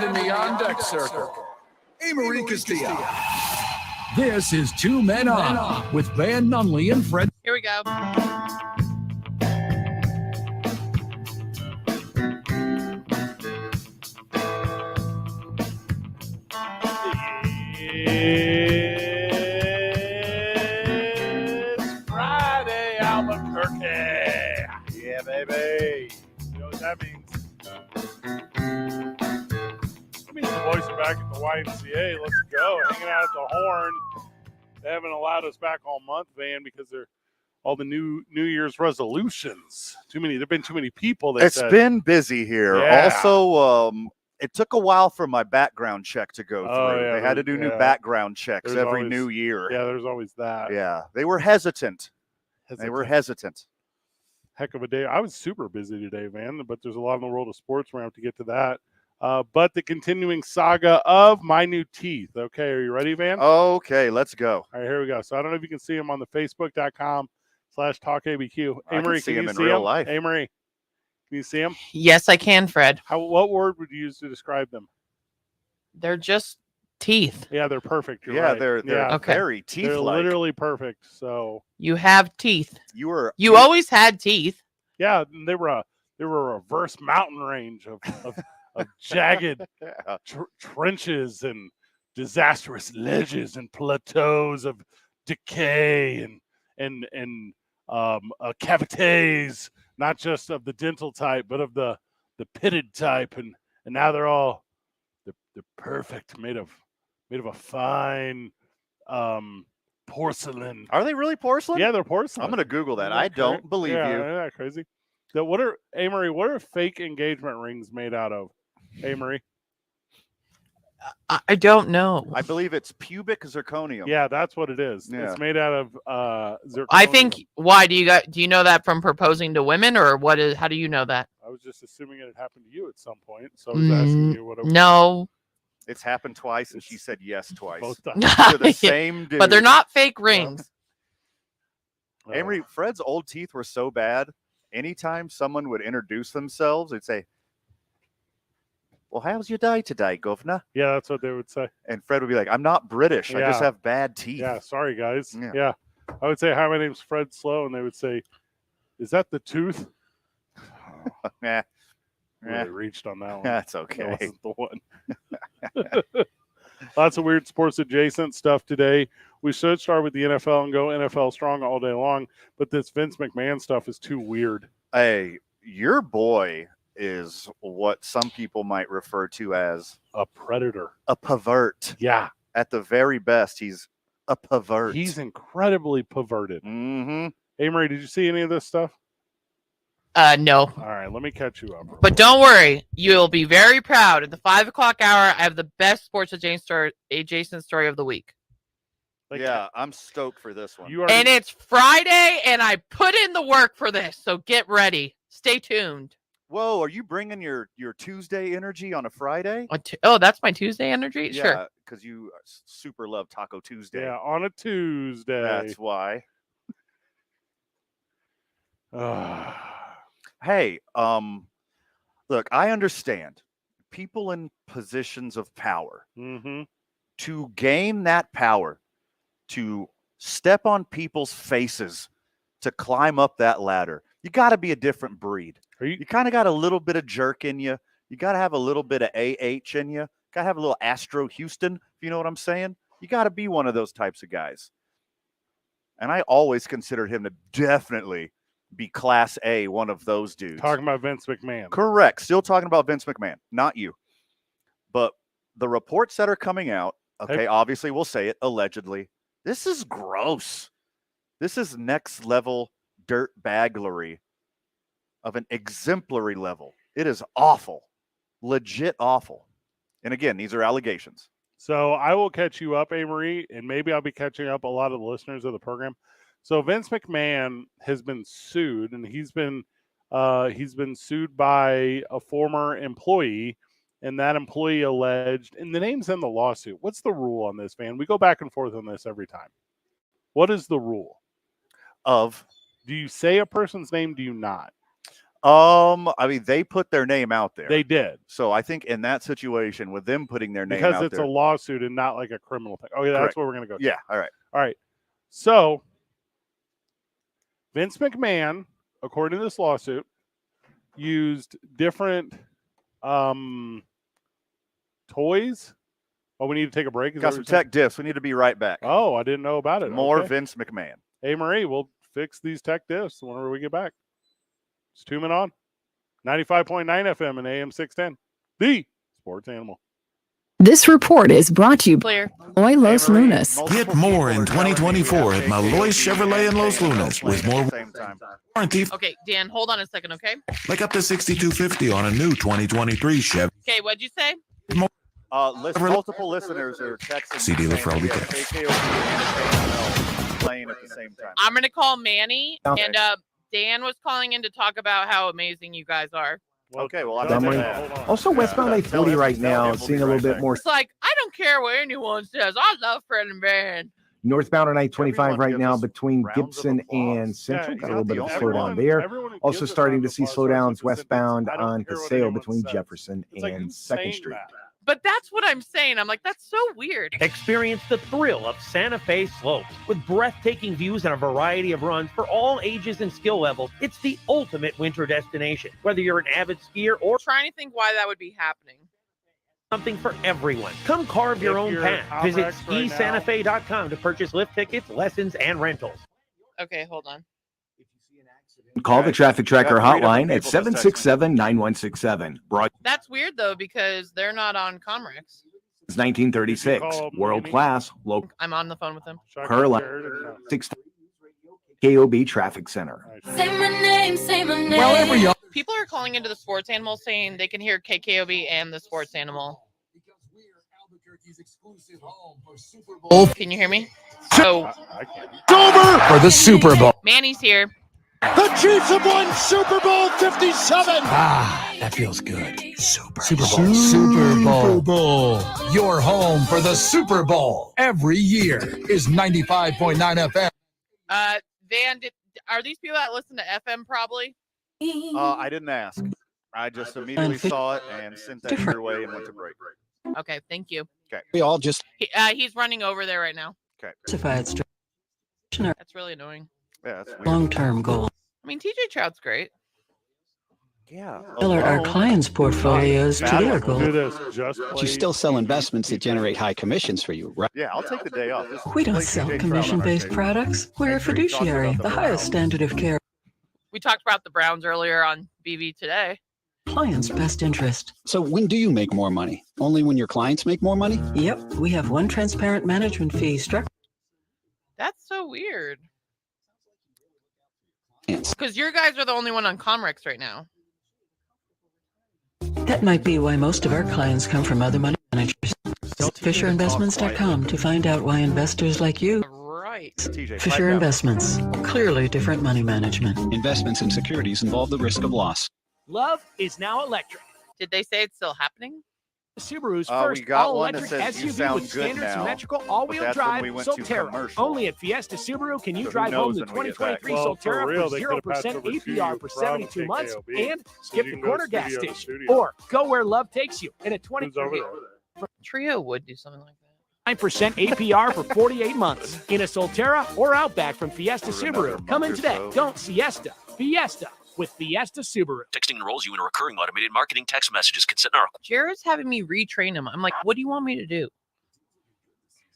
in the on-deck circle, Amory Castillo. This is Two Men On with Van Nunley and Fred. Here we go. It's Friday, Albuquerque. Yeah, baby. You know what that means? That means the boys are back at the YMCA. Let's go. Hanging out at the Horn. They haven't allowed us back all month, Van, because they're all the New Year's resolutions. There've been too many people. It's been busy here. Yeah. Also, it took a while for my background check to go through. Yeah, they had to do new background checks every new year. Yeah, there's always that. Yeah, they were hesitant. They were hesitant. Heck of a day. I was super busy today, man, but there's a lot in the world of sports. We're going to have to get to that. But the continuing saga of my new teeth. Okay, are you ready, Van? Okay, let's go. All right, here we go. So I don't know if you can see them on the Facebook.com/TalkABQ. Amory, can you see them in real life. Amory, can you see them? Yes, I can, Fred. What word would you use to describe them? They're just teeth. Yeah, they're perfect. You're yeah, right. they're Okay. very teeth-like. They're literally perfect. So You have teeth. You always had teeth. yeah, they were a reverse mountain range of jagged trenches and disastrous ledges and plateaus of decay and cavities, not just of the dental type, but of the pitted type, and now they're perfect, made of a fine porcelain. Are they really porcelain? Yeah, they're porcelain. I'm gonna Google that. Isn't I don't believe you. Isn't that crazy? So what are fake engagement rings made out of? Amory? I don't know. I believe it's pubic zirconium. Yeah, that's what it is. Yeah. It's made out of zirconium. I think. Why do you know that from proposing to women, or what is? How do you know that? I was just assuming it had happened to you at some point, so I was asking you what it was. No. It's happened twice, and she said yes twice. Both times. To the same dude. But they're not fake rings. Amory, Fred's old teeth were so bad, anytime someone would introduce themselves, they'd say, "Well, how's your day today, governor?" Yeah, that's what they would say. And Fred would be like, "I'm not British. I just Yeah. have bad teeth." Yeah, sorry guys. Yeah. Yeah. I would say, "Hi, my name's Fred Slow," and they would say, "Is that the tooth?" Yeah. Really reached on that one. That's That okay. wasn't the one. Lots of weird sports adjacent stuff today. We should start with the NFL and go NFL strong all day long, but this Vince McMahon stuff is too weird. Hey, your boy is what some people might refer to as A predator. a pervert. Yeah. At the very best, he's a pervert. He's incredibly perverted. Mm-hmm. Amory, did you see any of this stuff? No. All right, let me catch you up. But don't worry, you'll be very proud. At the 5 o'clock hour, I have the best sports adjacent story of the week. Yeah, I'm stoked for this one. And it's Friday, and I put in the work for this, so get ready. Stay tuned. Whoa, are you bringing your Tuesday energy on a Friday? Oh, that's my Tuesday energy? Yeah, Sure. because you super love Taco Tuesday. Yeah, on a Tuesday. That's why. Hey, look, I understand people in positions of power to gain that power, to step on people's faces, to climb up that ladder. You got to be a different breed. You kind of got a little bit of jerk in you. You got to have a little bit of AH in you. Got to have a little Astro Houston, if you know what I'm saying. You got to be one of those types of guys. And I always considered him to definitely be class A, one of those dudes. Talking about Vince McMahon. Correct. Still talking about Vince McMahon, not you. But the reports that are coming out, okay, obviously we'll say it, allegedly, this is gross. This is next level dirt baglery of an exemplary level. It is awful. Legit awful. And again, these are allegations. So I will catch you up, Amory, and maybe I'll be catching up a lot of the listeners of the program. So Vince McMahon has been sued, and he's been sued by a former employee, and that employee alleged, and the name's in the lawsuit. What's the rule on this, Van? We go back and forth on this every time. What is the rule? Do you say a person's name? Do you not? I mean, they put their name out there. They did. So I think in that situation, with them putting their name Because out it's there, a lawsuit and not like a criminal thing. Okay, that's Correct. where we're going to go. Yeah, all right. All right. So Vince McMahon, according to this lawsuit, used different toys. Oh, we need to take a break. Is Got some tech diffs. We need to be right back. Oh, I didn't know about it. More Okay. Vince McMahon. Hey, Marie, we'll fix these tech diffs whenever we get back. It's 2 Men On. 95.9 FM and AM 610. The Sports Animal. This report is brought to you by Clear. Loy Los Hey, Marie, Lunas. multiple Get more people in are telling me 2024 that at Malloy Chevrolet in Los Lunas with more at the same time. warranty, Okay, Dan, hold on a second, okay? like up to $6,250 on a new 2023 Chevy. Okay, what'd you say? Multiple listeners are texting. See dealer for all saying, details. KKOP and playing at the same time. I'm going to call Manny, Okay. and Dan was calling in to talk about how amazing you guys are. Okay, well, I'm Tell gonna me. hold on. Also, westbound Tell I-40 him, right tell now, him, we'll seeing be a little right bit back. more It's like, I don't care what anyone says. I love Fred and Van. northbound on I-25 Everyone right gives now us between rounds of Gibson applause. and Central. he's Got a not little bit the of only slowdown one. there. Everyone who Also gives us starting rounds to of see applause slowdowns starts with the westbound sentence, "I don't on care what Paseo anyone between says." Jefferson It's like, and who's 2nd saying Street. that? But that's what I'm saying. I'm like, that's so weird. Experience the thrill of Santa Fe slopes with breathtaking views and a variety of runs for all ages and skill levels. It's the ultimate winter destination. Whether you're an avid skier or Trying to think why that would be happening. something for everyone, come carve your If own you're path. Visit Comrex right now- skisantafe.com to purchase lift tickets, lessons, and rentals. Okay, hold on. Call the traffic tracker Yeah, 3 different hotline at people just texted 767-9167. Broad That's weird, though, because they're not on Comrex. is 1936. Call World Manny. class, local I'm on the phone with them. Shotgun Carlisle. Jared and, 6 KOB Traffic Center. Say my name, say my name. Well, every People are calling into the Sports Animal saying they can hear KKOB and the Sports Animal. Can you hear me? Oh, I can't. Over for the Super Bowl. Manny's here. the Chiefs have won Super Bowl 57. Ah, that feels good. Super Bowl. Super Bowl. Your home for the Super Bowl every year is 95.9 FM. Van, are these people that listen to FM probably? I didn't ask. I just immediately saw it and sent that your way and went to break. Okay, thank you. We all just He's running over there right now. Okay. That's really annoying. Yeah, that's weird. Long-term goal. I mean, TJ Trout's great. Yeah. Tailor our clients' portfolios to their We'll do goals. this. Just you still sell investments that generate high commissions for you, right? Yeah, I'll take the day off. Just We don't play sell TJ Trout on our commission-based tape. products. We're a Make sure he talks fiduciary, about the the highest Browns. standard of care. We talked about the Browns earlier on BB today. Clients' best interest. So when do you make more money? Only when your clients make more money? Yep, we have one transparent management fee structure. That's so weird. Yes. Because your guys are the only one on Comrex right now. That might be why most of our clients come from other money managers. Visit FisherInvestments.com to find out why investors like you. Right. TJ, pipe Fisher down. Investments. Clearly different money management. Investments in securities involve the risk of loss. Love is now electric. Did they say it's still happening? Subaru's We first got one that all-electric says you SUV sound with good standard now, symmetrical but all-wheel that's when drive we went to Solterra. commercial. Only at Fiesta Subaru can you So who drive home knows the when we get back. 2023 Well, for Solterra real, for they could have passed 0% over to you APR for from 72 months KKOB, and so skip you the can go corner gas studio to station. studio. Or go where love takes you in a Who's over 23 there? Trio would do something like that. 9% APR for 48 months in a Solterra or Outback from Fiesta For another Subaru. Come in month or today. so. Don't Siesta. Fiesta with Fiesta Subaru. Texting enrolls you in a recurring automated marketing text messages. Consent not required. Jared's having me retrain him. I'm like, what do you want me to do?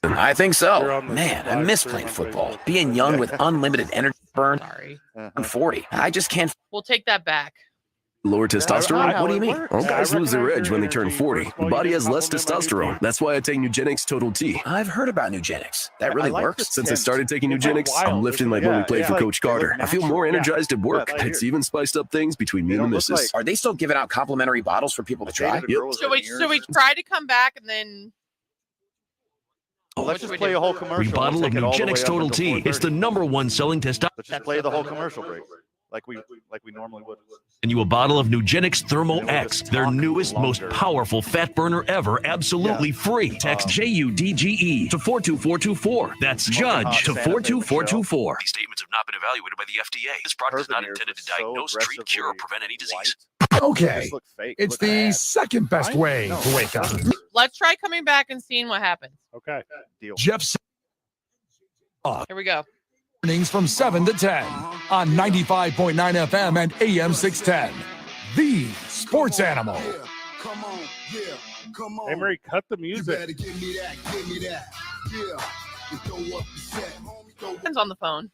I think You're so. on the Man, I live miss stream playing on football. Facebook. Being young with unlimited energy burn. Sorry. I'm 40. I just can't. We'll take that back. Lower testosterone? What do you mean? Well, Guys I lose their recognize edge your when they turn energy. 40. First of all, The you body didn't has less compliment my testosterone. routine. That's why I take Nugenix Total T. I've heard about Nugenix. That really like works. the Since I tint. started taking It's like Nugenix, wild, I'm lifting isn't like it? when we Yeah, played it's for like- Coach they look Carter. I feel natural. more Yeah. energized at work. Yeah, I It's hear. even spiced up things between me They and the don't look missus. like- Are they still giving out complimentary bottles for people to try? Dated girls So in we years. try to come back and then Let's what just should we play do? a whole commercial. Rebottle We'll of take it all the way Nugenix up Total until T. It's the 4:30. #1 selling testosterone. Let's just play the whole commercial break. like we normally would. And you a bottle of Nugenix Thermo X, their newest, most powerful fat burner ever, absolutely free. Text JUDGE to 42424. That's Judge to 42424. These statements have not been evaluated by the FDA. This product is not intended to diagnose, treat, cure, or prevent any disease. Okay, it's the second best way to wake up. Let's try coming back and seeing what happens. Okay. Deal. Jeff's Here we go. mornings from 7 to 10 on 95.9 FM and AM 610. The Sports Animal. Hey, Murray, cut the music. Depends on the phone.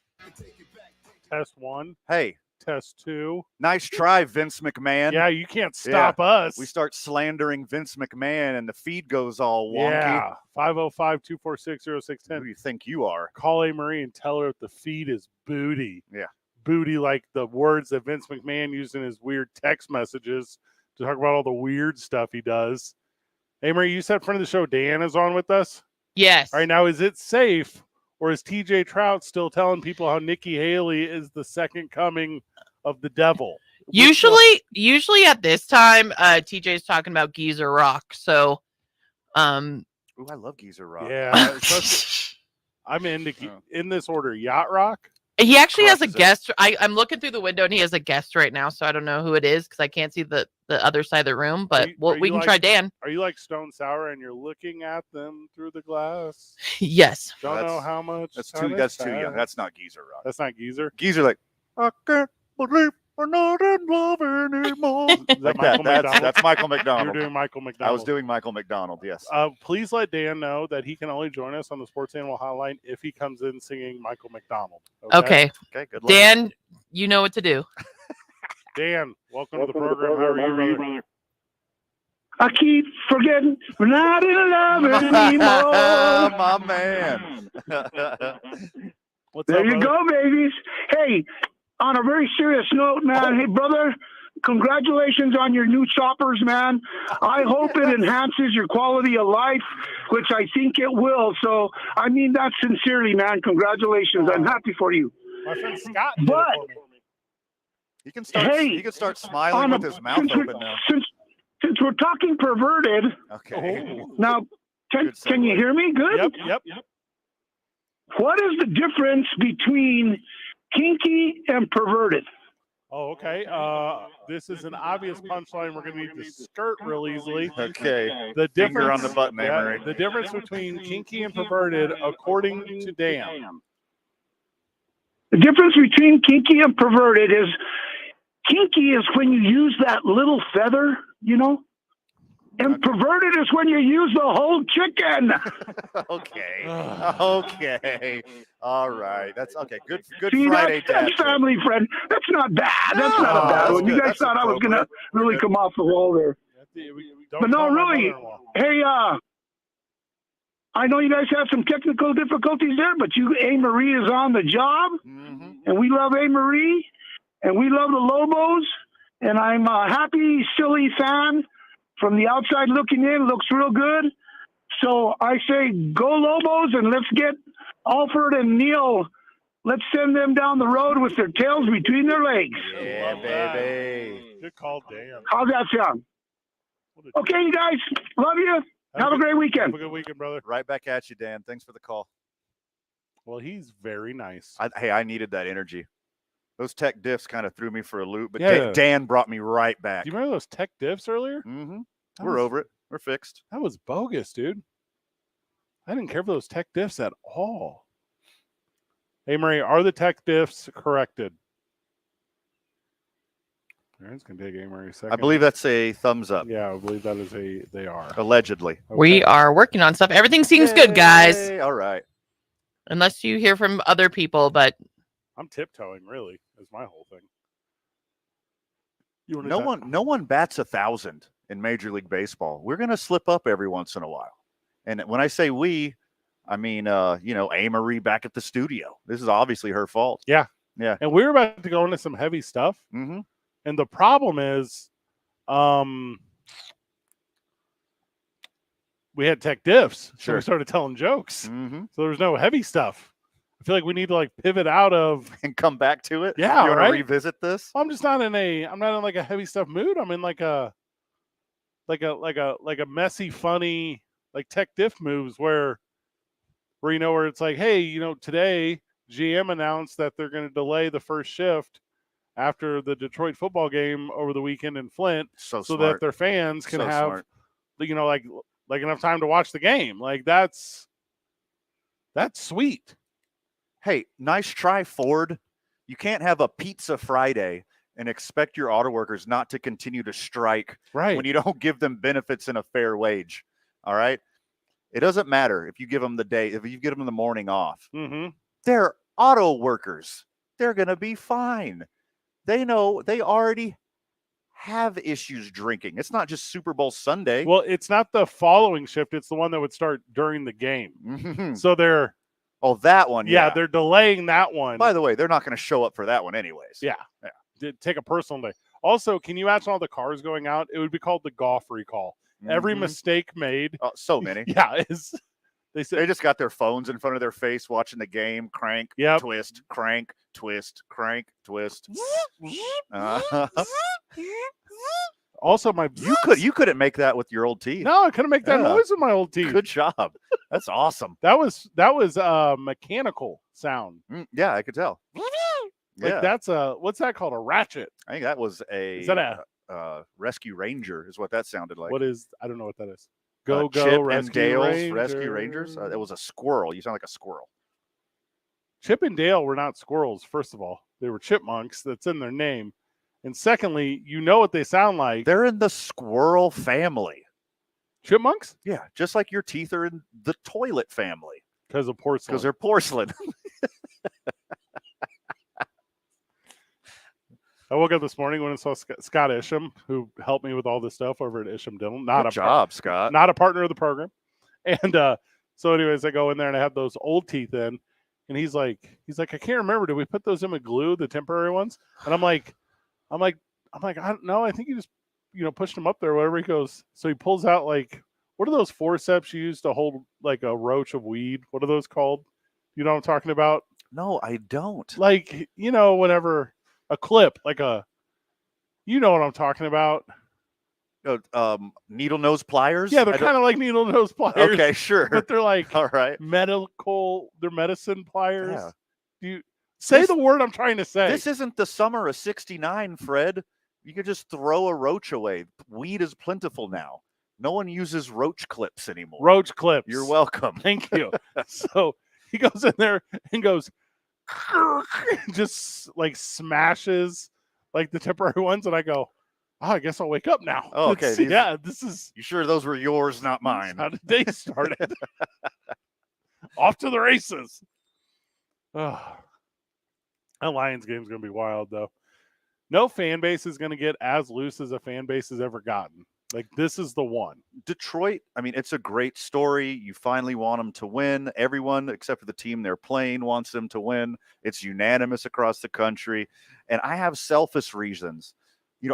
Test 1. Hey. Test 2. Nice try, Vince McMahon. Yeah, you can't stop us. We start slandering Vince McMahon and the feed goes all wonky. Yeah. 505-246-0610. Who do you think you are? Call A. Marie and tell her if the feed is booty. Yeah. Booty, like the words that Vince McMahon used in his weird text messages to talk about all the weird stuff he does. Hey, Marie, you said friend of the show Dan is on with us? Yes. All right, now is it safe, or is TJ Trout still telling people how Nikki Haley is the second coming of the devil? Usually at this time, TJ's talking about Geezer Rock. So, Ooh, I love Geezer Rock. Yeah, I'm in this order. Yacht Rock. He actually has a guest. I'm looking through the window and he has a guest right now, so I don't know who it is because I can't see the other side of the room. But we can try Dan. Are you like Stone Sour and you're looking at them through the glass? Yes. Don't know how much. That's too young. That's not Geezer Rock. That's not Geezer. Geezer like I can't believe we're not in love anymore. Like that. That's Michael McDonald. You're doing Michael McDonald. I was doing Michael McDonald. Yes. Please let Dan know that he can only join us on the Sports Animal Hotline if he comes in singing Michael McDonald. Okay. Okay. Good luck. Dan, you know what to do. Dan, welcome to the program. How are you, brother? I keep forgetting we're not in love anymore. My man. There you go, babies. Hey, on a very serious note, man. Hey, brother, congratulations on your new choppers, man. I hope it enhances your quality of life, which I think it will. So, I mean that sincerely, man. Congratulations. I'm happy for you. My friend Scott. But he can start smiling with his mouth open now. Since we're talking perverted, okay. Now, can you hear me? Good. Yep. What is the difference between kinky and perverted? Oh, okay. This is an obvious punchline. We're going to need to skirt real easily. Okay. The Finger on the button, Murray. The difference between kinky and perverted, according to Dan. The difference between kinky and perverted is kinky is when you use that little feather, you know, and perverted is when you use the whole chicken. Okay. All right. That's okay. Good See, Friday, that's family friend. That's not bad. That's not a bad one. You guys thought I was going to really come off the wall there. But no, really. Hey, I know you guys have some technical difficulties there, but A. Marie is on the job, and we love A. Marie, and we love the Lobos, and I'm a happy, silly fan from the outside looking in. Looks real good. So I say go Lobos, and let's get Alfred and Neil. Let's send them down the road with their tails between their legs. Yeah, baby. Good call, Dan. How's that sound? Okay, you guys. Love you. Have a great weekend. Have a good weekend, brother. Right back at you, Dan. Thanks for the call. Well, he's very nice. I needed that energy. Those tech diffs kind of threw me for a loop, but Yeah. Dan brought me right back. Do you remember those tech diffs earlier? Mm-hmm. We're over it. We're fixed. That was bogus, dude. I didn't care for those tech diffs at all. Hey, Murray, are the tech diffs corrected? It's going to take A. Murray a second. I believe that's a thumbs up. Yeah, I believe that is they are. Allegedly. Okay. We are working on stuff. Everything seems good, guys. All right. Unless you hear from other people, but I'm tiptoeing, really, is my whole thing. No one bats 1,000 in Major League Baseball. We're going to slip up every once in a while. And when I say we, I mean, A. Marie back at the studio. This is obviously her fault. Yeah. Yeah. And we're about to go into some heavy stuff. Mm-hmm. And the problem is, we had tech diffs. So Sure. we started telling jokes. Mm-hmm. So there's no heavy stuff. I feel like we need to like pivot out of and come back to it. Yeah, you want right? to revisit this? I'm just not in like a heavy stuff mood. I'm in like a messy, funny, like tech diff moves where where it's like, hey, today GM announced that they're going to delay the first shift after the Detroit football game over the weekend in Flint, so that their fans can have like enough time to watch the game. Like that's sweet. Hey, nice try, Ford. You can't have a Pizza Friday and expect your auto workers not to continue to strike when you don't give them benefits and a fair wage. All right? It doesn't matter if you give them if you give them the morning off. Mm-hmm. They're auto workers. They're going to be fine. They know they already have issues drinking. It's not just Super Bowl Sunday. Well, it's not the following shift. It's the one that would start during the game. Mm-hmm. So they're... Oh, that one, yeah. They're delaying that one. By the way, they're not going to show up for that one anyways. Yeah. Take a personal day. Also, can you imagine all the cars going out? It would be called the golf recall. Mm-hmm. Every mistake made. Oh, so many. Yeah. They just got their phones in front of their face watching the game. Crank, twist, crank, twist, crank, twist. Also, you couldn't make that with your old teeth. No, I couldn't make that noise with my old teeth. Good job. That's awesome. That was mechanical sound. Yeah, I could tell. Like that's what's that called? A ratchet. I think that was Is that a Rescue Ranger is what that sounded like. I don't know what that is. Chip Rescue and Dale's Ranger. Rescue Rangers. It was a squirrel. You sound like a squirrel. Chip and Dale were not squirrels, first of all. They were chipmunks. That's in their name. And secondly, you know what they sound like. They're in the squirrel family. Chipmunks? Yeah, just like your teeth are in the toilet family. Because of porcelain. Because they're porcelain. I woke up this morning when I saw Scott Isham, who helped me with all this stuff over at Isham Dental. Good job, Scott. Not a partner of the program. And so anyways, I go in there and I have those old teeth in. And he's like, I can't remember. Did we put those in with glue, the temporary ones? And I'm like, I don't know. I think you just, pushed them up there or whatever. He goes, so he pulls out like, what are those forceps you use to hold like a roach of weed? What are those called? You know what I'm talking about? No, I don't. Like, whenever a clip, like you know what I'm talking about. Needle nose pliers? Yeah, they're kind of like needle nose pliers. Okay, sure. But they're like all right. They're medicine pliers. Yeah. Do you say the word I'm trying to say? This isn't the summer of '69, Fred. You could just throw a roach away. Weed is plentiful now. No one uses roach clips anymore. Roach clips. You're welcome. Thank you. So he goes in there and goes, just like smashes like the temporary ones, and I go, I guess I'll wake up now. Oh, okay. This is. You sure those were yours, not mine? How the day started. Off to the races. Oh, that Lions game is going to be wild, though. No fan base is going to get as loose as a fan base has ever gotten. Like, this is the one. Detroit, I mean, it's a great story. You finally want them to win. Everyone, except for the team they're playing, wants them to win. It's unanimous across the country. And I have selfish reasons.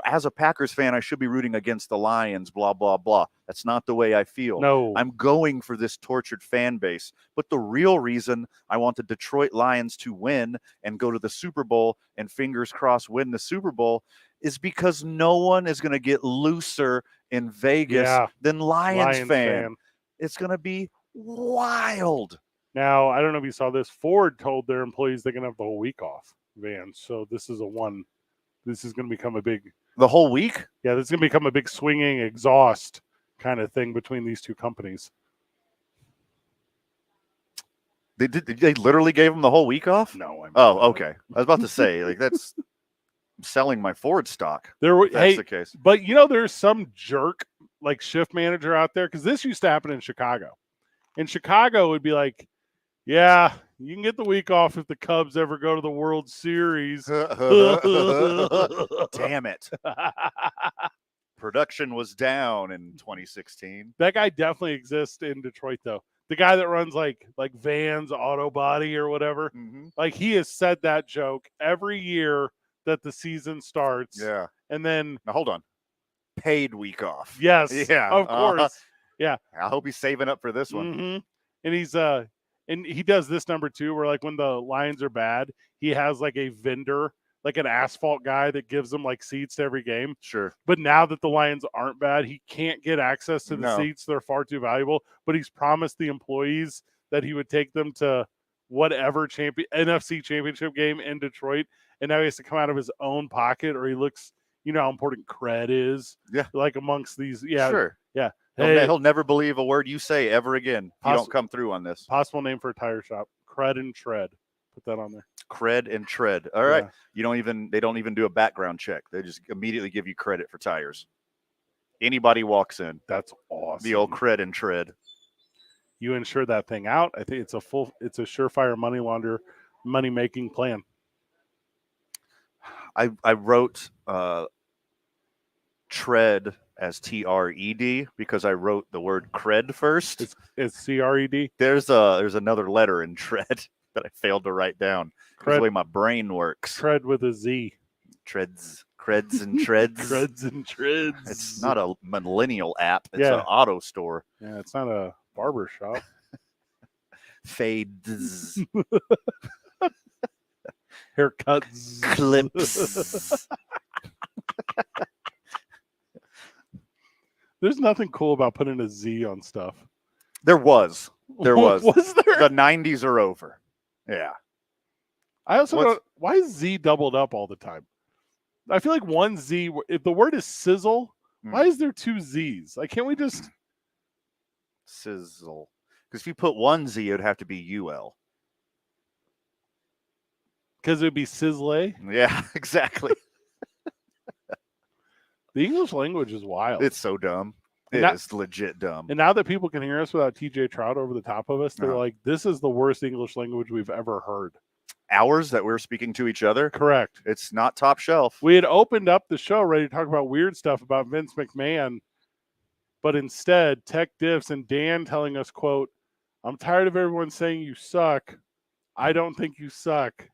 As a Packers fan, I should be rooting against the Lions, blah, blah, blah. That's not the way I feel. No. I'm going for this tortured fan base. But the real reason I want the Detroit Lions to win and go to the Super Bowl and fingers crossed win the Super Bowl is because no one is going to get looser in Vegas than Lions fan. It's going to be wild. Now, I don't know if you saw this. Ford told their employees they're going to have the whole week off, Van. So this is this is going to become a big... The whole week? Yeah, this is going to become a big swinging exhaust kind of thing between these two companies. They literally gave them the whole week off? No. Okay. I was about to say, like, that's selling my Ford stock. That's the case. But, there's some jerk, like, shift manager out there, because this used to happen in Chicago. In Chicago, it would be like, yeah, you can get the week off if the Cubs ever go to the World Series. Damn it. Production was down in 2016. That guy definitely exists in Detroit, though. The guy that runs like Vans Auto Body or whatever. Mm-hmm. Like, he has said that joke every year that the season starts. Yeah. And then... Now, hold on. Paid week off. Yes. Yeah. Of course. Yeah. I hope he's saving up for this one. Mm-hmm. And he's and he does this number too, where like when the Lions are bad, he has like a vendor, like an asphalt guy that gives them like seats to every game. Sure. But now that the Lions aren't bad, he can't get access to the seats. They're far too valuable. But he's promised the employees that he would take them to whatever NFC championship game in Detroit. And now he has to come out of his own pocket, or he looks, you know how important cred is. Yeah. Like amongst these. Yeah. Sure. Yeah. He'll never believe a word you say ever again if you don't come through on this. Possible name for a tire shop. Cred and Tread. Put that on there. Cred and Tread. All right. Yeah. They don't even do a background check. They just immediately give you credit for tires. Anybody walks in. That's awesome. The old Cred and Tread. You insure that thing out. I think it's a surefire money making plan. I wrote tread as TRED because I wrote the word cred first. It's CRED. There's another letter in tread that I failed to write down. That's the way my brain works. Tread with a Z. Creds and treads. Creds and treads. It's not a millennial app. It's an auto store. Yeah, it's not a barber shop. Fades. Haircuts. Clips. There's nothing cool about putting a Z on stuff. There was. Was there? The 90s are over. Yeah. I also don't, why is Z doubled up all the time? I feel like one Z, if the word is sizzle, why is there two Z's? Like, can't we just sizzle? Because if you put one Z, it would have to be UL. Because it would be sizzle? Yeah, exactly. The English language is wild. It's so dumb. It's legit dumb. And now that people can hear us without TJ Trout over the top of us, they're like, this is the worst English language we've ever heard. Ours that we're speaking to each other? Correct. It's not top shelf. We had opened up the show ready to talk about weird stuff about Vince McMahon, but instead, Tech Diffs and Dan telling us, quote, I'm tired of everyone saying you suck. I don't think you suck.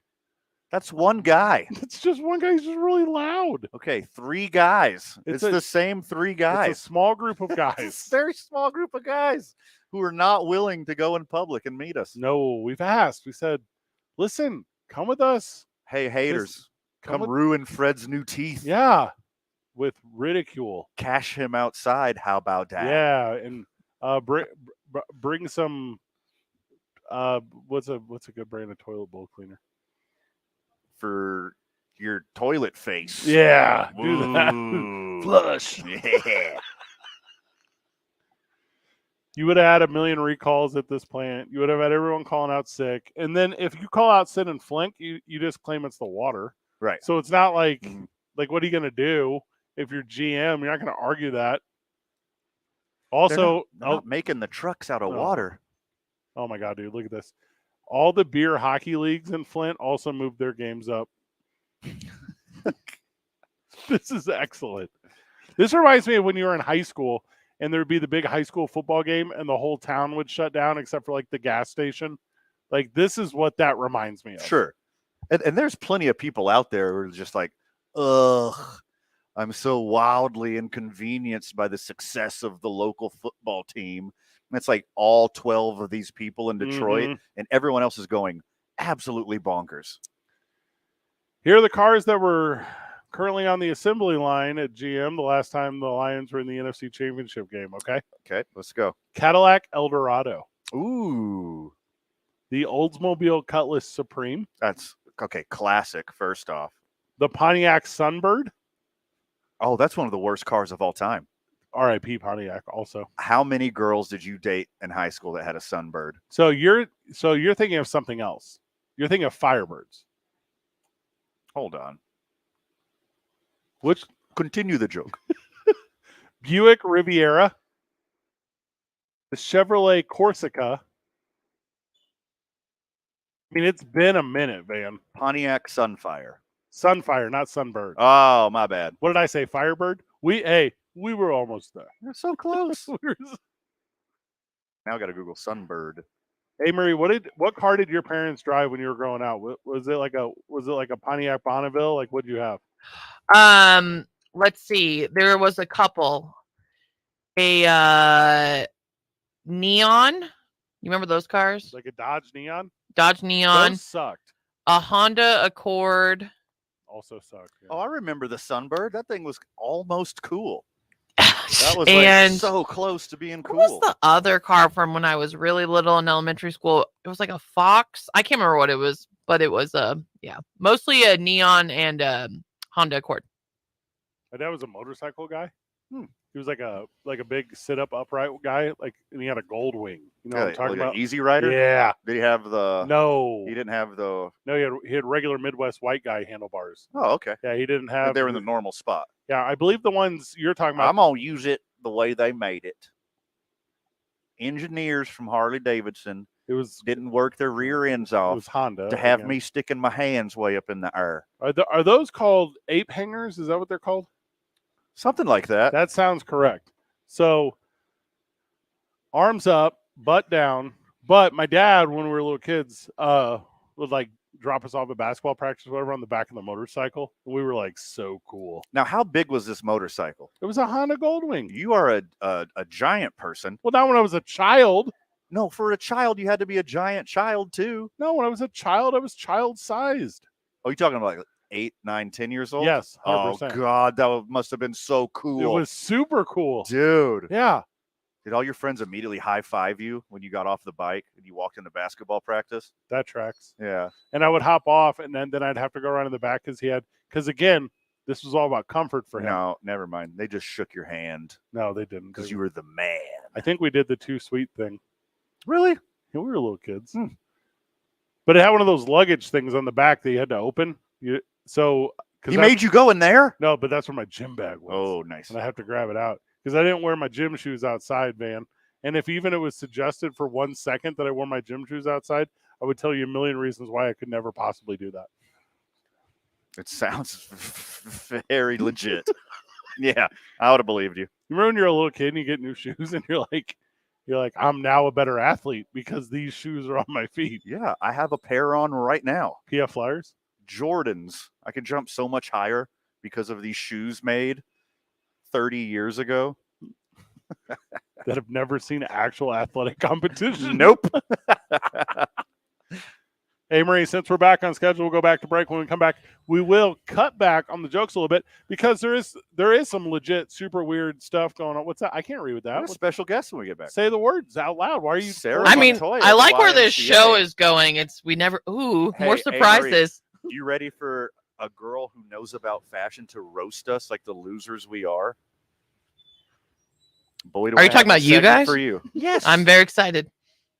That's one guy. It's just one guy. He's just really loud. Okay, three guys. It's the same three guys. It's a small group of guys. It's a very small group of guys who are not willing to go in public and meet us. No, we've asked. We said, listen, come with us. Hey, haters, come ruin Fred's new teeth. Yeah, with ridicule. Cash him outside. How about that? Yeah, and bring some. What's a good brand of toilet bowl cleaner? For your toilet face. Yeah, do that. Flush. Yeah. You would have had 1 million recalls at this plant. You would have had everyone calling out sick. And then if you call out Sid and Flink, you just claim it's the water. Right. So it's not like, what are you going to do if you're GM? You're not going to argue that. Also, they're not making the trucks out of water. Oh, my God, dude. Look at this. All the beer hockey leagues in Flint also moved their games up. This is excellent. This reminds me of when you were in high school and there would be the big high school football game and the whole town would shut down except for like the gas station. Like, this is what that reminds me of. Sure. And there's plenty of people out there who are just like, ugh, I'm so wildly inconvenienced by the success of the local football team. And it's like all 12 of these people in Detroit and everyone else is going absolutely bonkers. Here are the cars that were currently on the assembly line at GM the last time the Lions were in the NFC Championship game, okay? Okay, let's go. Cadillac Eldorado. Ooh. The Oldsmobile Cutlass Supreme. That's, okay, classic, first off. The Pontiac Sunbird. Oh, that's one of the worst cars of all time. R.I.P. Pontiac also. How many girls did you date in high school that had a Sunbird? So you're thinking of something else. You're thinking of Firebirds. Hold on. Which continue the joke. Buick Riviera. The Chevrolet Corsica. I mean, it's been a minute, Van. Pontiac Sunfire. Sunfire, not Sunbird. Oh, my bad. What did I say? Firebird? We were almost there. You're so close. Now I got to Google Sunbird. Hey, Marie, what car did your parents drive when you were growing up? Was it like a Pontiac Bonneville? Like, what'd you have? Let's see. There was a couple. A neon You remember those cars? Like a Dodge Neon? Dodge Neon. Those sucked. A Honda Accord. Also sucked. Yeah. Oh, I remember the Sunbird. That thing was almost cool. That was like so close to being cool. What was the other car from when I was really little in elementary school? It was like a Fox. I can't remember what it was, but it was mostly a Neon and Honda Accord. My dad was a motorcycle guy. He was like a big sit-up upright guy, and he had a gold wing. You know what I'm talking about? Easy Rider? Yeah. Did he have the? No. He didn't have the. No, he had regular Midwest white guy handlebars. Oh, okay. Yeah, he didn't have. They were in the normal spot. Yeah, I believe the ones you're talking about. I'm gonna use it the way they made it. Engineers from Harley Davidson. Didn't work their rear ends off. It was Honda to have me sticking my hands way up in the air. Are those called ape hangers? Is that what they're called? Something like that. That sounds correct. So, arms up, butt down. But my dad, when we were little kids, would like drop us off at basketball practice, or whatever, on the back of the motorcycle. And we were like so cool. Now, how big was this motorcycle? It was a Honda Goldwing. You are a giant person. Well, not when I was a child. No, for a child, you had to be a giant child too. No, when I was a child, I was child-sized. Oh, you talking about like 8, 9, 10 years old? Yes, 100%. Oh God, that must have been so cool. It was super cool, dude. Yeah. Did all your friends immediately high-five you when you got off the bike and you walked into basketball practice? That tracks. Yeah. And I would hop off, and then I'd have to go around in the back because again, this was all about comfort for him. No, never mind. They just shook your hand. No, they didn't. Because you were the man. I think we did the too sweet thing. Really? Yeah, we were little kids. But it had one of those luggage things on the back that you had to open. He made you go in there? No, but that's where my gym bag was. Oh, nice. And I have to grab it out because I didn't wear my gym shoes outside, man. And if even it was suggested for 1 second that I wore my gym shoes outside, I would tell you a million reasons why I could never possibly do that. It sounds very legit. Yeah, I would have believed you. You remember when you're a little kid and you get new shoes and you're like, I'm now a better athlete because these shoes are on my feet. Yeah, I have a pair on right now. PF Flyers? Jordans. I can jump so much higher because of these shoes made 30 years ago. That have never seen actual athletic competition. Nope. Hey, Marie, since we're back on schedule, we'll go back to break. When we come back, we will cut back on the jokes a little bit because there is some legit super weird stuff going on. What's that? I can't read with that. We're special guest when we get back. Say the words out loud. Why are you? Sarah I mean, Montoya, I like where this YMCA. show is going. More surprises. Hey, you ready for a girl who knows about fashion to roast us like the losers we are? Boy, are you talking about you guys? For you. Yes. I'm very excited.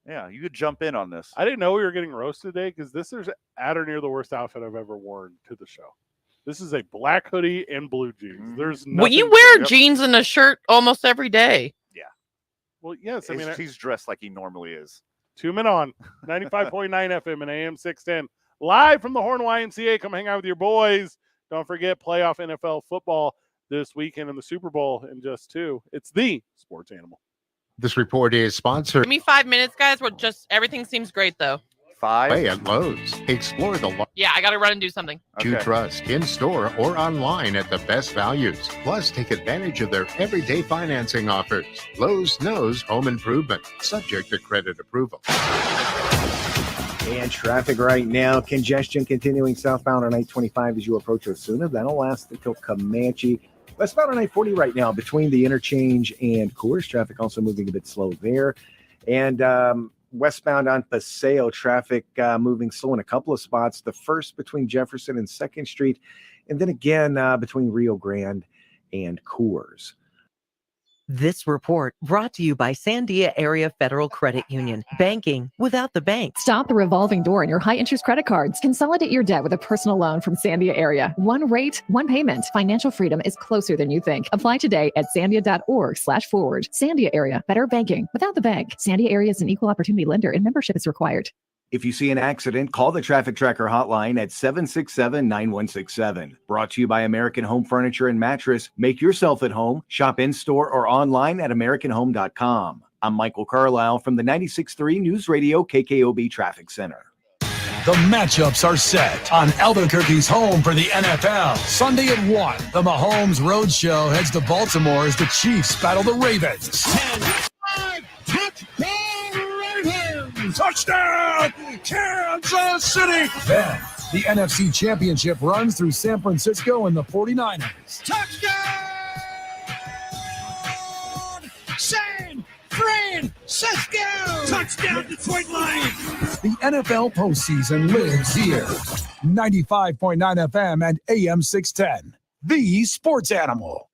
Yeah, you could jump in on this. I didn't know we were getting roasted today because this is at or near the worst outfit I've ever worn to the show. This is a black hoodie and blue jeans. There's nothing. Well, you wear jeans and a shirt almost every day. Yeah. Well, yes. I mean, he's dressed like he normally is. 2 Men On 95.9 FM and AM 610. Live from the Horn YMCA. Come hang out with your boys. Don't forget playoff NFL football this weekend in the Super Bowl in just 2. It's the sports animal. This report is sponsored Give me 5 minutes, guys. Everything seems great, though. 5 at Lowe's. Explore the Yeah, I got to run and do something. you trust in store or online at the best values. Plus, take advantage of their everyday financing offers. Lowe's knows home improvement, subject to credit approval. And traffic right now, congestion continuing southbound on I-25 as you approach Osuna. That'll last until Comanche. Westbound on I-40 right now between the interchange and Coors. Traffic also moving a bit slow there. And westbound on Paseo, traffic moving slow in a couple of spots. The first between Jefferson and 2nd Street. And then again between Rio Grande and Coors. This report brought to you by Sandia Area Federal Credit Union. Banking without the bank. Stop the revolving door in your high-interest credit cards. Consolidate your debt with a personal loan from Sandia Area. One rate, one payment. Financial freedom is closer than you think. Apply today at sandia.org/forward. Sandia Area. Better banking without the bank. Sandia Area is an equal opportunity lender and membership is required. If you see an accident, call the Traffic Tracker hotline at 767-9167. Brought to you by American Home Furniture and Mattress. Make yourself at home. Shop in-store or online at AmericanHome.com. I'm Michael Carlisle from the 96.3 News Radio KKOB Traffic Center. The matchups are set on Albuquerque's home for the NFL. Sunday at 1, the Mahomes Roadshow heads to Baltimore as the Chiefs battle the Ravens. 10-5, touchdown Ravens! Touchdown, Kansas City. Then the NFC Championship runs through San Francisco and the 49ers. Touchdown! San Francisco! Touchdown, Detroit Lions! The NFL postseason lives here. 95.9 FM and AM 610. The Sports Animal.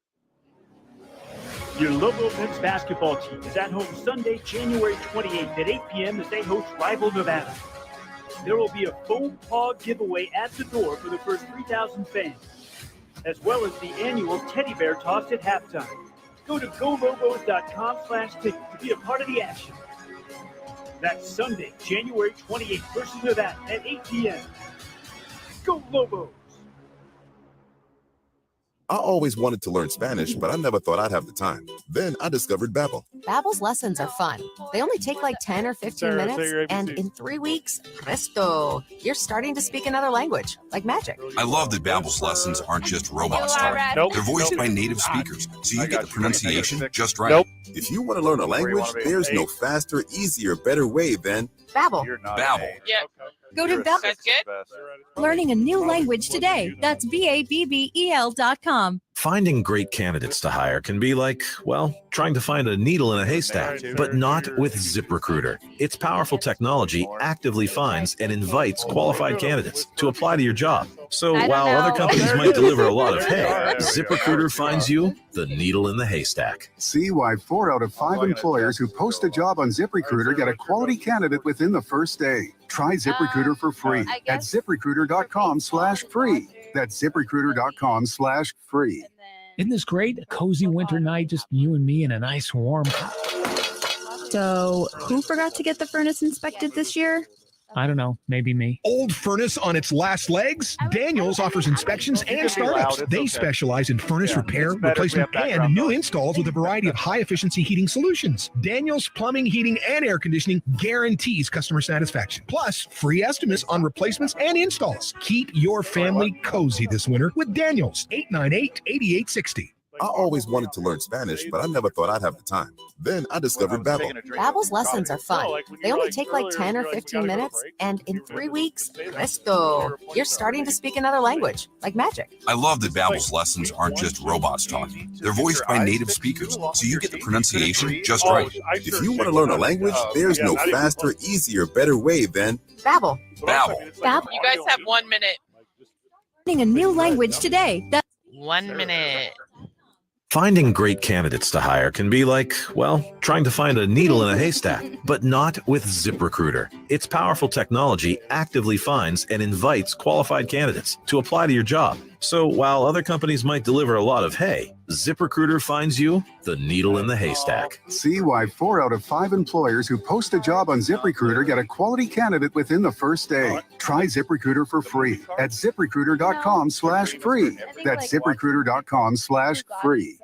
Your Lobo men's basketball team is at home Sunday, January 28th at 8 p.m. as they host rival Nevada. There will be a foam paw giveaway at the door for the first 3,000 fans, as well as the annual teddy bear toss at halftime. Go to golobos.com/ticket to be a part of the action. That's Sunday, January 28th versus Nevada at 8 p.m. Go Lobos! I always wanted to learn Spanish, but I never thought I'd have the time. Then I discovered Babbel. Babbel's lessons are fun. They only take like 10 or 15 minutes, and in 3 weeks, presto, you're starting to speak another language, like magic. I love that Babbel's lessons aren't just robots talking. They're voiced by native speakers, so you get the pronunciation just right. If you want to learn a language, there's no faster, easier, better way than Babbel. Babbel. Yeah. Go to Babbel. Learning a new language today. That's BABBEL.com. Finding great candidates to hire can be like, well, trying to find a needle in a haystack, but not with ZipRecruiter. Its powerful technology actively finds and invites qualified candidates to apply to your job. So while other companies might deliver a lot of hay, ZipRecruiter finds you the needle in the haystack. See why 4 out of 5 employers who post a job on ZipRecruiter get a quality candidate within the first day. Try ZipRecruiter for free at ZipRecruiter.com/free. That's ZipRecruiter.com/free. Isn't this great? A cozy winter night, just you and me in a nice warm. So, who forgot to get the furnace inspected this year? I don't know, maybe me. Old furnace on its last legs? Daniels offers inspections and startups. They specialize in furnace repair, replacement, and new installs with a variety of high-efficiency heating solutions. Daniels Plumbing, Heating, and Air Conditioning guarantees customer satisfaction. Plus, free estimates on replacements and installs. Keep your family cozy this winter with Daniels, 898-8860. I always wanted to learn Spanish, but I never thought I'd have the time. Then I discovered Babbel. Babbel's lessons are fun. They only take like 10 or 15 minutes, and in 3 weeks, presto, you're starting to speak another language, like magic. I love that Babbel's lessons aren't just robots talking. They're voiced by native speakers, so you get the pronunciation just right. If you want to learn a language, there's no faster, easier, better way than Babbel. Babbel. You guys have 1 minute. Learning a new language today. That's 1 minute. Finding great candidates to hire can be like, well, trying to find a needle in a haystack, but not with ZipRecruiter. Its powerful technology actively finds and invites qualified candidates to apply to your job. So while other companies might deliver a lot of hay, ZipRecruiter finds you the needle in the haystack. See why 4 out of 5 employers who post a job on ZipRecruiter get a quality candidate within the first day. Try ZipRecruiter for free at ZipRecruiter.com/free. That's ZipRecruiter.com/free.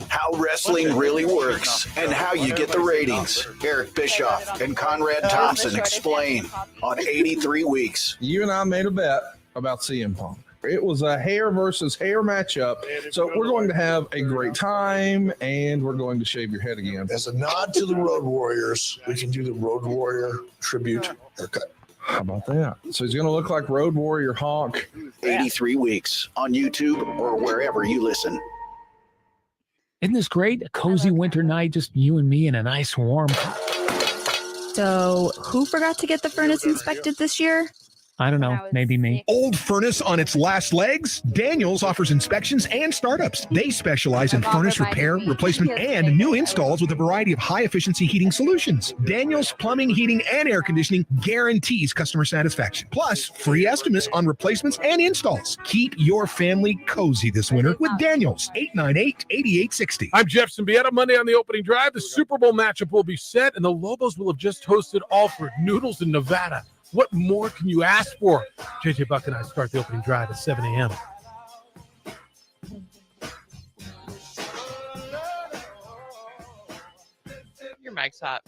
How wrestling really works and how you get the ratings. Eric Bischoff and Conrad Thompson explain on 83 Weeks. You and I made a bet about CM Punk. It was a hair versus hair matchup. So we're going to have a great time, and we're going to shave your head again. As a nod to the Road Warriors, we can do the Road Warrior tribute haircut. How about that? So he's going to look like Road Warrior Hawk. 83 Weeks on YouTube or wherever you listen. Isn't this great? A cozy winter night, just you and me in a nice warm. So, who forgot to get the furnace inspected this year? I don't know, maybe me. Old furnace on its last legs? Daniels offers inspections and startups. They specialize in furnace repair, replacement, and new installs with a variety of high-efficiency heating solutions. Daniels Plumbing, Heating, and Air Conditioning guarantees customer satisfaction. Plus, free estimates on replacements and installs. Keep your family cozy this winter with Daniels, 898-8860. I'm Jeff Symbieta. Monday on the opening drive, the Super Bowl matchup will be set, and the Lobos will have just hosted Alfred Noodles in Nevada. What more can you ask for? JJ Buck and I start the opening drive at 7 a.m. Your mic's hot.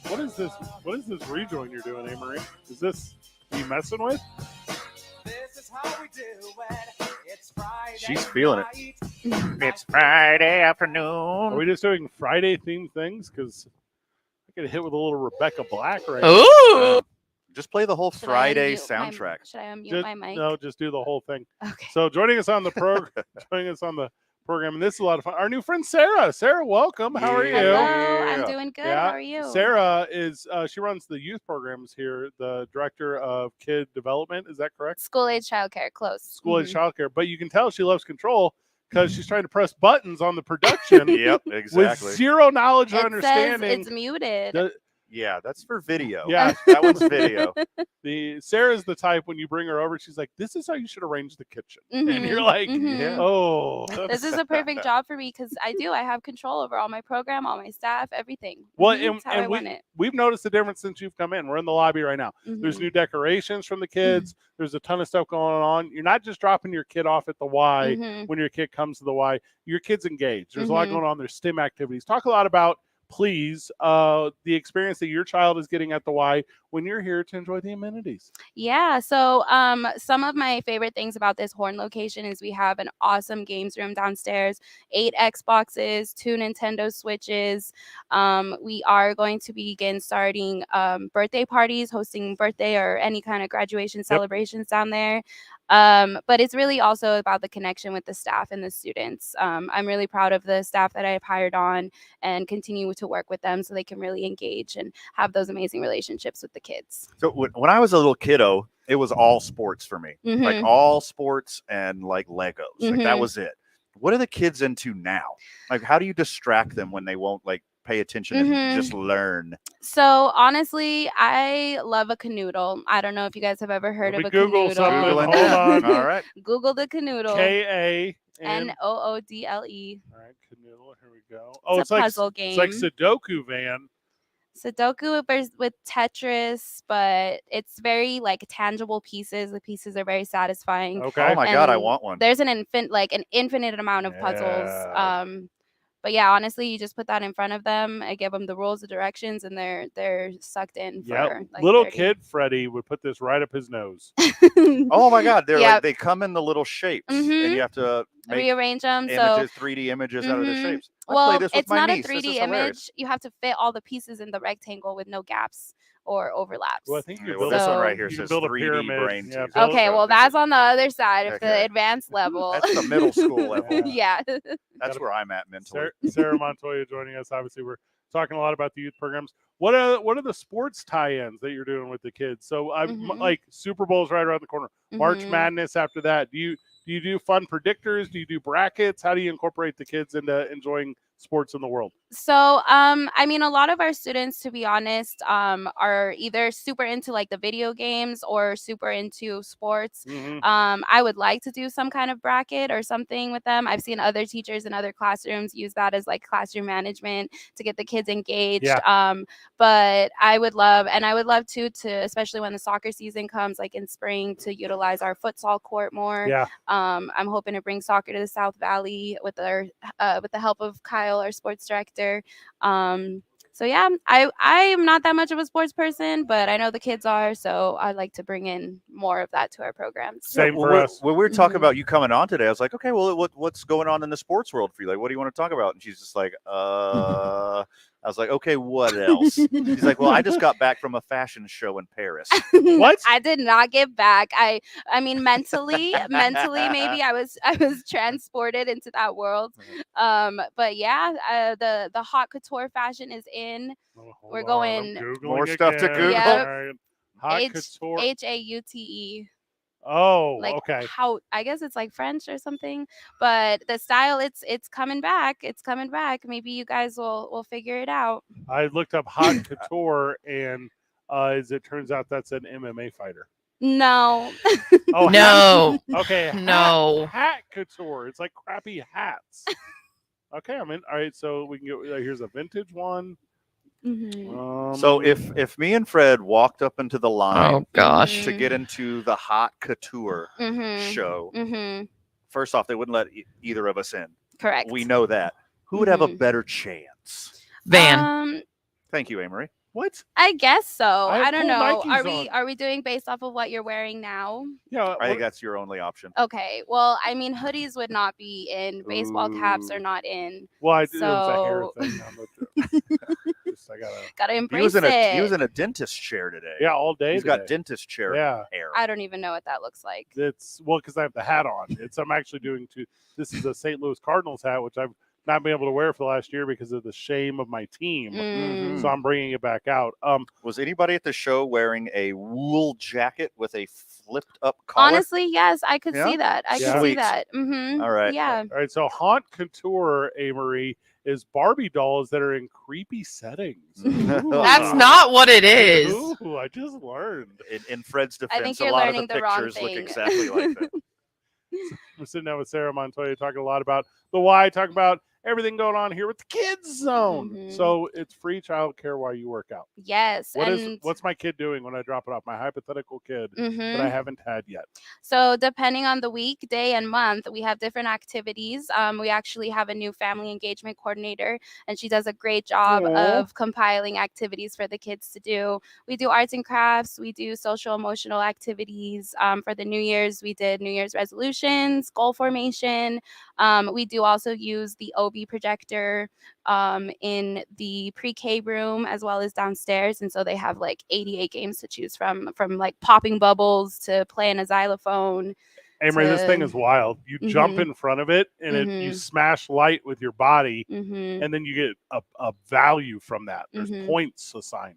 What is this? What is this rejoin you're doing, Amory? Is this you messing with? She's feeling it. It's Friday afternoon. Are we just doing Friday themed things? Because I get hit with a little Rebecca Black right Ooh. now. Just play the whole Should I Friday unmute soundtrack. Should I unmute Just, my mic? no, just do the whole thing. Okay. So joining us on the program, and this is a lot of fun. Our new friend Sarah. Sarah, welcome. How are you? Hello, I'm doing good. How are you? Sarah is she runs the youth programs here, the director of kid development. Is that correct? School age childcare, close. School age childcare, but you can tell she loves control because she's trying to press buttons on the production. Yep, exactly. With zero knowledge or It understanding. says it's muted. Yeah, that's for video. Yeah, that one's video. Sarah's the type when you bring her over, she's like, "This is how you should arrange the kitchen," and Mhm, you're like, mhm. "Oh, This is a perfect job for me because I have control over all my program, all my staff, everything. Well, That's how I want it. we've noticed the difference since you've come in. We're in the lobby right now. There's Mhm. new decorations from the kids. There's a ton of stuff going on. You're not just dropping your kid off at the Y Mhm. when your kid comes to the Y. Your kid's engaged. There's a lot Mhm. going on. There's STEM activities. Talk a lot about, please, the experience that your child is getting at the Y when you're here to enjoy the amenities. Yeah, so some of my favorite things about this Horn location is we have an awesome games room downstairs, 8 Xboxes, 2 Nintendo Switches. We are going to begin starting birthday parties, hosting birthday or any kind of graduation celebrations down there. But it's really also about the connection with the staff and the students. I'm really proud of the staff that I've hired on and continue to work with them so they can really engage and have those amazing relationships with the kids. So when I was a little kiddo, it was all sports for me. Like Mhm. all sports and like Legos. Like that Mhm. was it. What are the kids into now? Like how do you distract them when they won't like pay attention and Mhm. just learn? So honestly, I love a canoodle. I don't know if you guys have ever heard Let of me a Google canoodle. something. Hold on. All right. Google the canoodle. K-A-N-O-O-D-L-E. Noodle. All right, canoodle. Here we go. Oh, It's a puzzle It's like game. Sudoku, Van. Sudoku with Tetris, but it's very like tangible pieces. The pieces are very satisfying. Okay. Oh my God, I And want one. There's an infinite amount of puzzles. Yeah. But yeah, honestly, you just put that in front of them. I give them the rules, the directions, and they're sucked in for Yeah, like little 30. kid Freddie would put this right up his nose. Oh my God, they're Yep. like they come in the little shapes, Mhm. and you have to make Rearrange them. images, 3D images out of the Mhm. shapes. I Well, play this with it's my not niece. a This is 3D hilarious. image. You have to fit all the pieces in the rectangle with no gaps or overlaps. Well, I think you Okay, well, build this one So- right here you can says build a 3D pyramid. brain Yeah, teaser. build- Okay, well, that's on the other side of Okay. the advanced level. That's the middle school level. Yeah. That's where I'm at mentally. Sarah Montoya joining us. Obviously, we're talking a lot about the youth programs. What are the sports tie-ins that you're doing with the kids? So I'm Mhm. like Super Bowl's right around the corner. March Mhm. Madness after that. Do you do fun predictors? Do you do brackets? How do you incorporate the kids into enjoying sports in the world? So, I mean, a lot of our students, to be honest, are either super into like the video games or super into sports. Mhm. I would like to do some kind of bracket or something with them. I've seen other teachers in other classrooms use that as like classroom management to get the kids engaged. Yeah. But I would love to, especially when the soccer season comes, like in spring, to utilize our futsal court more. Yeah. I'm hoping to bring soccer to the South Valley with the help of Kyle, our sports director. So yeah, I am not that much of a sports person, but I know the kids are, so I'd like to bring in more of that to our programs. Same Well, for us. when we were talking Mhm. about you coming on today, I was like, okay, well, what's going on in the sports world for you? Like, what do you want to talk about? And she's just like, I was like, okay, what else? She's like, well, I just got back from a fashion show in Paris. What? I did not get back. I mean mentally maybe I was transported into that world. But yeah, the haute couture fashion is in. Oh, hold We're on, going- I'm Googling More stuff to again. Google. Yep. All right. Haute couture. HAUTE. Oh, Like okay. how I guess it's like French or something, but the style it's coming back. It's coming back. Maybe you guys will figure it out. I looked up haute couture, and as it turns out, that's an MMA fighter. No. Oh No. Okay. No. Hat couture. It's like crappy hats. Okay, I'm in. All right, so we can go. Here's a vintage one. Mhm. So if me and Fred walked up into the line Oh gosh. to get into the haute couture Mhm. show, Mhm. first off, they wouldn't let either of us in. Correct. We know that. Who would have a Mhm. better chance? Van. Thank you, Amory. What? I guess so. have I don't cool know. Nikes on. Are we doing based off of what you're wearing now? Yeah, I think that's your only option. Okay. Well, I mean, hoodies would not be in. Baseball caps are not in. Well, it was a hair So thing. I gotta He embrace was in it. he was in a dentist chair today. Yeah, all day. He's today. got dentist chair Yeah. hair. I don't even know what that looks like. It's because I have the hat on. I'm actually doing this is a St. Louis Cardinals hat, which I've not been able to wear for the last year because of the shame of my team. So I'm bringing it back out. Was anybody at the show wearing a wool jacket with a flipped up collar? Honestly, yes, I could see that. I could see Sweet. that. Mm-hmm. All right. Yeah. All right. So Haunt Couture, Marie, is Barbie dolls that are in creepy settings. That's not what it is. Ooh, I just learned. In Fred's I think defense, a you're lot of learning the the wrong pictures look thing. exactly like that. We're sitting down with Sarah Montoya talking a lot about the why, talking about everything going on here with the kids zone. So it's free childcare while you work out. Yes. What's my kid doing when I drop it off? My hypothetical kid that Mhm. I haven't had yet. So depending on the week, day, and month, we have different activities. We actually have a new family engagement coordinator, and she does a great job of compiling activities for the kids to do. We do arts and crafts. We do social emotional activities. For the New Year's, we did New Year's resolutions, goal formation. We do also use the OB projector in the pre-K room as well as downstairs, and so they have like 88 games to choose from like popping bubbles to playing a xylophone. Amory, this thing is wild. You jump in front of it and you smash light with your body, and then you get a value from that. There's points assigned.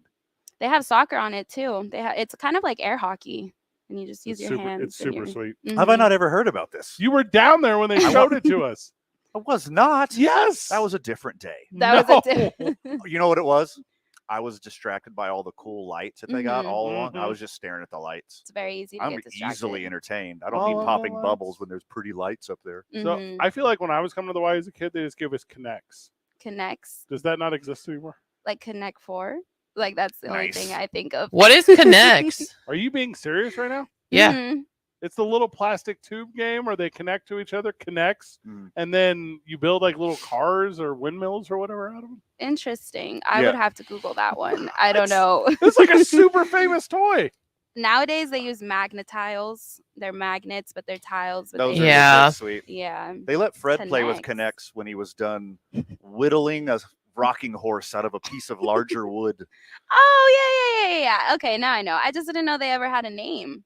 They have soccer on it too. It's kind of like air hockey, and you just use your hands. It's super sweet. Have I not ever heard about this? You were down there when they showed it to us. I was not. Yes. That was a different day. That was a different. You know what it was? I was distracted by all the cool lights that they got all along. I was just staring at the lights. It's very easy to I'm get distracted. easily entertained. I don't need popping bubbles when there's pretty lights up there. So I feel like when I was coming to the Y as a kid, they just give us Connects. Connects. Does that not exist anymore? Like Connect 4? Like that's the only thing I think of. What is Connects? Are you being serious right now? Yeah. It's the little plastic tube game where they connect to each other, connects, and then you build like little cars or windmills or whatever out of them. Interesting. I would have to Google that one. I don't know. It's like a super famous toy. Nowadays they use magnetiles. They're magnets, but they're tiles. But Those are sweet. Yeah. They let Fred play with Connects when he was done whittling a rocking horse out of a piece of larger wood. Oh yeah. Okay, now I know. I just didn't know they ever had a name.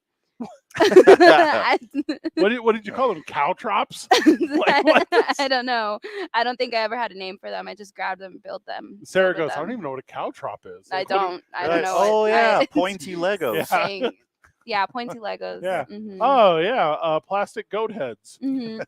What did you call them? Caltrops? I don't know. I don't think I ever had a name for them. I just grabbed them and built them. Sarah goes, I don't even know what a caltrop is. I don't know. Oh yeah, pointy Legos. Yeah, pointy Legos. Yeah. Mm-hmm. Oh yeah, plastic goat heads. Mm-hmm.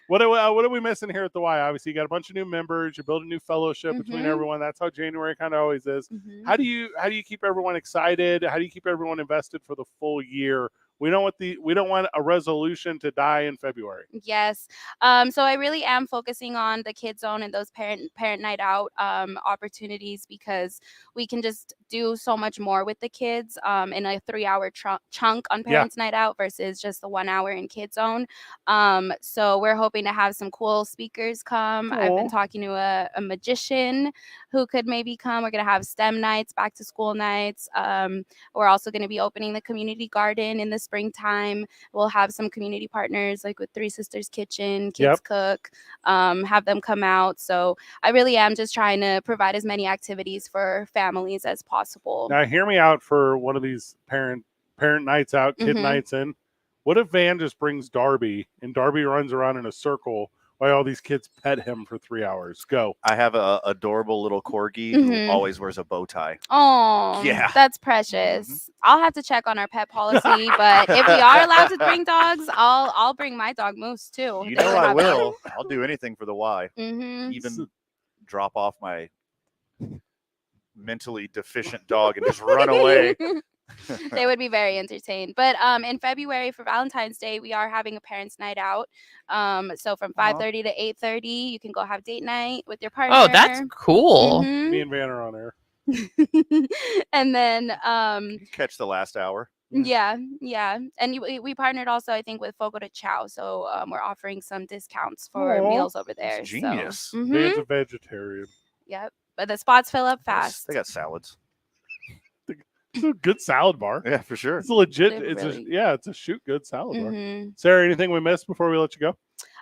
What are we missing here at the Y? Obviously, you got a bunch of new members. You're building a new fellowship between everyone. That's how January kind of always is. How do you keep everyone excited? How do you keep everyone invested for the full year? We don't want a resolution to die in February. Yes. So I really am focusing on the Kid Zone and those parent night out opportunities, because we can just do so much more with the kids in a 3-hour chunk on Parents Night Out versus just the 1 hour in Kid Zone. So we're hoping to have some cool speakers come. I've been talking to a magician who could maybe come. We're going to have STEM nights, back to school nights. We're also going to be opening the community garden in the springtime. We'll have some community partners like with Three Sisters Kitchen, Kids Cook, have them come out. So I really am just trying to provide as many activities for families as possible. Now hear me out for one of these parent nights out, kid nights in. What if Van just brings Darby and Darby runs around in a circle while all these kids pet him for 3 hours? Go. I have a adorable little corgi who always wears a bow tie. Oh, yeah, that's precious. I'll have to check on our pet policy, but if we are allowed to bring dogs, I'll bring my dog Moose too. You know I will. I'll do anything for the Y. Even drop off my mentally deficient dog and just run away. They would be very entertained. But in February for Valentine's Day, we are having a parents' night out. So from 5:30 to 8:30, you can go have date night with your partner. Oh, that's cool. Me and Van are on air. And then catch the last hour. Yeah. And we partnered also, I think, with Fogo de Chao. So we're offering some discounts for meals over there. Genius. So, Van's a vegetarian. Yep. but the spots fill up fast. They got salads. It's a good salad bar. Yeah, for sure. It's a legit. They're It's really- it's a shoot good salad bar. Mhm. Sarah, anything we missed before we let you go?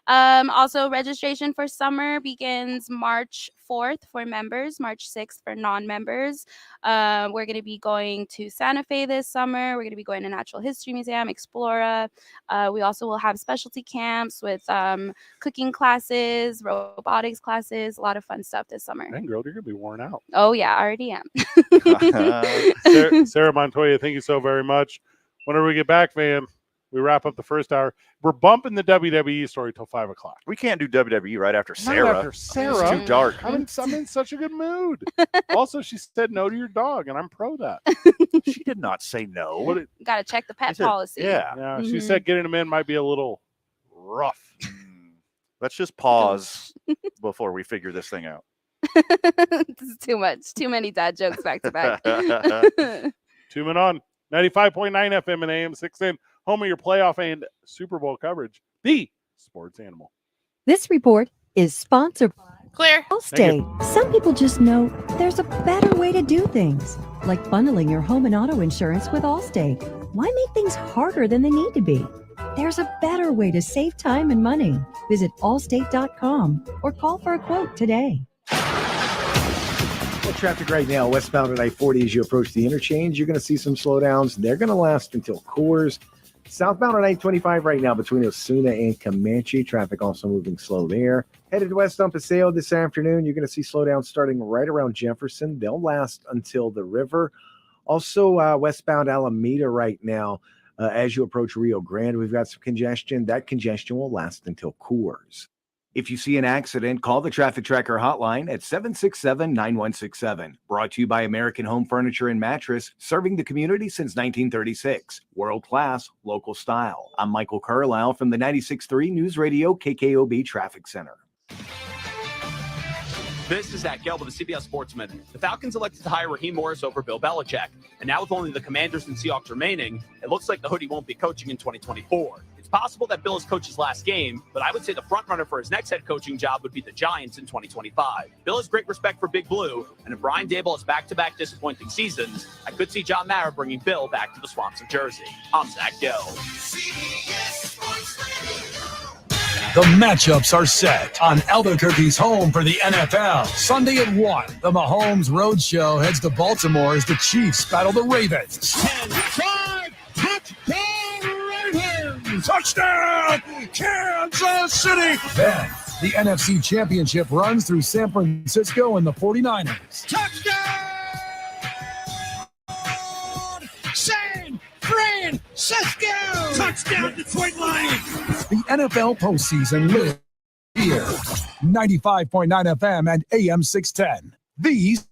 Also, registration for summer begins March 4th for members, March 6th for non-members. We're going to be going to Santa Fe this summer. We're going to be going to Natural History Museum, Explora. We also will have specialty camps with cooking classes, robotics classes, a lot of fun stuff this summer. Dang, girl, you're going to be worn out. Oh, yeah, I already am. Sarah Montoya, thank you so very much. Whenever we get back, man, we wrap up the first hour. We're bumping the WWE story till 5 o'clock. We can't do WWE right after Sarah. Not after Sarah. It's too dark. I'm in such a good mood. Also, she said no to your dog, and I'm pro that. She did not say no. Got to check the pet policy. Yeah. She said getting him in might be a little rough. Let's just pause before we figure this thing out. This is too much. Too many dad jokes back to back. 2 men on 95.9 FM and AM 610. Home of your playoff and Super Bowl coverage. The Sports Animal. This report is sponsored by Clear. Allstate. Some people just know there's a better way to do things, like bundling your home and auto insurance with Allstate. Why make things harder than they need to be? There's a better way to save time and money. Visit allstate.com or call for a quote today. Well, traffic right now, westbound at I-40 as you approach the interchange, you're going to see some slowdowns. They're going to last until Coors. Southbound on I-25 right now between Osuna and Comanche. Traffic also moving slow there. Headed west on Paseo this afternoon. You're going to see slowdowns starting right around Jefferson. They'll last until the river. Also, westbound Alameda right now as you approach Rio Grande. We've got some congestion. That congestion will last until Coors. If you see an accident, call the Traffic Tracker hotline at 767-9167. Brought to you by American Home Furniture and Mattress, serving the community since 1936. World-class, local style. I'm Michael Carlisle from the 96.3 News Radio KKOB Traffic Center. This is Zach Gelb with the CBS Sports Minute. The Falcons elected to hire Raheem Morris over Bill Belichick. And now with only the Commanders and Seahawks remaining, it looks like the Hoodie won't be coaching in 2024. It's possible that Bill is coach's last game, but I would say the front runner for his next head coaching job would be the Giants in 2025. Bill has great respect for Big Blue, and if Brian Daboll has back-to-back disappointing seasons, I could see John Mara bringing Bill back to the swamps of Jersey. I'm Zach Gelb. The matchups are set on Albuquerque's home for the NFL. Sunday at 1, the Mahomes Roadshow heads to Baltimore as the Chiefs battle the Ravens. 10-5, touchdown Ravens! Touchdown, Kansas City! Then, the NFC Championship runs through San Francisco and the 49ers. Touchdown! San Francisco! Touchdown, Detroit Lions! The NFL postseason lives here. 95.9 FM and AM 610. These.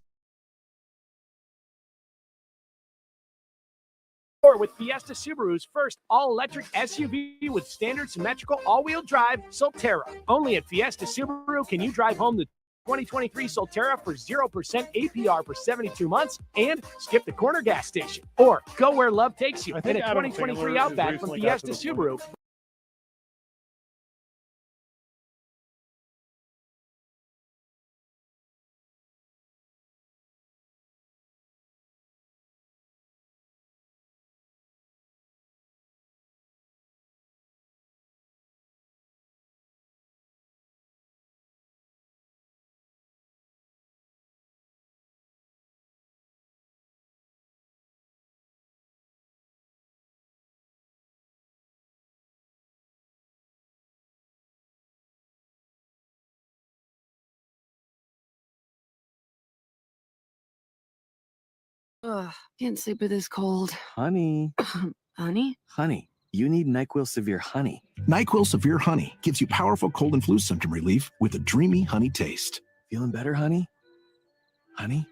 Or with Fiesta Subaru's first all-electric SUV with standard symmetrical all-wheel drive, Solterra. Only at Fiesta Subaru can you drive home the 2023 Solterra for 0% APR for 72 months and skip the corner gas station. Or go where love takes you in a 2023 Outback from Fiesta Subaru. Ugh, can't sleep with this cold. Honey. Honey? Honey, you need NyQuil Severe Honey. NyQuil Severe Honey gives you powerful cold and flu symptom relief with a dreamy honey taste. Feeling better, honey? Honey?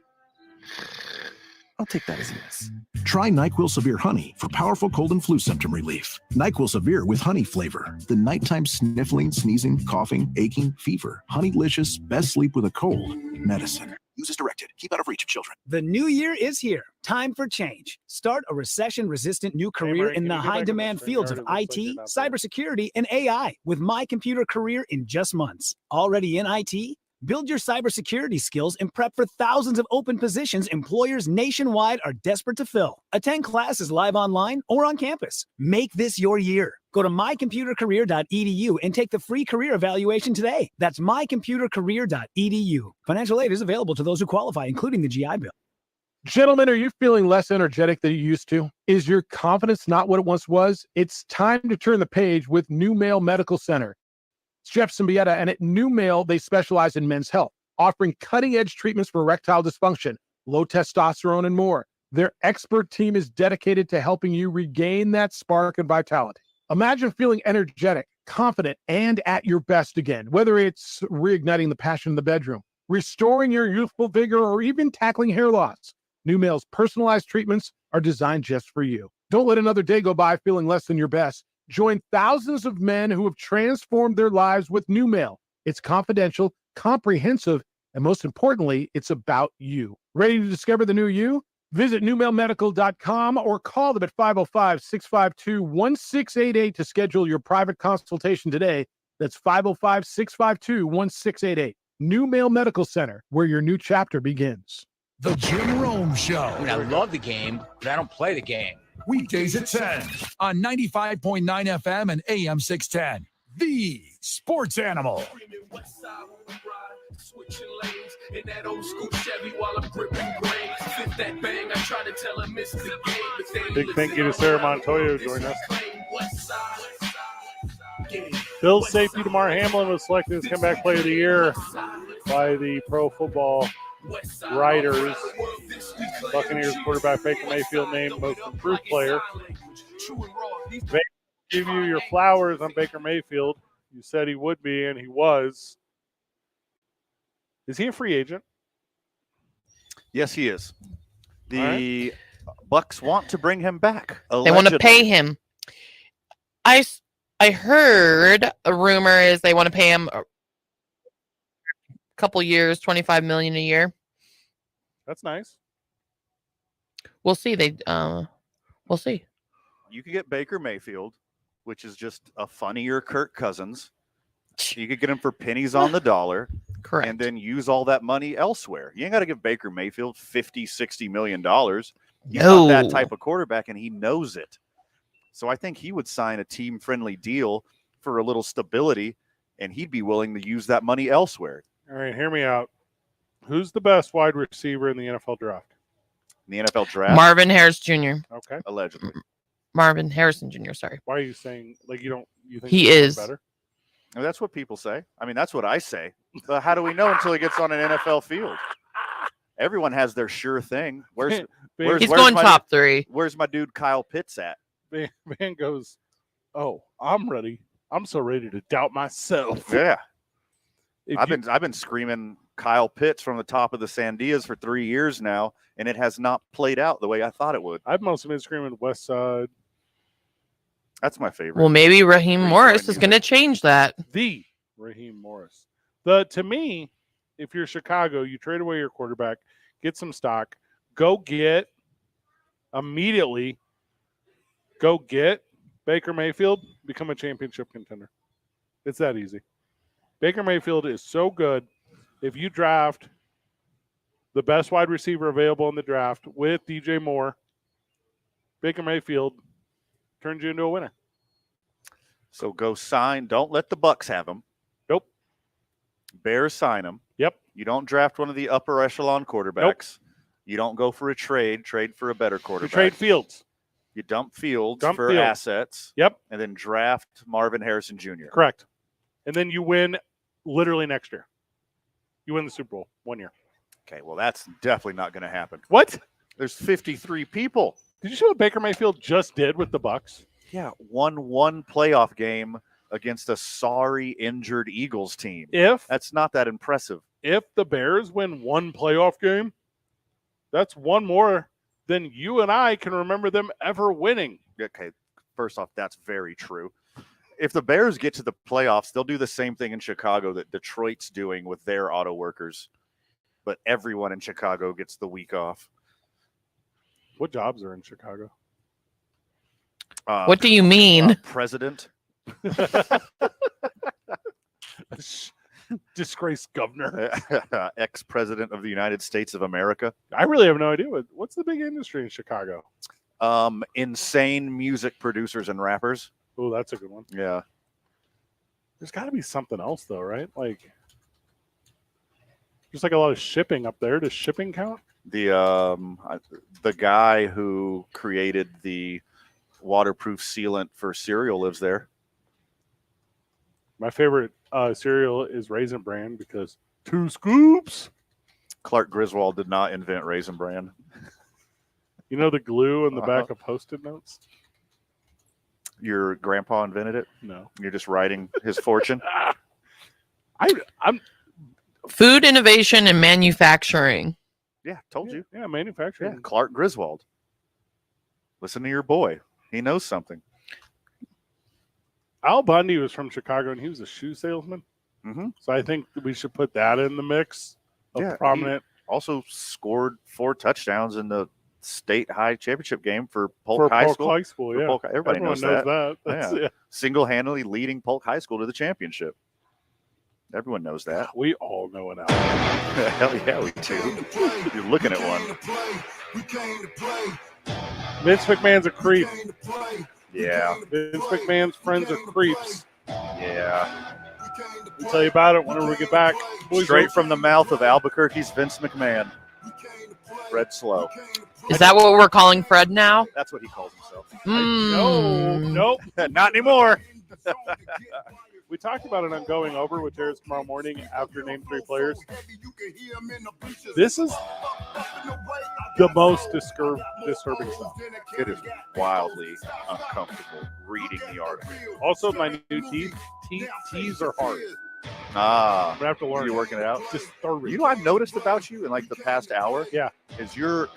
I'll take that as a yes. Try NyQuil Severe Honey for powerful cold and flu symptom relief. NyQuil Severe with honey flavor. The nighttime sniffling, sneezing, coughing, aching, fever. Honeylicious, best sleep with a cold medicine. Use as directed. Keep out of reach of children. The new year is here. Time for change. Start a recession-resistant new career in the high-demand fields of IT, cybersecurity, and AI with My Computer Career in just months. Already in IT? Build your cybersecurity skills and prep for thousands of open positions employers nationwide are desperate to fill. Attend classes live online or on campus. Make this your year. Go to mycomputercareer.edu and take the free career evaluation today. That's mycomputercareer.edu. Financial aid is available to those who qualify, including the GI Bill. Gentlemen, are you feeling less energetic than you used to? Is your confidence not what it once was? It's time to turn the page with New Male Medical Center. It's Jeff Symbieta, and at New Male, they specialize in men's health, offering cutting-edge treatments for erectile dysfunction, low testosterone, and more. Their expert team is dedicated to helping you regain that spark and vitality. Imagine feeling energetic, confident, and at your best again, whether it's reigniting the passion in the bedroom, restoring your youthful vigor, or even tackling hair loss. New Male's personalized treatments are designed just for you. Don't let another day go by feeling less than your best. Join thousands of men who have transformed their lives with New Male. It's confidential, comprehensive, and most importantly, it's about you. Ready to discover the new you? Visit newmalemedical.com or call them at 505-652-1688 to schedule your private consultation today. That's 505-652-1688. New Male Medical Center, where your new chapter begins. The Jim Rome Show. I mean, I love the game, but I don't play the game. Weekdays at 10 on 95.9 FM and AM 610. The Sports Animal. Big thank you to Sarah Montoya joining us. Bill's safety Damar Hamlin was selected as comeback player of the year by the Pro Football Writers. Buccaneers quarterback Baker Mayfield named most improved player. Baker, give you your flowers on Baker Mayfield. You said he would be, and he was. Is he a free agent? Yes, he is. The Bucs want to bring him back. Allegedly. They want to pay him. I heard a rumor is they want to pay him a couple years, $25 million a year. That's nice. We'll see. We'll see. You could get Baker Mayfield, which is just a funnier Kirk Cousins. You could get him for pennies on the dollar. Correct. And then use all that money elsewhere. You ain't got to give Baker Mayfield $50-60 million. He's not that type of quarterback, and he knows it. So I think he would sign a team-friendly deal for a little stability, and he'd be willing to use that money elsewhere. All right, hear me out. Who's the best wide receiver in the NFL draft? In the NFL draft? Marvin Harris Jr. Okay. Allegedly. Marvin Harrison Jr., sorry. Why are you saying, like, you think he he's is better? Well, that's what people say. I mean, that's what I say. But how do we know until he gets on an NFL field? Everyone has their sure thing. He's going top 3. Where's my dude Kyle Pitts at? Man goes, oh, I'm ready. I'm so ready to doubt myself. Yeah. I've been screaming Kyle Pitts from the top of the Sandias for 3 years now, and it has not played out the way I thought it would. I've mostly been screaming West Side. That's my favorite. Well, maybe Raheem Morris is going to change that. The Raheem Morris. To me, if you're Chicago, you trade away your quarterback, get some stock, go get Baker Mayfield, become a championship contender. It's that easy. Baker Mayfield is so good. If you draft the best wide receiver available in the draft with DJ Moore, Baker Mayfield turns you into a winner. So go sign. Don't let the Bucs have him. Nope. Bears sign him. Yep. You don't draft one of the upper echelon quarterbacks. Nope. You don't go for a trade for a better quarterback. You trade Fields. You dump Fields for assets. Yep. And then draft Marvin Harrison Jr. Correct. And then you win literally next year. You win the Super Bowl 1 year. Okay, well, that's definitely not going to happen. What? There's 53 people. Did you see what Baker Mayfield just did with the Bucs? Yeah, won one playoff game against a sorry, injured Eagles team. That's not that impressive. If the Bears win one playoff game, that's one more than you and I can remember them ever winning. Okay, first off, that's very true. If the Bears get to the playoffs, they'll do the same thing in Chicago that Detroit's doing with their auto workers. But everyone in Chicago gets the week off. What jobs are in Chicago? What do you mean? President. Disgraced governor. Ex-president of the United States of America. I really have no idea. What's the big industry in Chicago? Insane music producers and rappers. Oh, that's a good one. Yeah. There's got to be something else, though, right? Like, there's like a lot of shipping up there. Does shipping count? The guy who created the waterproof sealant for cereal lives there. My favorite cereal is Raisin Bran because 2 scoops. Clark Griswold did not invent Raisin Bran. You know the glue in the back of Post-it notes? Your grandpa invented it? No. You're just writing his fortune? I'm Food innovation and manufacturing. Yeah, told you. Yeah, manufacturing. Yeah, Clark Griswold. Listen to your boy. He knows something. Al Bundy was from Chicago, and he was a shoe salesman. Mm-hmm. So I think we should put that in the mix of prominent. Also scored 4 touchdowns in the state high championship game for Polk High School. High School, yeah. Everybody knows that. Yeah. Single-handedly leading Polk High School to the championship. Everyone knows that. We all know it now. Hell yeah, we do. You're looking at one. Vince McMahon's a creep. Yeah. Vince McMahon's friends are creeps. Yeah. We'll tell you about it whenever we get back. Straight from the mouth of Albuquerque's Vince McMahon. Fred Slow. Is that what we're calling Fred now? That's what he calls himself. No, nope. Not anymore. We talked about it on Going Over, which airs tomorrow morning after Name 3 Players. This is the most disturbing stuff. It is wildly uncomfortable reading the article. Also, my new teeth. Teeth are hard. I'm gonna have to learn. You're working it out? Disturbing. You know what I've noticed about you in like the past hour? Yeah. Is you're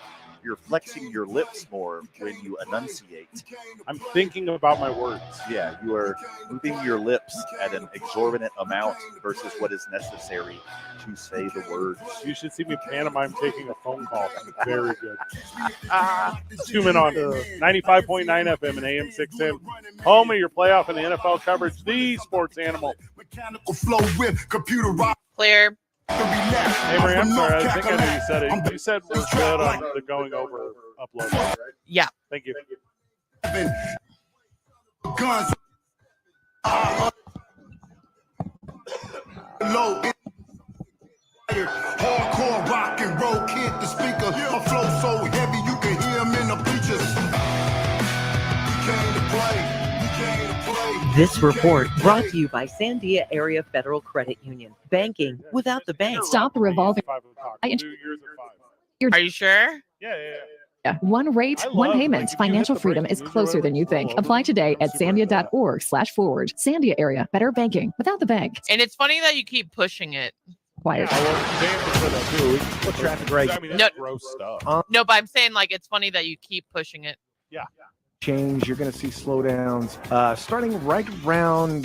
flexing your lips more when you enunciate. I'm thinking about my words. Yeah, you are moving your lips at an exorbitant amount versus what is necessary to say the words. You should see me pantomime taking a phone call. Very good. Tune in on 95.9 FM and AM 610. Home of your playoff and the NFL coverage. The sports animal. Clear. Hey, Marie, I'm sorry. I think I knew you said it. You said we're good on the Going Over upload, right? Yeah. Thank you. Guns. Low. Hardcore rock and roll kid, the speaker. My flow so heavy you can hear him in the bleachers. We came to play. This report brought to you by Sandia Area Federal Credit Union. Banking without the bank. Stop the revolving. Are you sure? Yeah. One rate, one payment. Financial freedom is closer than you think. Apply today at sandia.org/forward. Sandia Area. Better banking without the bank. And it's funny that you keep pushing it. Quiet. What traffic right? No, gross stuff. No, but I'm saying like it's funny that you keep pushing it. Yeah. Change. You're going to see slowdowns starting right around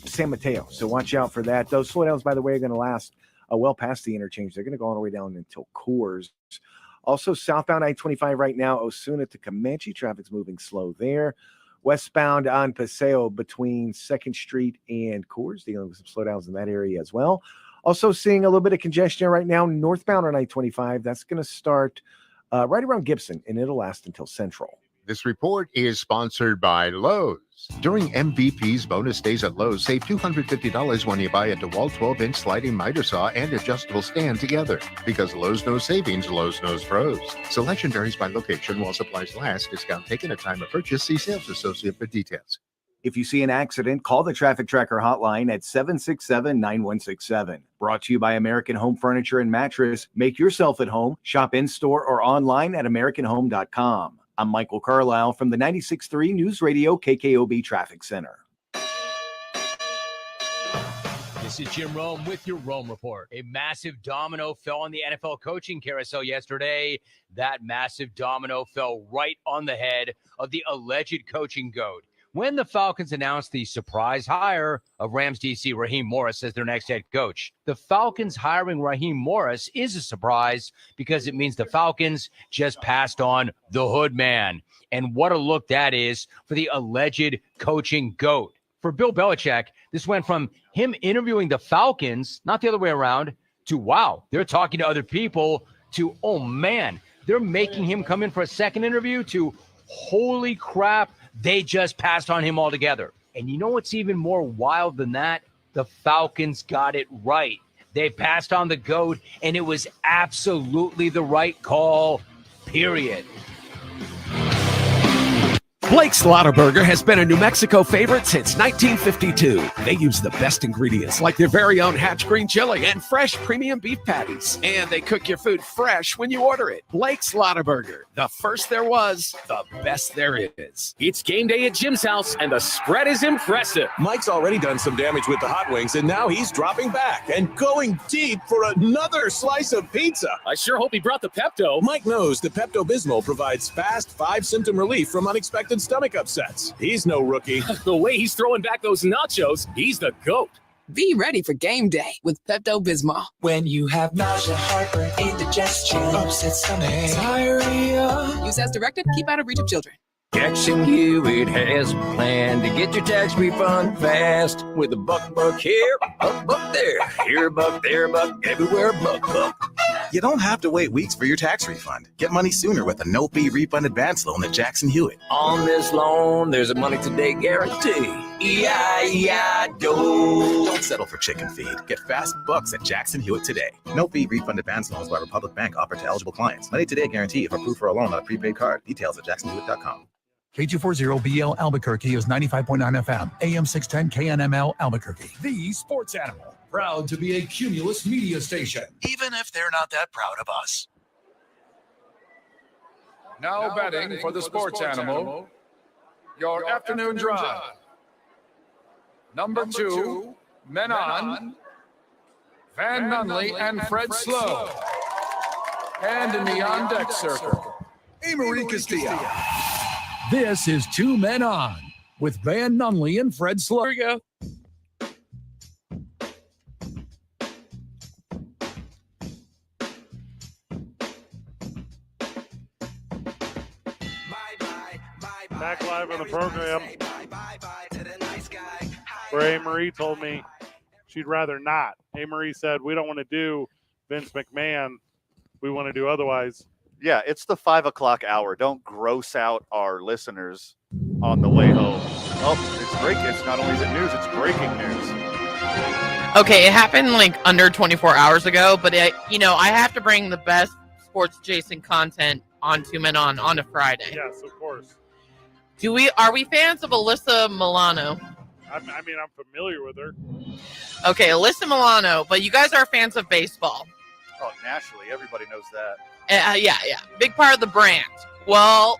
San Mateo. So watch out for that. Those slowdowns, by the way, are going to last well past the interchange. They're going to go all the way down until Coors. Also, southbound I-25 right now, Osuna to Comanche. Traffic's moving slow there. Westbound on Paseo between 2nd Street and Coors, dealing with some slowdowns in that area as well. Also seeing a little bit of congestion right now northbound on I-25. That's going to start right around Gibson, and it'll last until Central. This report is sponsored by Lowe's. During MVP's bonus days at Lowe's, save $250 when you buy a DeWalt 12-inch sliding miter saw and adjustable stand together. Because Lowe's knows savings, Lowe's knows pros. Selection varies by location while supplies last. Discount taken at time of purchase. See sales associate for details. If you see an accident, call the Traffic Tracker hotline at 767-9167. Brought to you by American Home Furniture and Mattress. Make yourself at home. Shop in-store or online at AmericanHome.com. I'm Michael Carlisle from the 96.3 News Radio KKOB Traffic Center. This is Jim Rome with your Rome Report. A massive domino fell on the NFL coaching carousel yesterday. That massive domino fell right on the head of the alleged coaching goat when the Falcons announced the surprise hire of Rams DC Raheem Morris as their next head coach. The Falcons hiring Raheem Morris is a surprise because it means the Falcons just passed on the hood man. And what a look that is for the alleged coaching goat. for Bill Belichick, this went from him interviewing the Falcons, not the other way around, to wow, they're talking to other people, to oh man, they're making him come in for a second interview, to holy crap, they just passed on him altogether. And you know what's even more wild than that? The Falcons got it right. They passed on the GOAT, and it was absolutely the right call, period. Blake's Lottaburger has been a New Mexico favorite since 1952. They use the best ingredients like their very own Hatch green chili and fresh premium beef patties. And they cook your food fresh when you order it. Blake's Lottaburger, the first there was, the best there is. It's game day at Jim's house, and the spread is impressive. Mike's already done some damage with the hot wings, and now he's dropping back and going deep for another slice of pizza. I sure hope he brought the Pepto. Mike knows the Pepto-Bismol provides fast 5-symptom relief from unexpected stomach upsets. He's no rookie. The way he's throwing back those nachos, he's the GOAT. Be ready for game day with Pepto-Bismol. When you have nausea, heartburn, indigestion, upset stomach, diarrhea. Use as directed. Keep out of reach of children. Jackson Hewitt has a plan to get your tax refund fast. With a buck here, buck there. Here, buck, there, buck, everywhere, buck. You don't have to wait weeks for your tax refund. Get money sooner with a no-fee refund advance loan at Jackson Hewitt. On this loan, there's a money today guarantee. E-I-E-I-DO. Don't settle for chicken feed. Get fast bucks at Jackson Hewitt today. No-fee refund advance loans by Republic Bank offered to eligible clients. Money today guarantee if approved for a loan on a prepaid card. Details at jacksonhewitt.com. K240BL Albuquerque is 95.9 FM, AM 610 KNML Albuquerque. The sports animal, proud to be a Cumulus media station, even if they're not that proud of us. Now betting for the sports animal, your afternoon drive. Number 2, Men On, Van Nunley and Fred Slow. And in the on-deck circle, Amory Castillo. This is Two Men On with Van Nunley and Fred Slow. Here we go. Back live on the program where A-Marie told me she'd rather not. A-Marie said, we don't want to do Vince McMahon. We want to do otherwise. Yeah, it's the 5 o'clock hour. Don't gross out our listeners on the way home. Oh, it's breaking. It's not only is it news, it's breaking news. Okay, it happened like under 24 hours ago, but I have to bring the best sports adjacent content on Two Men On a Friday. Yes, of course. Are we fans of Alyssa Milano? I'm familiar with her. Okay, Alyssa Milano, but you guys are fans of baseball. Oh, naturally, everybody knows that. Yeah. Big part of the brand. Well,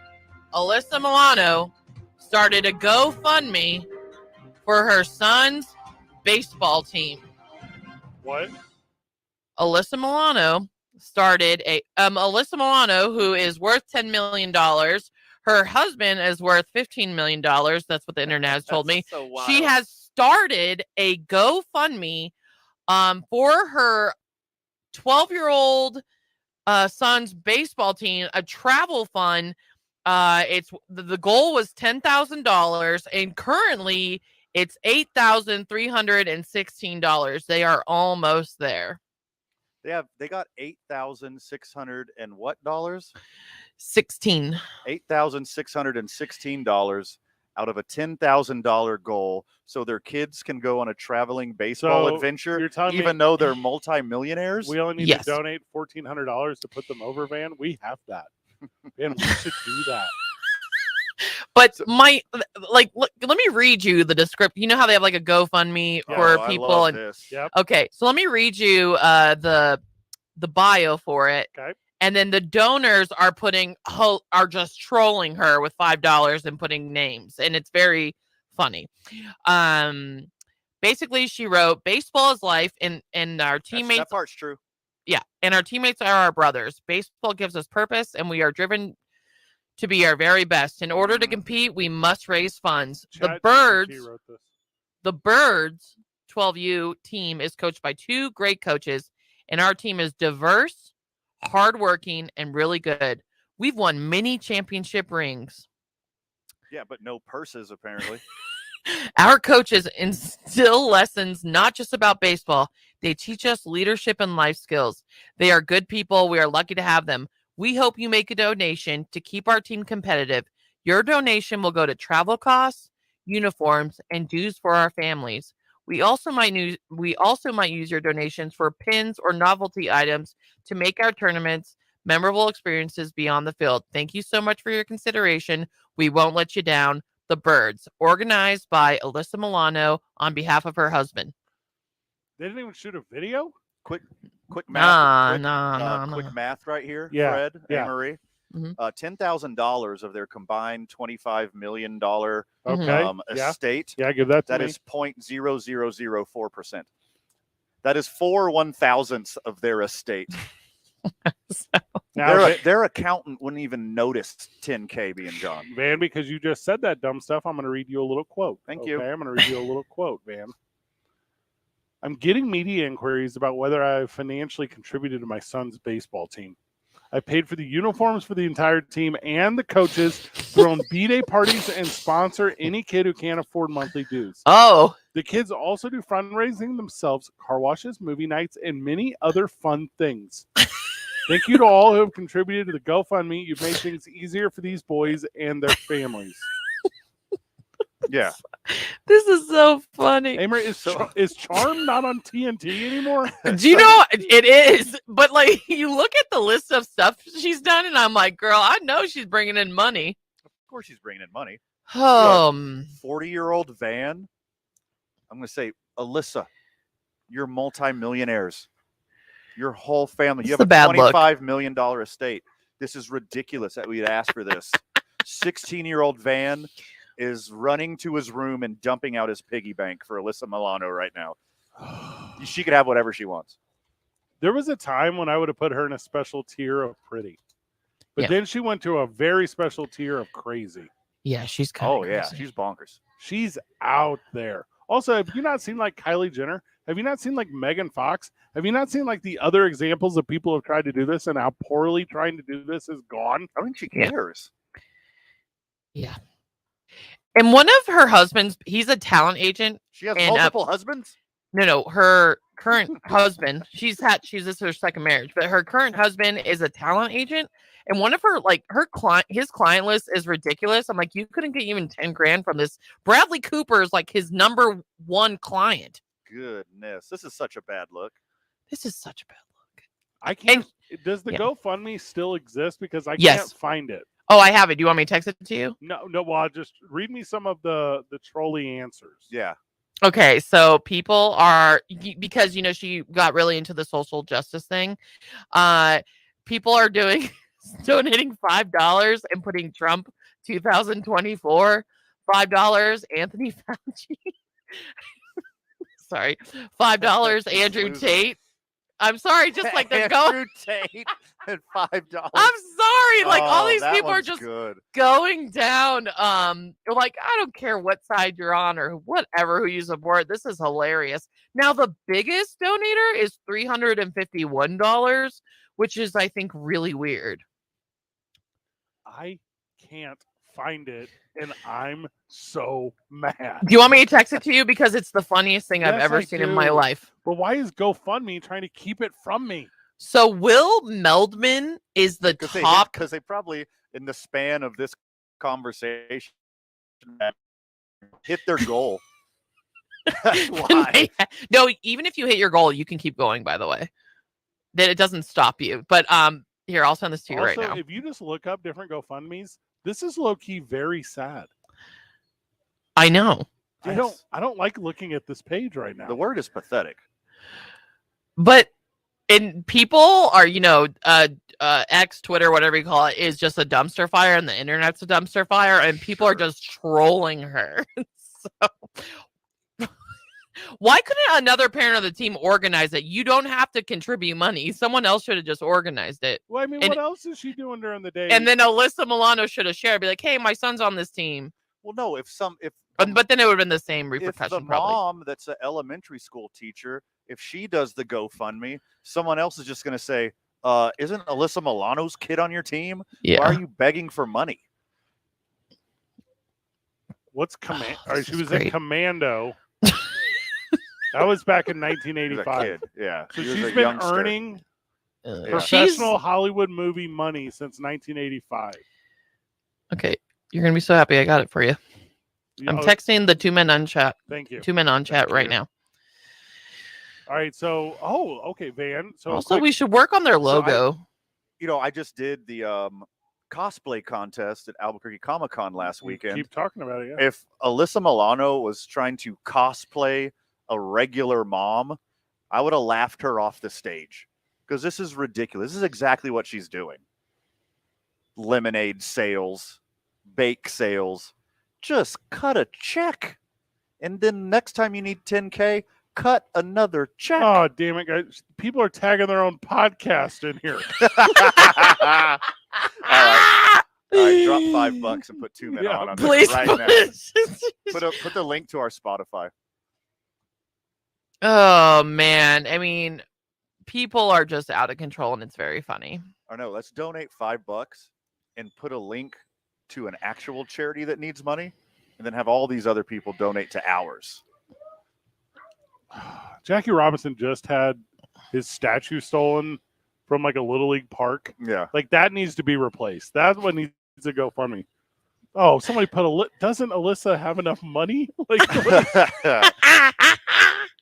Alyssa Milano started a GoFundMe for her son's baseball team. What? Alyssa Milano started Alyssa Milano, who is worth $10 million. Her husband is worth $15 million. That's what the internet has told me. So wild. She has started a GoFundMe for her 12-year-old son's baseball team, a travel fund. It's the goal was $10,000, and currently it's $8,316. They are almost there. They got $8,600 and what dollars? 16. $8,616 out of a $10,000 goal, so their kids can go on a traveling baseball adventure, even though they're multimillionaires. We only need to donate $1,400 to put them over, Van. We have that. Van, we should do that. But let me read you the description. You know how they have like a GoFundMe for people, I love this. Yep. Okay, so let me read you the bio for it. Okay. And then the donors are just trolling her with $5 and putting names, and it's very funny. Basically, she wrote, "Baseball is life, and our teammates." That part's true. Yeah, and our teammates are our brothers. Baseball gives us purpose, and we are driven to be our very best. In order to compete, we must raise funds. The Birds 12U team is coached by 2 great coaches, and our team is diverse, hardworking, and really good. We've won many championship rings. Yeah, but no purses, apparently. Our coaches instill lessons not just about baseball. They teach us leadership and life skills. They are good people. We are lucky to have them. We hope you make a donation to keep our team competitive. Your donation will go to travel costs, uniforms, and dues for our families. We also might use your donations for pins or novelty items to make our tournaments memorable experiences beyond the field. Thank you so much for your consideration. We won't let you down. The Birds, organized by Alyssa Milano on behalf of her husband. They didn't even shoot a video? Quick math. Nah. Quick math right here, Yeah, Fred, yeah. Marie. Mhm. $10,000 of their combined $25 million Okay, yeah. estate. Yeah, give that to That me. is 0.0004%. That is 4/1000th of their estate. Now, Their accountant wouldn't even notice 10K being gone. Van, because you just said that dumb stuff, I'm going to read you a little quote. Thank you. Okay, I'm going to read you a little quote, Van. I'm getting media inquiries about whether I have financially contributed to my son's baseball team. I paid for the uniforms for the entire team and the coaches, thrown B-Day parties, and sponsor any kid who can't afford monthly dues. Oh. The kids also do fundraising themselves, car washes, movie nights, and many other fun things. Thank you to all who have contributed to the GoFundMe. You've made things easier for these boys and their families. Yeah. This is so funny. Amory, is Charm not on TNT anymore? Do you know it is? But like, you look at the list of stuff she's done, and I'm like, girl, I know she's bringing in money. Of course she's bringing in money. 40-year-old Van. I'm going to say, Alyssa, you're multimillionaires. Your whole family. You have a $25 million estate. This is ridiculous that we'd ask for this. 16-year-old Van is running to his room and dumping out his piggy bank for Alyssa Milano right now. She could have whatever she wants. There was a time when I would have put her in a special tier of pretty. But then she went to a very special tier of crazy. Yeah, she's kind of yeah, crazy. she's bonkers. She's out there. Also, have you not seen like Kylie Jenner? Have you not seen like Megan Fox? Have you not seen like the other examples of people who have tried to do this and how poorly trying to do this is gone? I think she cares. Yeah. And one of her husbands, he's a talent agent. She has multiple husbands? No, her current husband, this is her second marriage, but her current husband is a talent agent. And one of her, his client list is ridiculous. I'm like, you couldn't get even 10 grand from this. Bradley Cooper is like his number one client. Goodness. This is such a bad look. This is such a bad look. I can't. Does the GoFundMe still exist? Because I can't find it. Oh, I have it. Do you want me to text it to you? No. Well, just read me some of the trolley answers. Yeah. Okay, so people are, because she got really into the social justice thing. People are donating $5 and putting Trump 2024, $5 Anthony Fauci. Sorry, $5 Andrew Tate. I'm sorry, just like the Andrew Tate and $5. I'm sorry, like all these that people are one's just good. going down. Like, I don't care what side you're on or whatever who you support. This is hilarious. Now the biggest donator is $351, which is, I think, really weird. I can't find it, and I'm so mad. Do you want me to text it to you? Because it's the funniest thing I've ever seen in my life. But why is GoFundMe trying to keep it from me? So Will Meldman is the top. Because they probably, in the span of this conversation, hit their goal. That's why. No, even if you hit your goal, you can keep going, by the way. That it doesn't stop you. But here, I'll send this to you right now. If you just look up different GoFundMes, this is low-key very sad. I know. I don't like looking at this page right now. The word is pathetic. But people are, X, Twitter, whatever you call it, is just a dumpster fire, and the internet's a dumpster fire, and people are just trolling her. So why couldn't another parent of the team organize it? You don't have to contribute money. Someone else should have just organized it. Well, I mean, what else is she doing during the day? And then Alyssa Milano should have shared, be like, hey, my son's on this team. Well, no, but then it would have been the same repercussion. If the mom that's an elementary school teacher, if she does the GoFundMe, someone else is just going to say, isn't Alyssa Milano's kid on your team? Yeah. Why are you begging for money? What's Command? Oh, She was in Commando. That was back in 1985. Yeah. So She was she's a been youngster. earning professional Hollywood movie money since 1985. Okay, you're gonna be so happy I got it for you. I'm texting the 2 men on chat. Thank you. 2 men on chat right now. All right, so okay, Van. So Also, we should work on their logo. I just did the cosplay contest at Albuquerque Comic Con last weekend. Keep talking about it. Yeah. If Alyssa Milano was trying to cosplay a regular mom, I would have laughed her off the stage because this is ridiculous. This is exactly what she's doing. Lemonade sales, bake sales. Just cut a check. And then next time you need 10K, cut another check. Oh, damn it, guys. People are tagging their own podcast in here. All right, drop $5 and put 2 men on please, this right now. Put the link to our Spotify. Oh man, I mean, people are just out of control, and it's very funny. Or no, let's donate $5 and put a link to an actual charity that needs money, and then have all these other people donate to ours. Jackie Robinson just had his statue stolen from like a Little League park. Yeah. Like that needs to be replaced. That's what needs to go for me. Oh, somebody doesn't Alyssa have enough money?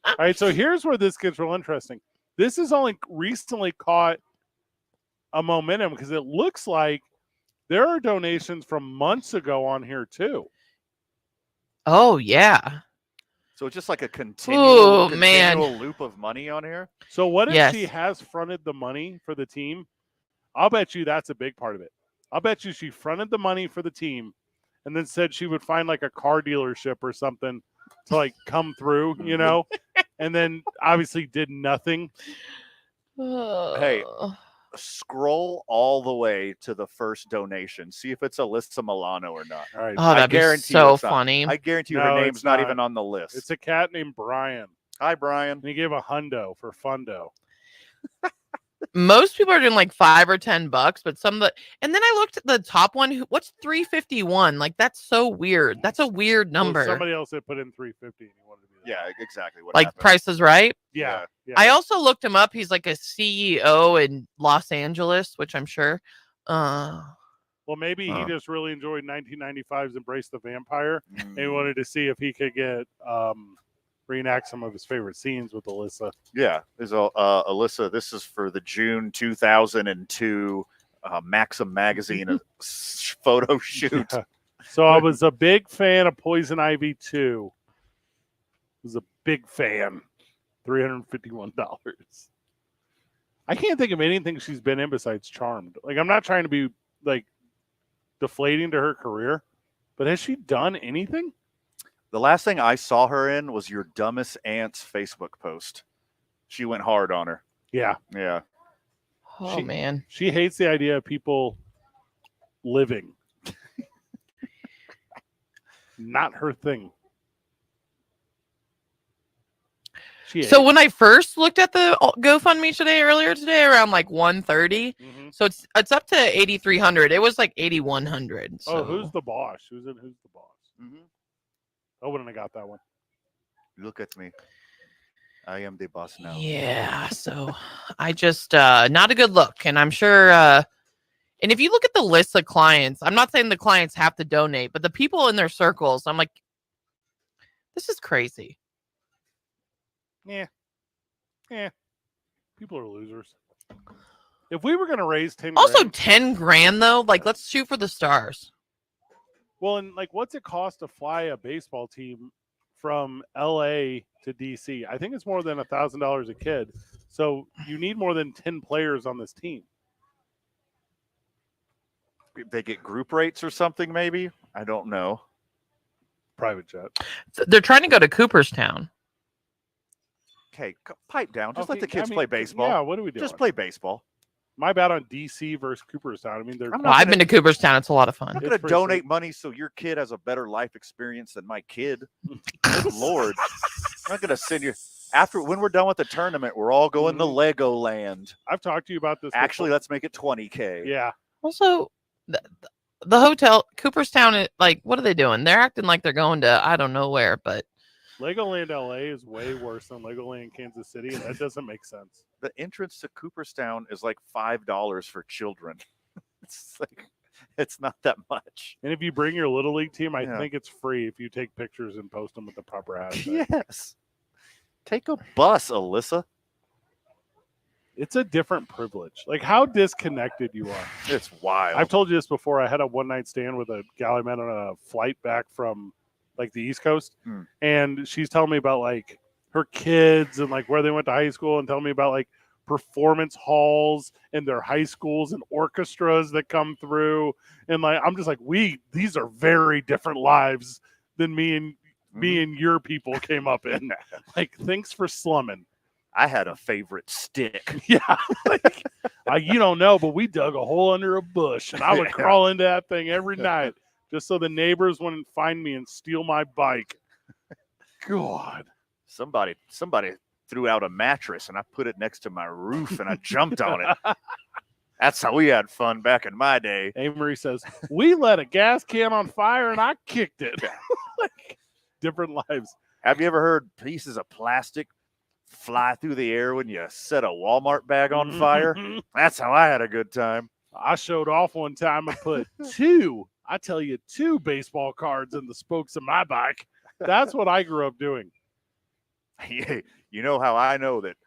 All right, so here's where this gets real interesting. This has only recently caught a momentum because it looks like there are donations from months ago on here too. Oh yeah. So it's just like a continual man. loop of money on here. So what if she has fronted the money for the team? I'll bet you that's a big part of it. I'll bet you she fronted the money for the team and then said she would find like a car dealership or something to like come through, and then obviously did nothing. Hey, scroll all the way to the first donation. See if it's Alyssa Milano or not. All right. Oh, that'd be so funny. I guarantee you her name's not even on the list. It's a cat named Brian. Hi, Brian. And he gave a hundo for fundo. Most people are doing like $5 or $10, but and then I looked at the top one. What's 351? Like that's so weird. That's a weird number. Well, somebody else had put in 350 and he wanted to be there. Yeah, exactly. What like happened. Price is Right. Yeah. I also looked him up. He's like a CEO in Los Angeles, which I'm sure. Well, maybe he just really enjoyed 1995's Embrace the Vampire and he wanted to see if he could get reenact some of his favorite scenes with Alyssa. Yeah, there's Alyssa. This is for the June 2002 Maxim magazine photo shoot. Yeah. So I was a big fan of Poison Ivy 2. Was a big fan. $351. I can't think of anything she's been in besides Charmed. Like I'm not trying to be like deflating to her career, but has she done anything? The last thing I saw her in was your dumbest aunt's Facebook post. She went hard on her. Yeah. Yeah. Oh man. She hates the idea of people living. Not her thing. So when I first looked at the GoFundMe earlier today, around like 130, so it's up to 8,300. It was like 8,100. So. Oh, who's the boss? Who's the boss? I wouldn't have got that one. Look at me. I am the boss now. Yeah. So I just not a good look, and I'm sure. And if you look at the list of clients, I'm not saying the clients have to donate, but the people in their circles, I'm like, this is crazy. Yeah. People are losers. If we were going to raise 10 also grand, 10 grand though, like let's shoot for the stars. Well, and like what's it cost to fly a baseball team from LA to DC? I think it's more than $1,000 a kid. So you need more than 10 players on this team. They get group rates or something, maybe? I don't know. Private jet. They're trying to go to Cooperstown. Okay, pipe down. Just let the kids play baseball. Yeah, what are we doing? Just play baseball. My bad on DC versus Cooperstown. I mean, I've been to Cooperstown. It's a lot of fun. I'm not going to donate money so your kid has a better life experience than my kid. Good Lord. I'm not going to send you. When we're done with the tournament, we're all going to Legoland. I've talked to you about this. Actually, let's make it 20K. Yeah. Also, the hotel, Cooperstown, like, what are they doing? They're acting like they're going to, I don't know where, but. Legoland LA is way worse than Legoland Kansas City, and that doesn't make sense. The entrance to Cooperstown is like $5 for children. It's not that much. And if you bring your Little League team, I think it's free if you take pictures and post them with the proper hashtag. Yes. Take a bus, Alyssa. It's a different privilege. Like how disconnected you are. It's wild. I've told you this before. I had a one-night stand with a gal I met on a flight back from like the East Coast. And she's telling me about like her kids and like where they went to high school and telling me about like performance halls and their high schools and orchestras that come through. And like, I'm just like, these are very different lives than me and your people came up in. Like, thanks for slumming. I had a favorite stick. Yeah. Like, you don't know, but we dug a hole under a bush and I would crawl into that thing every night just so the neighbors wouldn't find me and steal my bike. God. Somebody threw out a mattress and I put it next to my roof and I jumped on it. That's how we had fun back in my day. Amory says, we let a gas can on fire and I kicked it. Like, different lives. Have you ever heard pieces of plastic fly through the air when you set a Walmart bag on fire? That's how I had a good time. I showed off one time and put two baseball cards in the spokes of my bike. That's what I grew up doing. You know how I know that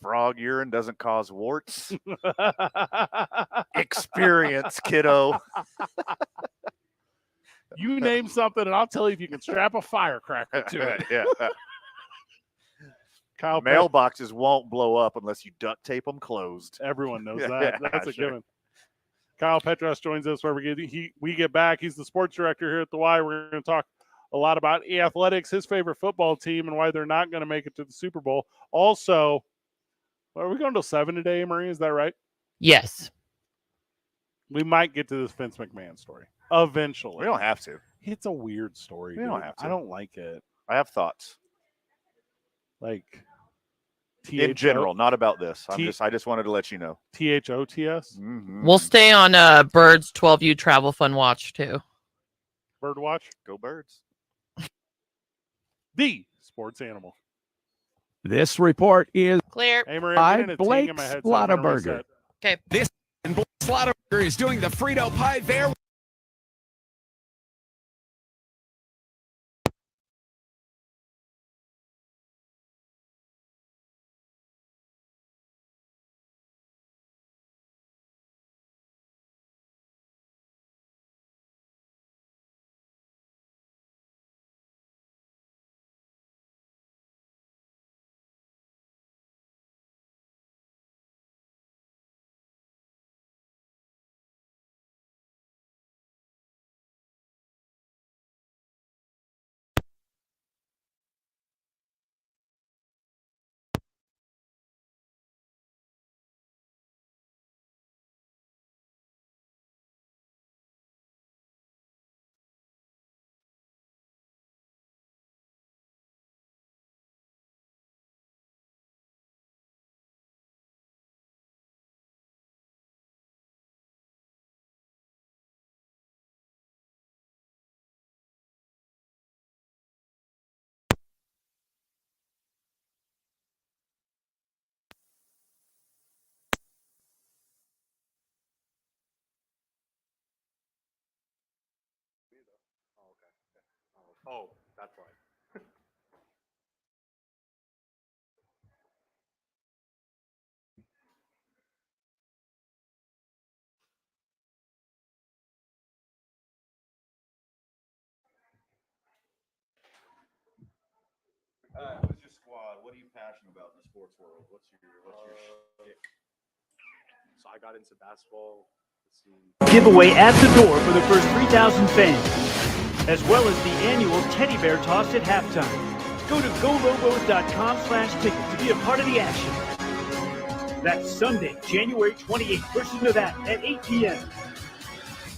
frog urine doesn't cause warts? Experience, kiddo. You name something and I'll tell you if you can strap a firecracker to it. Yeah. Kyle Mailboxes won't blow up unless you duct tape them closed. Everyone knows that. That's a given. Kyle Petros joins us where we get back. He's the sports director here at the Y. We're going to talk a lot about athletics, his favorite football team, and why they're not going to make it to the Super Bowl. Also, are we going to 7 today, Marie? Is that right? Yes. We might get to this Vince McMahon story eventually. We don't have to. It's a weird story. We don't have to. I don't like it. I have thoughts. Like in general, not about this. I just wanted to let you know. THOTS? We'll stay on Bird's 12U Travel Fun Watch too. Bird Watch? Go Birds. The sports animal. This report is clear by Blake Slaughterburger. Okay. This Blake Slaughterburger is doing the Frito pie there. Oh, that's why. Who's your squad? What are you passionate about in the sports world? What's your shtick? So I got into basketball. Giveaway at the door for the first 3,000 fans, as well as the annual teddy bear toss at halftime. Go to golobos.com/ticket to be a part of the action. That's Sunday, January 28th versus Nevada at 8 p.m.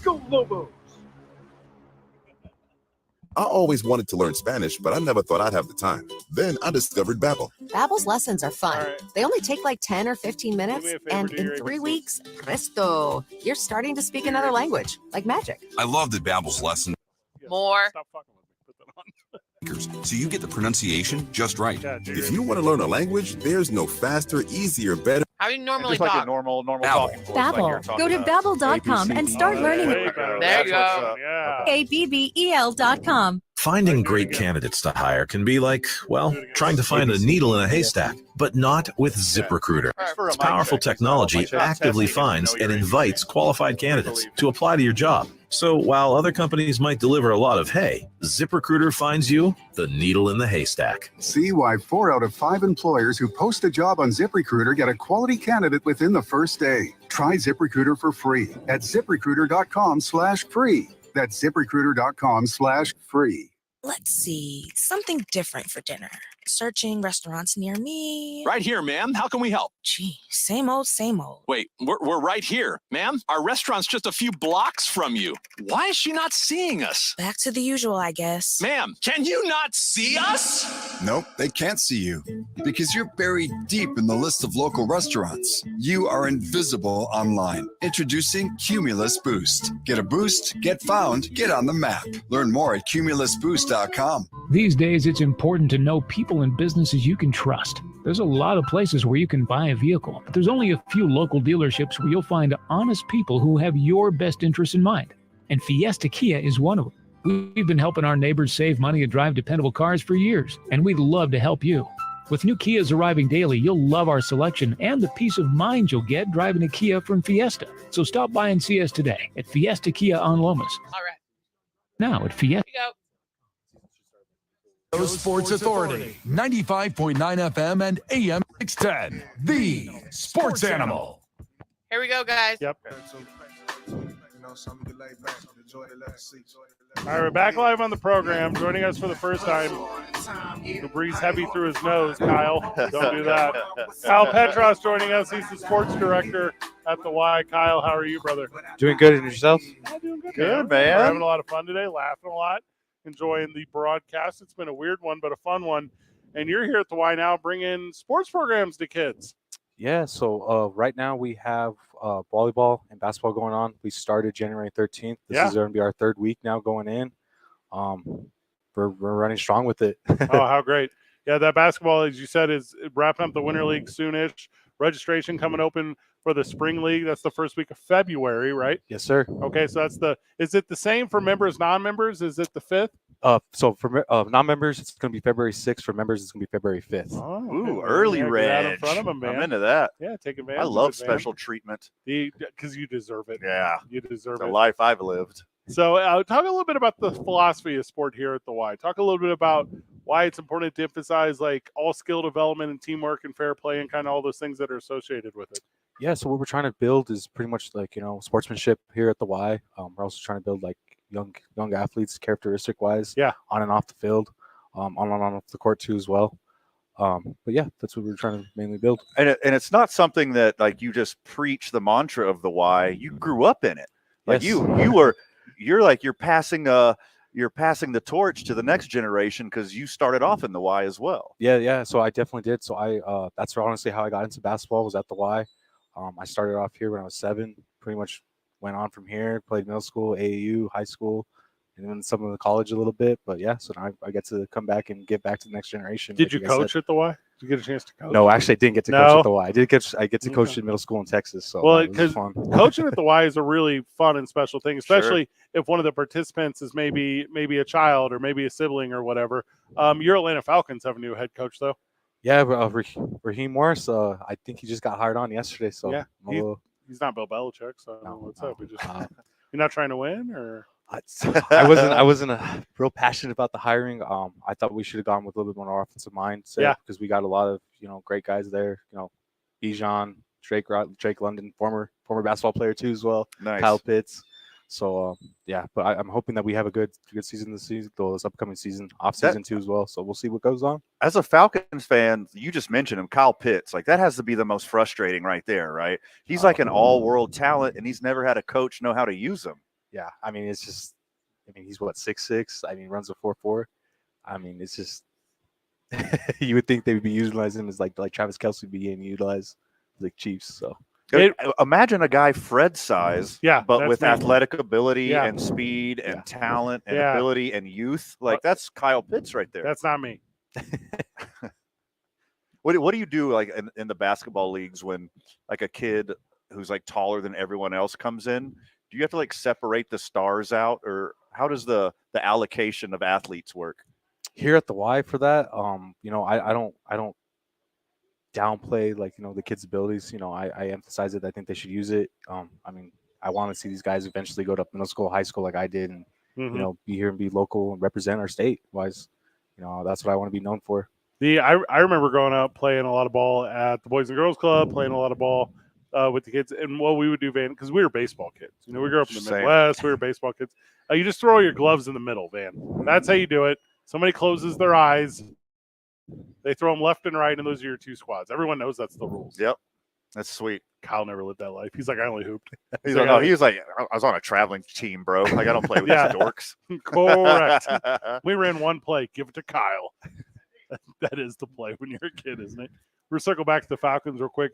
Go Lobos! I always wanted to learn Spanish, but I never thought I'd have the time. Then I discovered Babbel. Babbel's lessons are fun. They only take like 10 or 15 minutes, and in 3 weeks, presto, you're starting to speak another language, like magic. I love that Babbel's lesson. More. So you get the pronunciation just right. If you want to learn a language, there's no faster, easier, better. How do you normally Just like talk? a normal Babbel. talking voice. Babbel. Go to babbel.com and start learning. There you go. ABBEL.com. Finding great candidates to hire can be like, well, trying to find a needle in a haystack, but not with ZipRecruiter. Its powerful technology actively finds and invites qualified candidates to apply to your job. So while other companies might deliver a lot of hay, ZipRecruiter finds you the needle in the haystack. See why 4 out of 5 employers who post a job on ZipRecruiter get a quality candidate within the first day. Try ZipRecruiter for free at ZipRecruiter.com/free. That's ZipRecruiter.com/free. Let's see, something different for dinner. Searching restaurants near me. Right here, ma'am. How can we help? Gee, same old, same old. Wait, we're right here. Ma'am, our restaurant's just a few blocks from you. Why is she not seeing us? Back to the usual, I guess. Ma'am, can you not see us? Nope, they can't see you because you're buried deep in the list of local restaurants. You are invisible online. Introducing Cumulus Boost. Get a boost, get found, get on the map. Learn more at cumulusboost.com. These days, it's important to know people and businesses you can trust. There's a lot of places where you can buy a vehicle, but there's only a few local dealerships where you'll find honest people who have your best interests in mind. And Fiesta Kia is one of them. We've been helping our neighbors save money and drive dependable cars for years, and we'd love to help you. With new Kias arriving daily, you'll love our selection and the peace of mind you'll get driving a Kia from Fiesta. So stop by and see us today at Fiesta Kia on Lomas. All right. Now at Fiesta. Sports Authority, 95.9 FM and AM 610, the sports animal. Here we go, guys. Yep. All right, we're back live on the program. Joining us for the first time, the breeze heavy through his nose, Kyle. Don't do that. Kyle Petros joining us. He's the sports director at the Y. Kyle, how are you, brother? Doing good. And yourself? Doing good, Good, We're man. having a lot of fun today, laughing a lot, enjoying the broadcast. It's been a weird one, but a fun one. And you're here at the Y now bringing sports programs to kids. Yeah, so right now we have volleyball and basketball going on. We started January 13th. This is going to be our third week now going in. We're running strong with it. Oh, how great. Yeah, that basketball, as you said, is wrapping up the Winter League soonish. Registration coming open for the Spring League. That's the first week of February, right? Yes, sir. Okay, so is it the same for members, non-members? Is it the 5th? So for non-members, it's going to be February 6th. For members, it's going to be February 5th. Oh, Ooh, early red. reg. In front of them, man. I'm into that. Yeah, take advantage. I love of it, special treatment. Because you deserve it. Yeah. You deserve The it. life I've lived. So talk a little bit about the philosophy of sport here at the Y. Talk a little bit about why it's important to emphasize like all skill development and teamwork and fair play and kind of all those things that are associated with it. Yeah, so what we're trying to build is pretty much like, sportsmanship here at the Y. We're also trying to build like young athletes characteristic wise. Yeah. On and off the field, on and off the court too as well. But yeah, that's what we're trying to mainly build. And it's not something that like you just preach the mantra of the Y. You grew up in it. Like Yes. you're passing the torch to the next generation because you started off in the Y as well. Yeah. So I definitely did. So that's honestly how I got into basketball, was at the Y. I started off here when I was 7, pretty much went on from here, played middle school, AAU, high school, and then some of the college a little bit. But yeah, so now I get to come back and give back to the next generation. Did you coach at the Y? Did you get a chance to coach? No, actually, I didn't get to coach at the Y. I get to coach in middle school in Texas. So well, it was because fun. coaching at the Y is a really fun and special thing, especially if one of the participants is maybe a child or maybe a sibling or whatever. Your Atlanta Falcons have a new head coach, though. Yeah, Raheem Morris. I think he just got hired on yesterday. So yeah, he's not Bill Belichick. So what's up? You're not trying to win, or I wasn't real passionate about the hiring. I thought we should have gone with a little bit more offensive mindset because we got a lot of great guys there. Bijan, Drake London, former basketball player too as well. Nice. Kyle Pitts. So but I'm hoping that we have a good season this upcoming season, off season too as well. So we'll see what goes on. As a Falcons fan, you just mentioned him, Kyle Pitts. Like that has to be the most frustrating right there, right? He's like an all-world talent, and he's never had a coach know how to use him. Yeah, I mean it's just I mean, he's what 6'6". I mean, runs a 4.4. I mean, it's just you would think they would be utilizing him as like Travis Kelce would be getting utilized like Chiefs. So imagine a guy Fred size, but with me. athletic ability and speed and talent and ability and youth. Like that's Kyle Pitts right there. That's not me. What do you do like in the basketball leagues when like a kid who's like taller than everyone else comes in? Do you have to like separate the stars out, or how does the allocation of athletes work? Here at the Y for that, you know, I don't downplay like, you know, the kids' abilities. You know, I emphasize it. I think they should use it. I mean, I want to see these guys eventually go to middle school, high school like I did, and you know, be here and be local and represent our state. Wise, you know, that's what I want to be known for. I remember growing up playing a lot of ball at the Boys and Girls Club, playing a lot of ball with the kids. And what we would do, Van, because we were baseball kids. You know, we grew up in the Midwest. We were baseball kids. You just throw your gloves in the middle, Van. That's how you do it. Somebody closes their eyes. They throw them left and right, and those are your two squads. Everyone knows that's the rules. Yep. That's sweet. Kyle never lived that life. He's like, I only hooped. He was like, I was on a traveling team, bro. Like, I don't play with these dorks. Correct. We ran one play. Give it to Kyle. That is the play when you're a kid, isn't it? We'll circle back to the Falcons real quick.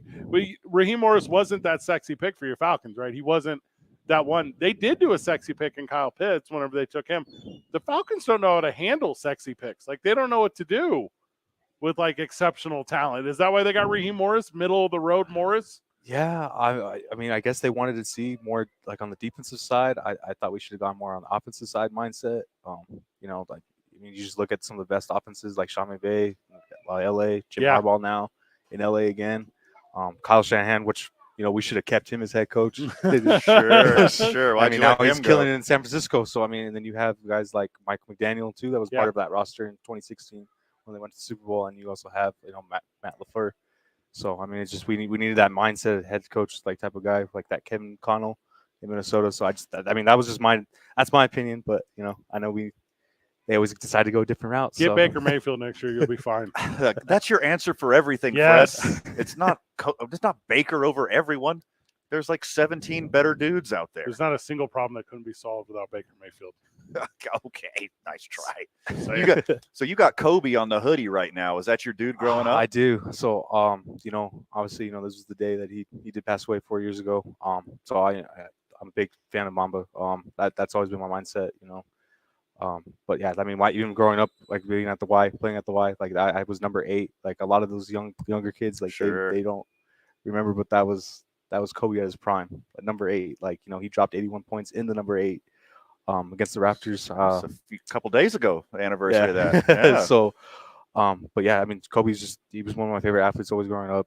Raheem Morris wasn't that sexy pick for your Falcons, right? He wasn't that one. They did do a sexy pick in Kyle Pitts whenever they took him. The Falcons don't know how to handle sexy picks. Like, they don't know what to do with, like, exceptional talent. Is that why they got Raheem Morris, middle of the road Morris? Yeah, I mean, I guess they wanted to see more like on the defensive side. I thought we should have gone more on the offensive side mindset. You know, like, I mean, you just look at some of the best offenses like Sean McVay, LA, Jim Harbaugh now in LA again. Kyle Shanahan, which, you know, we should have kept him as head coach. Sure. I mean, now he's killing it in San Francisco. So, I mean, and then you have guys like Mike McDaniel, too, that was part of that roster in 2016 when they went to the Super Bowl. And you also have, you know, Matt LaFleur. So, I mean, it's just we needed that mindset head coach like type of guy like that Kevin Connell in Minnesota. So, I mean, that was just that's my opinion. But, you know, I know they always decide to go different routes. Get Baker Mayfield next year, you'll be fine. That's your answer for everything, yes. Fred. It's not Baker over everyone. There's like 17 better dudes out there. There's not a single problem that couldn't be solved without Baker Mayfield. Okay, nice try. So you got Kobe on the hoodie right now. Is that your dude growing up? I do. So, you know, obviously, you know, this was the day that he did pass away 4 years ago. So I'm a big fan of Mamba. That's always been my mindset, you know. But yeah, I mean, even growing up, like being at the Y, playing at the Y, like I was number 8. Like a lot of those younger kids, like they don't remember, but that was Kobe at his prime, at number 8. Like, you know, he dropped 81 points in the number 8 against the Raptors a couple days ago, the anniversary of that. Yeah. So, but yeah, I mean, he was one of my favorite athletes always growing up.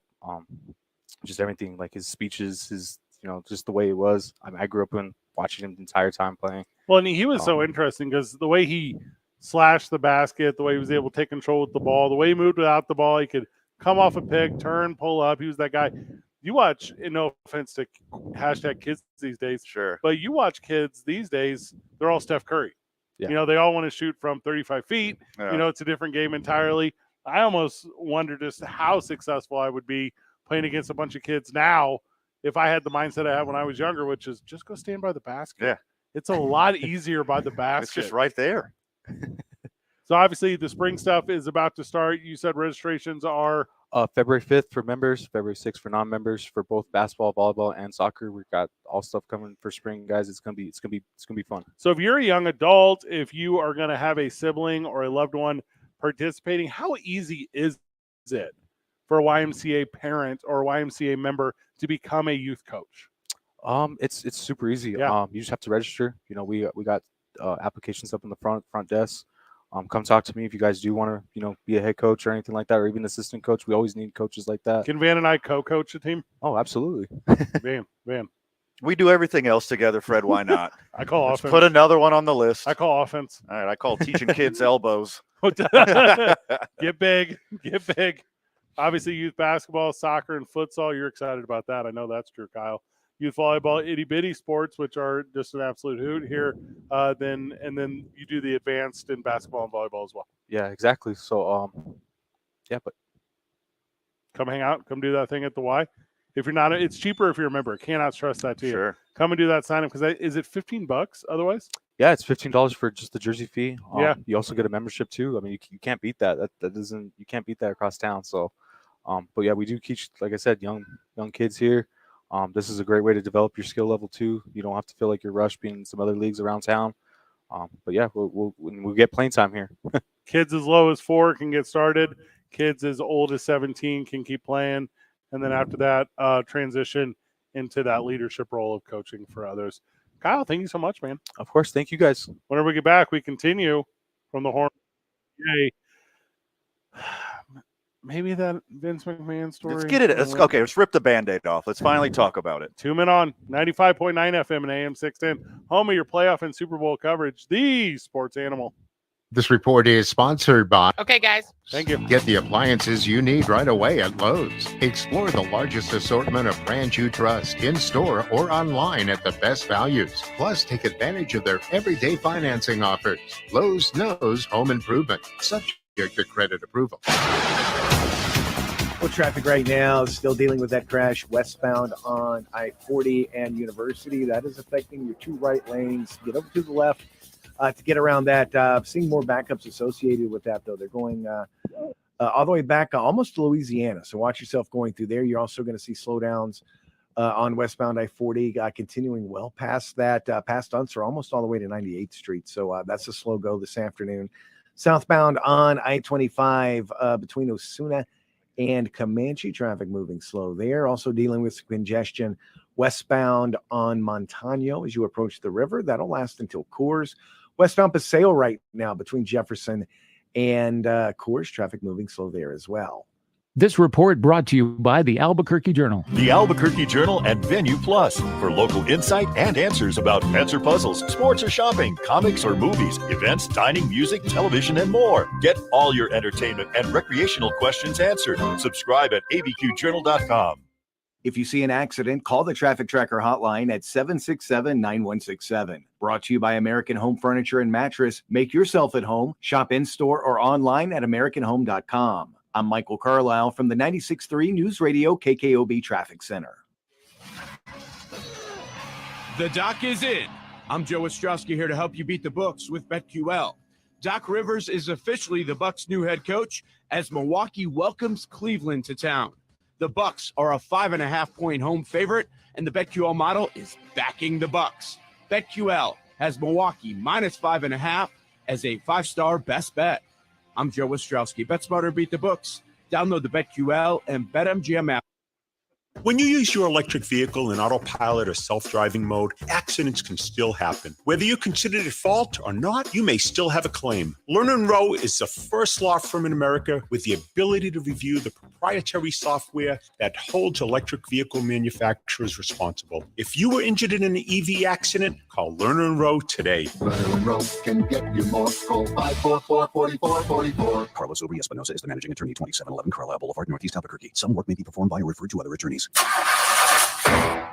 Just everything, like his speeches, his, you know, just the way it was. I mean, I grew up watching him the entire time playing. Well, and he was so interesting because the way he slashed the basket, the way he was able to take control with the ball, the way he moved without the ball, he could come off a pick, turn, pull up. He was that guy. You watch, and no offense to #kids these days, sure, but you watch kids these days, they're all Steph Curry. Yeah. You know, they all want to shoot from 35 feet. Yeah. You know, it's a different game entirely. I almost wonder just how successful I would be playing against a bunch of kids now if I had the mindset I had when I was younger, which is just go stand by the basket. Yeah. It's a lot easier by the basket. It's just right there. So obviously the spring stuff is about to start. You said registrations are February 5th for members, February 6th for non-members for both basketball, volleyball, and soccer. We've got all stuff coming for spring, guys. It's gonna be fun. So if you're a young adult, if you are gonna have a sibling or a loved one participating, how easy is it for a YMCA parent or a YMCA member to become a youth coach? It's super easy. Yeah. You just have to register. You know, we got applications up in the front desk. Come talk to me if you guys do want to, you know, be a head coach or anything like that, or even assistant coach. We always need coaches like that. Can Van and I co-coach a team? Oh, absolutely. Van. We do everything else together, Fred. Why not? I call offense. Put another one on the list. I call offense. All right, I call teaching kids elbows. Get big. Obviously, youth basketball, soccer, and futsal. You're excited about that. I know that's true, Kyle. Youth volleyball, itty bitty sports, which are just an absolute hoot here. Then you do the advanced in basketball and volleyball as well. Yeah, exactly. So, yeah, but come hang out, come do that thing at the Y. If you're not, it's cheaper if you're a member. Cannot stress that to you. Sure. Come and do that sign up because is it $15 otherwise? Yeah, it's $15 for just the jersey fee. Yeah. You also get a membership too. I mean, you can't beat that. You can't beat that across town. So, but yeah, we do teach, like I said, young kids here. This is a great way to develop your skill level too. You don't have to feel like you're rushed being in some other leagues around town. But yeah, we'll get playing time here. Kids as low as 4 can get started. Kids as old as 17 can keep playing. And then after that, transition into that leadership role of coaching for others. Kyle, thank you so much, man. Of course. Thank you, guys. Whenever we get back, we continue from the horn. Yay. Maybe that Vince McMahon story. Let's get it. Let's rip the Band-Aid off. Let's finally talk about it. 2 Men On, 95.9 FM and AM 610. Home of your playoff and Super Bowl coverage. The Sports Animal. This report is sponsored by... Okay, guys. Thank you. Get the appliances you need right away at Lowe's. Explore the largest assortment of brands you trust in-store or online at the best values. Plus, take advantage of their everyday financing offers. Lowe's knows home improvement, subject to credit approval. Well, traffic right now is still dealing with that crash westbound on I-40 and University. That is affecting your 2 right lanes. Get over to the left. To get around that, seeing more backups associated with that, though. They're going all the way back almost to Louisiana. So watch yourself going through there. You're also going to see slowdowns on westbound I-40, continuing well past that, past Unser, almost all the way to 98th Street. So that's a slow go this afternoon. Southbound on I-25 between Osuna and Comanche, traffic moving slow there. Also dealing with congestion westbound on Montano as you approach the river. That'll last until Coors. Westbound Paseo right now between Jefferson and Coors, traffic moving slow there as well. This report brought to you by the Albuquerque Journal. The Albuquerque Journal and Venue Plus for local insight and answers about pets or puzzles, sports or shopping, comics or movies, events, dining, music, television, and more. Get all your entertainment and recreational questions answered. Subscribe at abqjournal.com. If you see an accident, call the Traffic Tracker hotline at 767-9167. Brought to you by American Home Furniture and Mattress. Make yourself at home. Shop in-store or online at AmericanHome.com. I'm Michael Carlisle from the 96.3 News Radio KKOB Traffic Center. The doc is in. I'm Joe Ostrowski here to help you beat the books with BetQL. Doc Rivers is officially the Bucs' new head coach as Milwaukee welcomes Cleveland to town. The Bucs are a 5.5-point home favorite, and the BetQL model is backing the Bucs. BetQL has Milwaukee minus 5.5 as a 5-star best bet. I'm Joe Ostrowski. Bet smarter, beat the books. Download the BetQL and BetMGM app. When you use your electric vehicle in autopilot or self-driving mode, accidents can still happen. Whether you consider it fault or not, you may still have a claim. Lerner & Rowe is the first law firm in America with the ability to review the proprietary software that holds electric vehicle manufacturers responsible. If you were injured in an EV accident, call Lerner & Rowe today. Lerner & Rowe can get you more. Call 544-4444. Carlos Obri Espinosa is the managing attorney, 2711 Carlisle Boulevard, Northeast Albuquerque. Some work may be performed by or referred to other attorneys.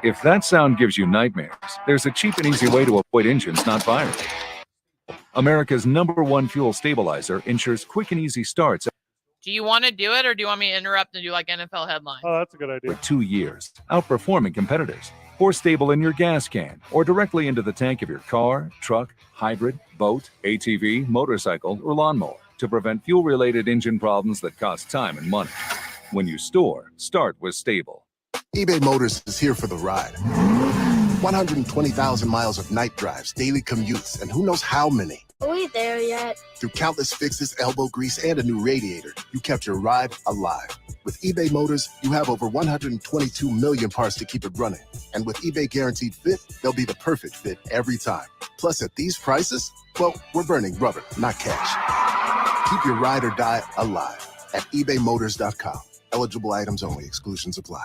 If that sound gives you nightmares, there's a cheap and easy way to avoid engines not firing. America's #1 fuel stabilizer ensures quick and easy starts Do you want to do it, or do you want me to interrupt and do like NFL headlines? Oh, that's a good idea. for 2 years, outperforming competitors. Pour stable in your gas can or directly into the tank of your car, truck, hybrid, boat, ATV, motorcycle, or lawnmower to prevent fuel-related engine problems that cost time and money. When you store, start with stable. eBay Motors is here for the ride. 120,000 miles of night drives, daily commutes, and who knows how many. Are we there yet? Through countless fixes, elbow grease, and a new radiator, you kept your ride alive. With eBay Motors, you have over 122 million parts to keep it running. And with eBay Guaranteed Fit, they'll be the perfect fit every time. Plus, at these prices, well, we're burning rubber, not cash. Keep your ride or die alive at ebaymotors.com. Eligible items only. Exclusions apply.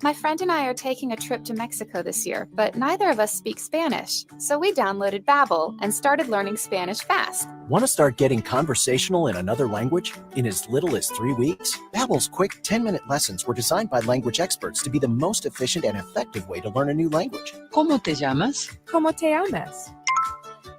My friend and I are taking a trip to Mexico this year, but neither of us speak Spanish. So we downloaded Babbel and started learning Spanish fast. Want to start getting conversational in another language in as little as 3 weeks? Babbel's quick 10-minute lessons were designed by language experts to be the most efficient and effective way to learn a new language. ¿Cómo te llamas? ¿Cómo te llamas?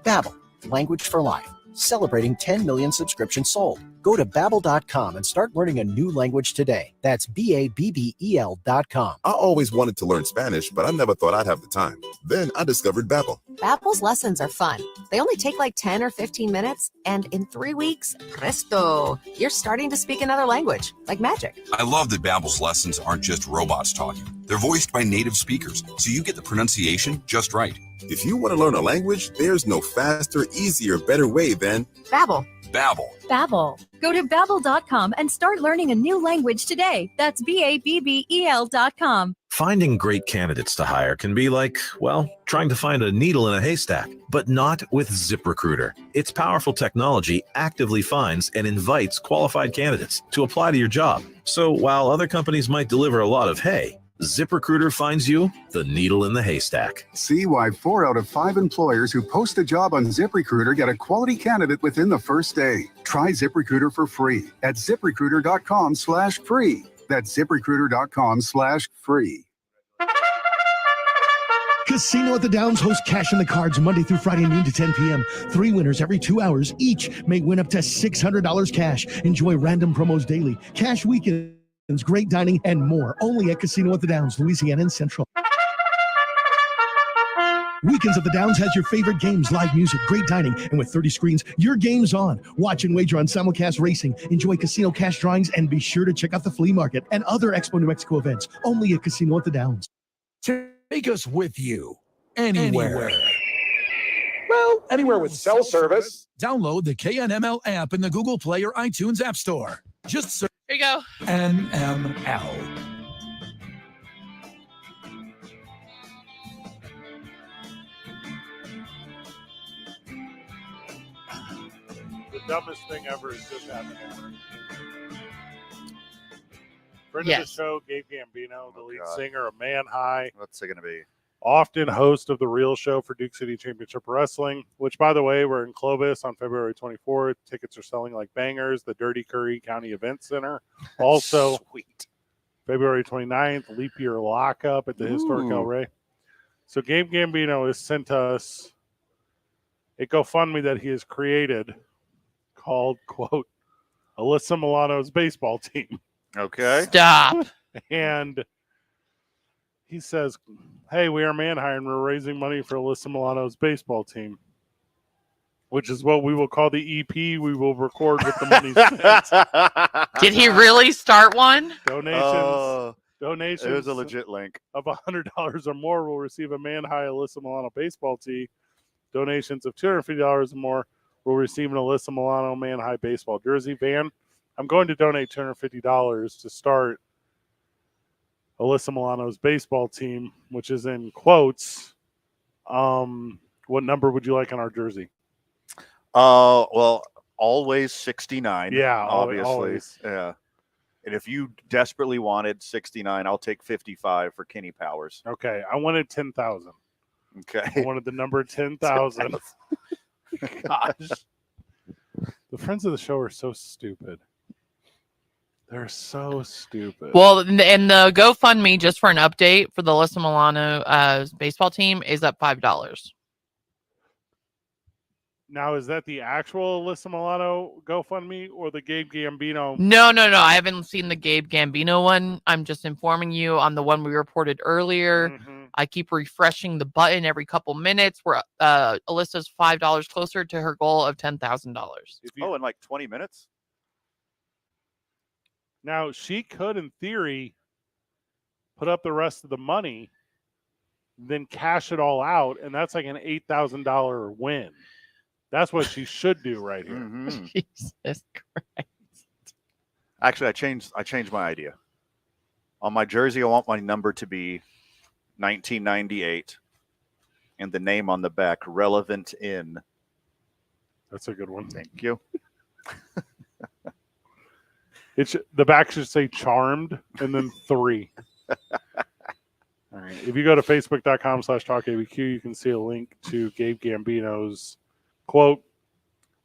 Babbel, language for life. celebrating 10 million subscriptions sold. Go to Babbel.com and start learning a new language today. That's BABBEL.com. I always wanted to learn Spanish, but I never thought I'd have the time. Then I discovered Babbel. Babbel's lessons are fun. They only take like 10 or 15 minutes, and in 3 weeks, presto, you're starting to speak another language, like magic. I love that Babbel's lessons aren't just robots talking. They're voiced by native speakers, so you get the pronunciation just right. If you want to learn a language, there's no faster, easier, better way than Babbel. Babbel. Babbel. Go to Babbel.com and start learning a new language today. That's BABBEL.com. Finding great candidates to hire can be like, well, trying to find a needle in a haystack, but not with ZipRecruiter. Its powerful technology actively finds and invites qualified candidates to apply to your job. So while other companies might deliver a lot of hay, ZipRecruiter finds you the needle in the haystack. See why 4 out of 5 employers who post a job on ZipRecruiter get a quality candidate within the first day. Try ZipRecruiter for free at ZipRecruiter.com/free. That's ZipRecruiter.com/free. Casino at the Downs hosts Cash in the Cards Monday through Friday, noon to 10 p.m. 3 winners every 2 hours. Each may win up to $600 cash. Enjoy random promos daily, cash weekends, great dining, and more. Only at Casino at the Downs, Louisiana and Central. Weekends at the Downs has your favorite games, live music, great dining, and with 30 screens, your game's on. Watch and wager on simulcast racing. Enjoy casino cash drawings, and be sure to check out the flea market and other Expo New Mexico events. Only at Casino at the Downs. Take us with you anywhere. Well, anywhere with cell service. Download the KNML app in the Google Play or iTunes App Store. Just search Here you go. NML. The dumbest thing ever is just happening. Friend of the show, Gabe Gambino, the lead singer of Man High. What's it going to be? Often host of The Real Show for Duke City Championship Wrestling, which, by the way, we're in Clovis on February 24th. Tickets are selling like bangers. The Dirty Curry County Event Center. Also, sweet. February 29th, Leap Year Lockup at the Historic El Rey. So Gabe Gambino has sent us a GoFundMe that he has created called, quote, Alyssa Milano's baseball team. Okay. Stop. And he says, hey, we are Man High and we're raising money for Alyssa Milano's baseball team, which is what we will call the EP we will record with the money spent. Did he really start one? Donations. It was a legit link. Of $100 or more will receive a Man High Alyssa Milano baseball tee. Donations of $250 or more will receive an Alyssa Milano Man High baseball jersey. Van, I'm going to donate $250 to start Alyssa Milano's baseball team, which is in quotes. What number would you like on our jersey? Well, always 69. Yeah, obviously. always. Yeah. And if you desperately wanted 69, I'll take 55 for Kenny Powers. Okay, I wanted 10,000. Okay. I wanted the number 10,000. Gosh. The friends of the show are so stupid. They're so stupid. Well, and the GoFundMe, just for an update for the Alyssa Milano baseball team, is up $5. Now, is that the actual Alyssa Milano GoFundMe or the Gabe Gambino? No. I haven't seen the Gabe Gambino one. I'm just informing you on the one we reported earlier. Mm-hmm. I keep refreshing the button every couple minutes. Where Alyssa's $5 closer to her goal of $10,000. Oh, in like 20 minutes? Now, she could, in theory, put up the rest of the money, then cash it all out, and that's like an $8,000 win. That's what she should do right here. Mm-hmm. Jesus Christ. Actually, I changed my idea. On my jersey, I want my number to be 1998 and the name on the back, relevant in. That's a good one. Thank you. The back should say charmed and then 3. All right. If you go to facebook.com/talkabq, you can see a link to Gabe Gambino's quote,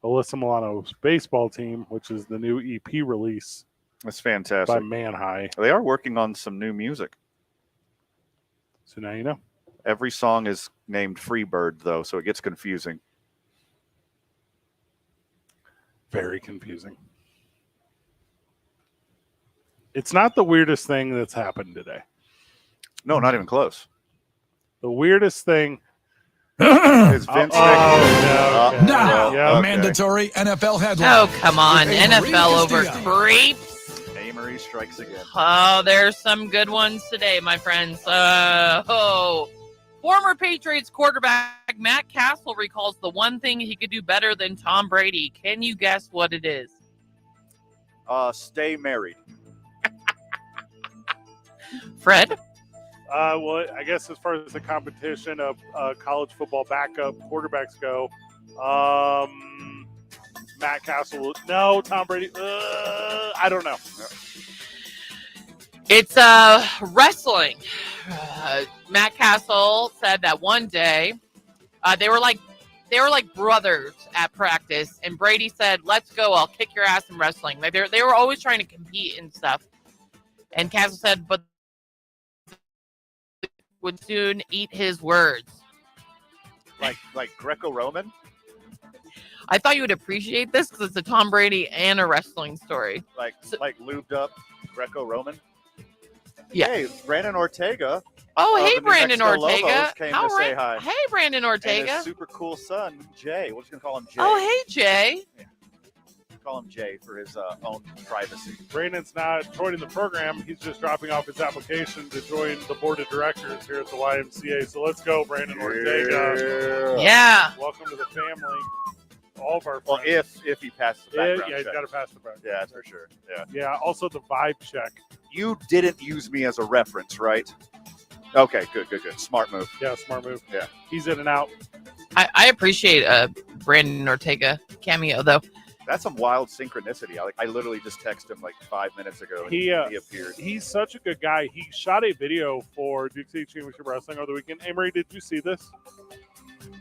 Alyssa Milano's baseball team, which is the new EP release. That's fantastic. By Man High. They are working on some new music. So now you know. Every song is named Freebird, though, so it gets confusing. Very confusing. It's not the weirdest thing that's happened today. No, not even close. The weirdest thing is Vince McMahon. Now, mandatory NFL headline. Oh, come on. With Avery NFL over Castillo. creeps. Amory strikes again. Oh, there's some good ones today, my friends. Former Patriots quarterback Matt Castle recalls the one thing he could do better than Tom Brady. Can you guess what it is? Stay married. Fred? Well, I guess as far as the competition of college football backup quarterbacks go, Matt Castle. No, Tom Brady. I don't know. It's wrestling. Matt Castle said that one day they were like brothers at practice, and Brady said, "Let's go. I'll kick your ass in wrestling." Like they were always trying to compete and stuff. And Castle said, "But would soon eat his words." Like Greco-Roman? I thought you would appreciate this because it's a Tom Brady and a wrestling story. Like lubed up Greco-Roman? Yeah. Hey, Brandon Ortega. Oh, hey, the New Brandon Mexico Ortega. Lobos came All to right. say hi. Hey, Brandon And Ortega. his super cool son, Jay. We're just going to call him Jay. Oh, hey, Jay. Call him Jay for his own privacy. Brandon's not joining the program. He's just dropping off his application to join the board of directors here at the YMCA. So let's go, Brandon Ortega. Yeah. Welcome to the family. All of our Well, friends. if he passes the background yeah, he's check. got to pass the background. Yeah, that's for sure. Yeah. Yeah. Also the vibe check. You didn't use me as a reference, right? Okay, good. Smart move. Yeah, smart move. Yeah. He's in and out. I appreciate Brandon Ortega cameo, though. That's some wild synchronicity. I literally just texted him like 5 minutes ago, and He appeared. He's such a good guy. He shot a video for Duke City Championship Wrestling over the weekend. Amory, did you see this?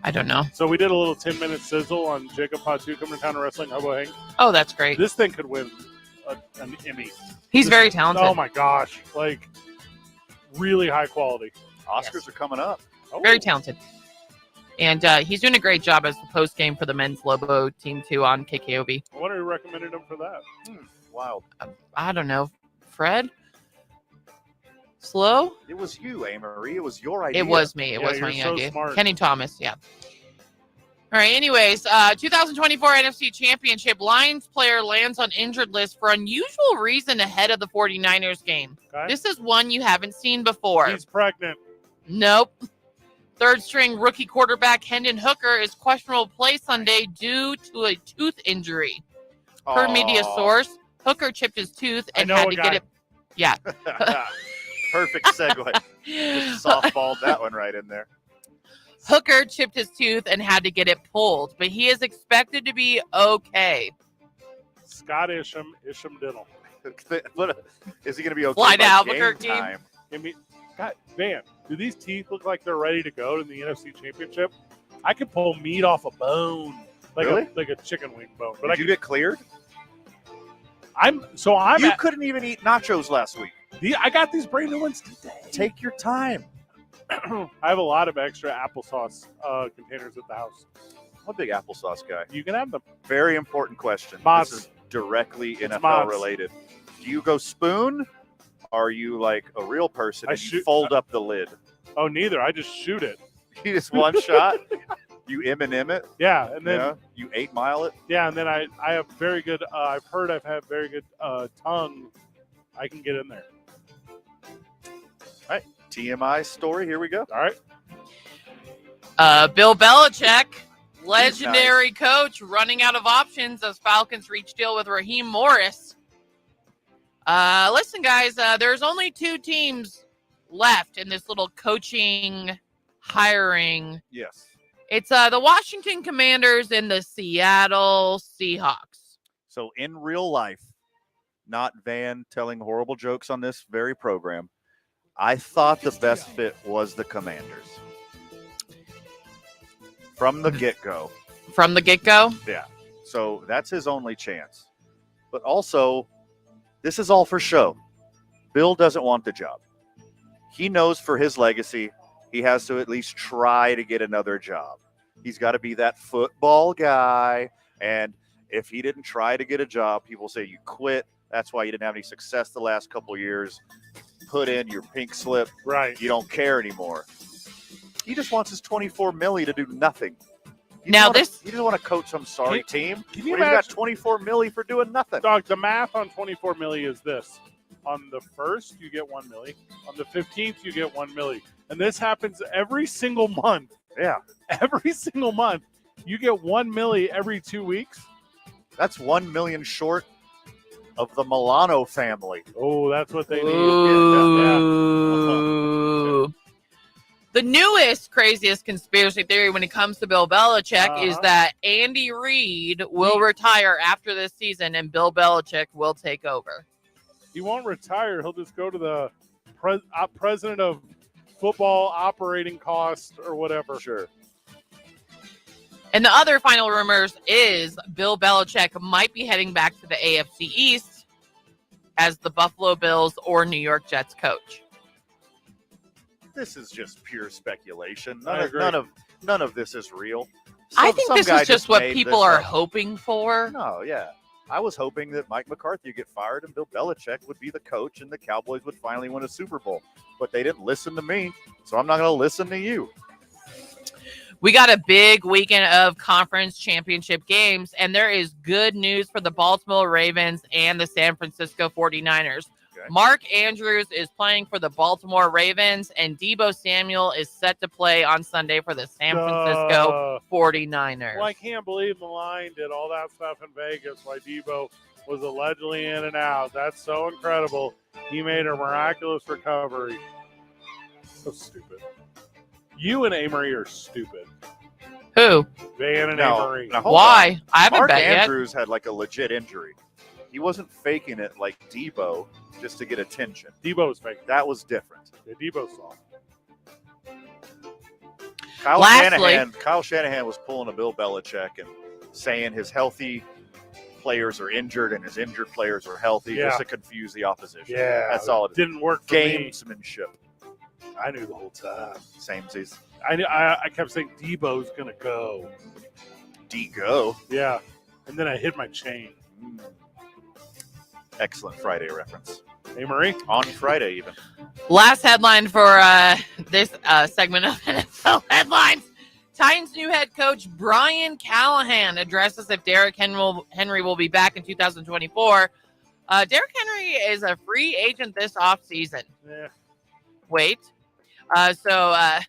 I don't know. So we did a little 10-minute sizzle on Jacob Patu coming to town and wrestling Hobo Hank. Oh, that's great. This thing could win an Emmy. He's very talented. Oh my gosh, like really high quality. Oscars are coming up. Oh. Very talented. And he's doing a great job as the post game for the men's Lobo team, too, on KKOB. I wonder who recommended him for that. Wild. I don't know. Fred? Slow? It was you, Amory. It was your idea. It was me. It was my so idea. smart. Kenny Thomas, yeah. All right, anyways, 2024 NFC Championship. Lions player lands on injured list for unusual reason ahead of the 49ers game. Okay. This is one you haven't seen before. He's pregnant. Nope. Third string rookie quarterback Hendon Hooker is questionable to play Sunday due to a tooth injury. Per media source, Hooker chipped his tooth and had to get it. Yeah. Perfect segue. Just softballed that one right in there. Hooker chipped his tooth and had to get it pulled, but he is expected to be okay. Scott Isham Diddle. Is he going to be okay? Fly to by Albuquerque. game time? I mean, God, man, do these teeth look like they're ready to go to the NFC Championship? I could pull meat off a bone, like Really? like a chicken wing bone. But Did you get cleared? You couldn't even eat nachos last week. I got these brand new ones today. Take your time. I have a lot of extra applesauce containers at the house. I'm a big applesauce guy. You can have them. Very important question. Mott's. This is directly NFL Mott's. related. Do you go spoon? Are you like a real person? And you fold up the lid. Oh, neither. I just shoot it. You just one shot. You M&M it. Yeah, and then you 8 Mile it. Yeah, and then I have very good. I've heard I've had very good tongue. I can get in there. All right, TMI story. Here we go. All right. Bill Belichick, legendary coach, running out of options as Falcons reach deal with Raheem Morris. Listen, guys, there's only 2 teams left in this little coaching hiring. Yes. It's the Washington Commanders and the Seattle Seahawks. So in real life, not Van telling horrible jokes on this very program, I thought the best fit was the Commanders. From the get-go. From the get-go? Yeah. So that's his only chance. But also, this is all for show. Bill doesn't want the job. He knows for his legacy, he has to at least try to get another job. He's got to be that football guy. And if he didn't try to get a job, people say you quit. That's why you didn't have any success the last couple of years. Put in your pink slip. Right. You don't care anymore. He just wants his $24 million to do nothing. He just want to coach some sorry team. Can you when imagine? Got $24 million for doing nothing? Dog, the math on $24 million is this: on the 1st, you get $1 million. On the 15th, you get $1 million. And this happens every single month. Yeah, every single month, you get $1 million every 2 weeks. That's $1 million short of the Milano family. Oh, that's what they need. Ooh. The newest, craziest conspiracy theory when it comes to Bill Belichick is that Andy Reid will retire after this season and Bill Belichick will take over. He won't retire. He'll just go to the president of football operating cost or whatever. Sure. And the other final rumors is Bill Belichick might be heading back to the AFC East as the Buffalo Bills or New York Jets coach. This is just pure speculation. None of this is real. I think this is just what people are hoping for. No, yeah. I was hoping that Mike McCarthy would get fired and Bill Belichick would be the coach and the Cowboys would finally win a Super Bowl. But they didn't listen to me, so I'm not going to listen to you. We got a big weekend of conference championship games, and there is good news for the Baltimore Ravens and the San Francisco 49ers. Okay. Mark Andrews is playing for the Baltimore Ravens, and Deebo Samuel is set to play on Sunday for the San Francisco 49ers. Well, I can't believe the line did all that stuff in Vegas while Deebo was allegedly in and out. That's so incredible. He made a miraculous recovery. So stupid. You and Amory are stupid. Who? Van and Amory. Why? I haven't Mark bet yet. Andrews had like a legit injury. He wasn't faking it like Deebo just to get attention. Deebo was faking. That was different. Yeah, Deebo's soft. Kyle Shanahan was pulling a Bill Belichick and saying his healthy players are injured and his injured players are healthy just to confuse the opposition. Yeah. That's all it is. Didn't work for Gamesmanship. I knew the whole time. Samesies. I kept saying Deebo's going to go. D-go? Yeah. And then I hit my chain. Excellent Friday reference. Hey, Marie? On Friday, even. Last headline for this segment of NFL headlines. Titans' new head coach Brian Callahan addresses if Derrick Henry will be back in 2024. Derrick Henry is a free agent this offseason. Yeah. Wait. So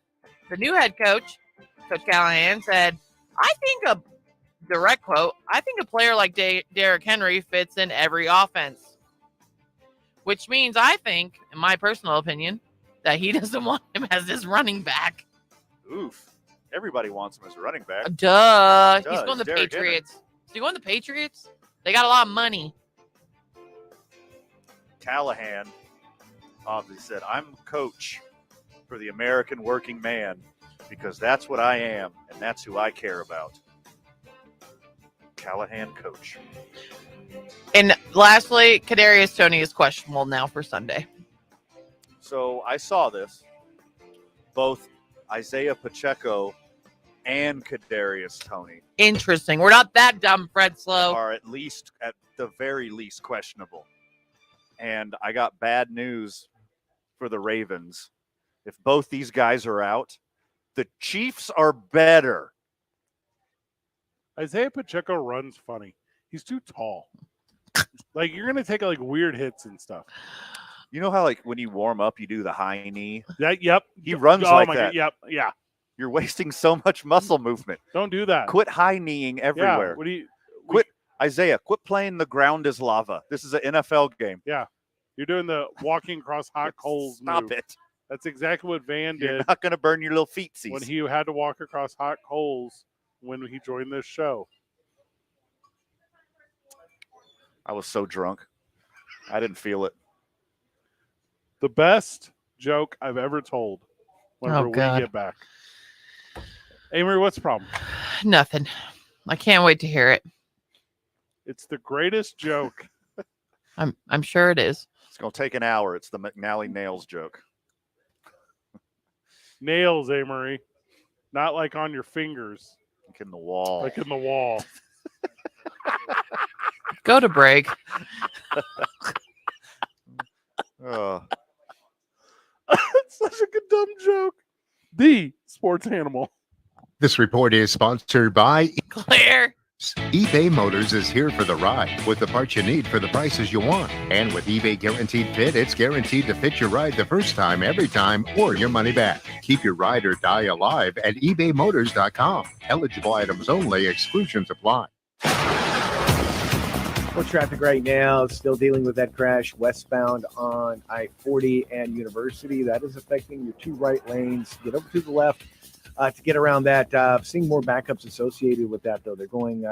the new head coach, Coach Callahan, said, I think a direct quote, I think a player like Derrick Henry fits in every offense. Which means I think, in my personal opinion, that he doesn't want him as his running back. Oof. Everybody wants him as a running back. Duh. He's going to the Derrick Patriots. Is he going to the Patriots? They got a lot of money. Callahan obviously said, I'm coach for the American working man because that's what I am and that's who I care about. Callahan coach. And lastly, Kadarius Toney is questionable now for Sunday. So I saw this. Both Isaiah Pacheco and Kadarius Toney. Interesting. We're not that dumb, Fred Slow. Are at the very least questionable. And I got bad news for the Ravens. If both these guys are out, the Chiefs are better. Isaiah Pacheco runs funny. He's too tall. Like, you're going to take, like, weird hits and stuff. You know how, like, when you warm up, you do the high knee? Yep. He runs like that. God, yep, yeah. You're wasting so much muscle movement. Don't do that. Quit high kneeing everywhere. Yeah, Isaiah, quit playing the ground is lava. This is an NFL game. Yeah. You're doing the walking across hot coals Stop move. it. That's exactly what Van did. You're not going to burn your little feetsies. When he had to walk across hot coals when he joined this show. I was so drunk. I didn't feel it. The best joke I've ever told whenever we get back. Amory, what's the problem? Nothing. I can't wait to hear it. It's the greatest joke. I'm sure it is. It's going to take an hour. It's the McNally nails joke. Nails, Amory. Not like on your fingers. Like in the wall. Like in the wall. Go to break. Oh. It's such a good dumb joke. The sports animal. This report is sponsored by Claire. eBay Motors is here for the ride with the parts you need for the prices you want. And with eBay Guaranteed Fit, it's guaranteed to fit your ride the first time, every time, or your money back. Keep your ride or die alive at ebaymotors.com. Eligible items only. Exclusions apply. More traffic right now. Still dealing with that crash westbound on I-40 and University. That is affecting your two right lanes. Get over to the left to get around that. Seeing more backups associated with that, though. They're going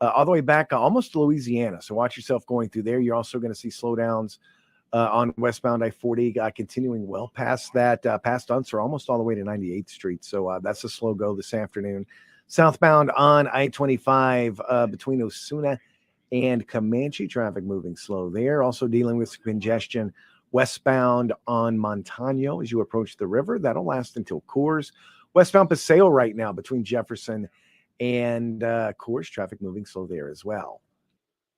all the way back almost to Louisiana. So watch yourself going through there. You're also going to see slowdowns on westbound I-40 continuing well past that, past Unser, almost all the way to 98th Street. So that's a slow go this afternoon. Southbound on I-25 between Osuna and Comanche, traffic moving slow there. Also dealing with congestion westbound on Montano as you approach the river. That'll last until Coors. Westbound Paseo right now between Jefferson and Coors, traffic moving slow there as well.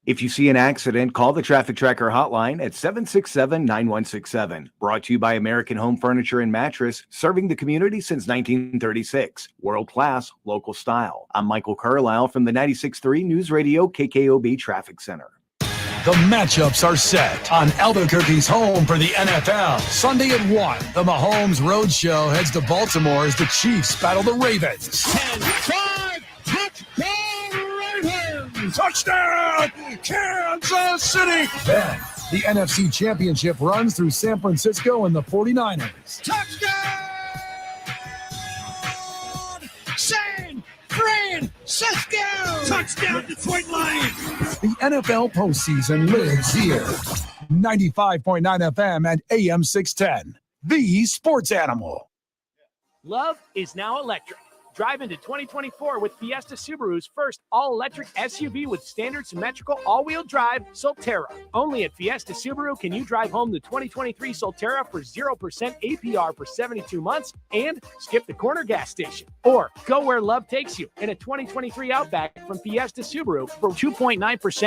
If you see an accident, call the Traffic Tracker hotline at 767-9167. Brought to you by American Home Furniture and Mattress, serving the community since 1936. World-class, local style. I'm Michael Carlisle from the 96.3 News Radio KKOB Traffic Center. The matchups are set on Albuquerque's home for the NFL. Sunday at 1, the Mahomes Roadshow heads to Baltimore as the Chiefs battle the Ravens. 10-5, touchdown Ravens! Touchdown, Kansas City! Then, the NFC Championship runs through San Francisco and the 49ers. Touchdown! San Francisco! Touchdown, Detroit Lions! The NFL postseason lives here. 95.9 FM and AM 610. The Sports Animal. Love is now electric. Drive into 2024 with Fiesta Subaru's first all-electric SUV with standard symmetrical all-wheel drive, Solterra. Only at Fiesta Subaru can you drive home the 2023 Solterra for 0% APR for 72 months and skip the corner gas station. Or go where love takes you in a 2023 Outback from Fiesta Subaru for 2.9%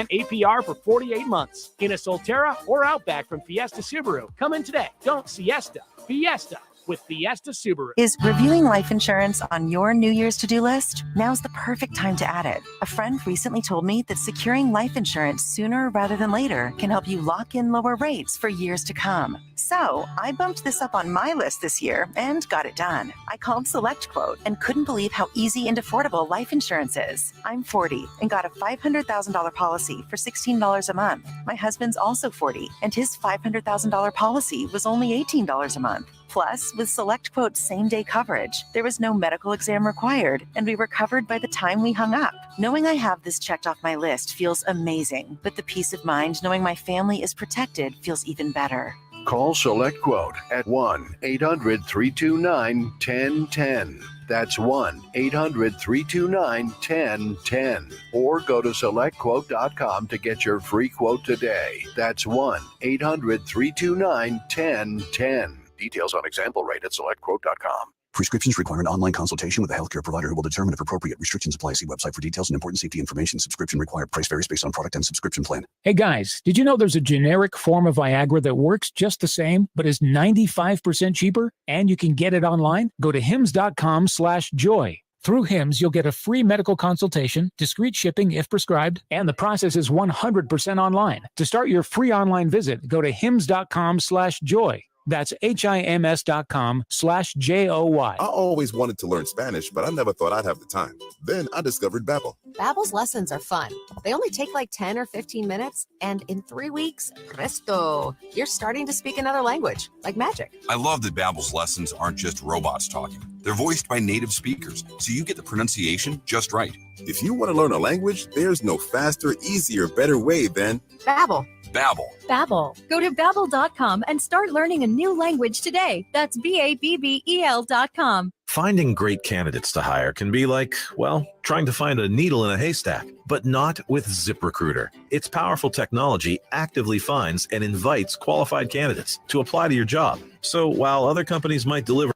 APR for 48 months. In a Solterra or Outback from Fiesta Subaru. Come in today. Don't siesta. Fiesta. With Fiesta Subaru. Is reviewing life insurance on your New Year's to-do list? Now's the perfect time to add it. A friend recently told me that securing life insurance sooner rather than later can help you lock in lower rates for years to come. So I bumped this up on my list this year and got it done. I called SelectQuote and couldn't believe how easy and affordable life insurance is. I'm 40 and got a $500,000 policy for $16 a month. My husband's also 40 and his $500,000 policy was only $18 a month. Plus, with SelectQuote's same-day coverage, there was no medical exam required, and we were covered by the time we hung up. Knowing I have this checked off my list feels amazing, but the peace of mind knowing my family is protected feels even better. Call SelectQuote at 1-800-329-1010. That's 1-800-329-1010. Or go to SelectQuote.com to get your free quote today. That's 1-800-329-1010. Details on example rate at SelectQuote.com. Prescriptions require an online consultation with a healthcare provider who will determine if appropriate. Restrictions apply. See website for details and important safety information. Subscription required. Price varies based on product and subscription plan. Hey guys, did you know there's a generic form of Viagra that works just the same, but is 95% cheaper? And you can get it online? Go to hims.com/joy. Through HIMS, you'll get a free medical consultation, discreet shipping if prescribed, and the process is 100% online. To start your free online visit, go to hims.com/joy. That's HIMS.com/JOY. I always wanted to learn Spanish, but I never thought I'd have the time. Then I discovered Babbel. Babbel's lessons are fun. They only take like 10 or 15 minutes, and in 3 weeks, presto, you're starting to speak another language, like magic. I love that Babbel's lessons aren't just robots talking. They're voiced by native speakers, so you get the pronunciation just right. If you want to learn a language, there's no faster, easier, better way than Babbel. Babbel. Babbel. Go to Babbel.com and start learning a new language today. That's BABBEL.com. Finding great candidates to hire can be like, well, trying to find a needle in a haystack, but not with ZipRecruiter. Its powerful technology actively finds and invites qualified candidates to apply to your job. So while other companies might deliver,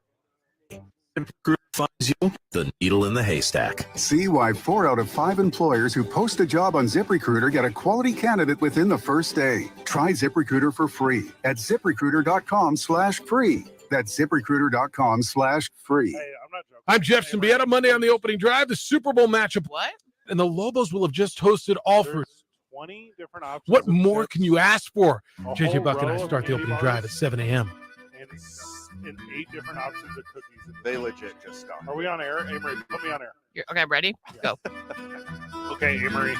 ZipRecruiter finds you the needle in the haystack. See why 4 out of 5 employers who post a job on ZipRecruiter get a quality candidate within the first day. Try ZipRecruiter for free at ZipRecruiter.com/free. That's ZipRecruiter.com/free. I'm Jeff Symbieta. Monday on the opening drive, the Super Bowl matchup. What? And the Lobos will have just hosted offers. 20 different options. What more can you ask for? A JJ whole Buck and I row of start the candy opening bars. drive at 7 a.m. And 8 different options of cookies. They legit just stopped. Are we on air? Amory, put me on air. Okay, ready? Go. Okay, Amory.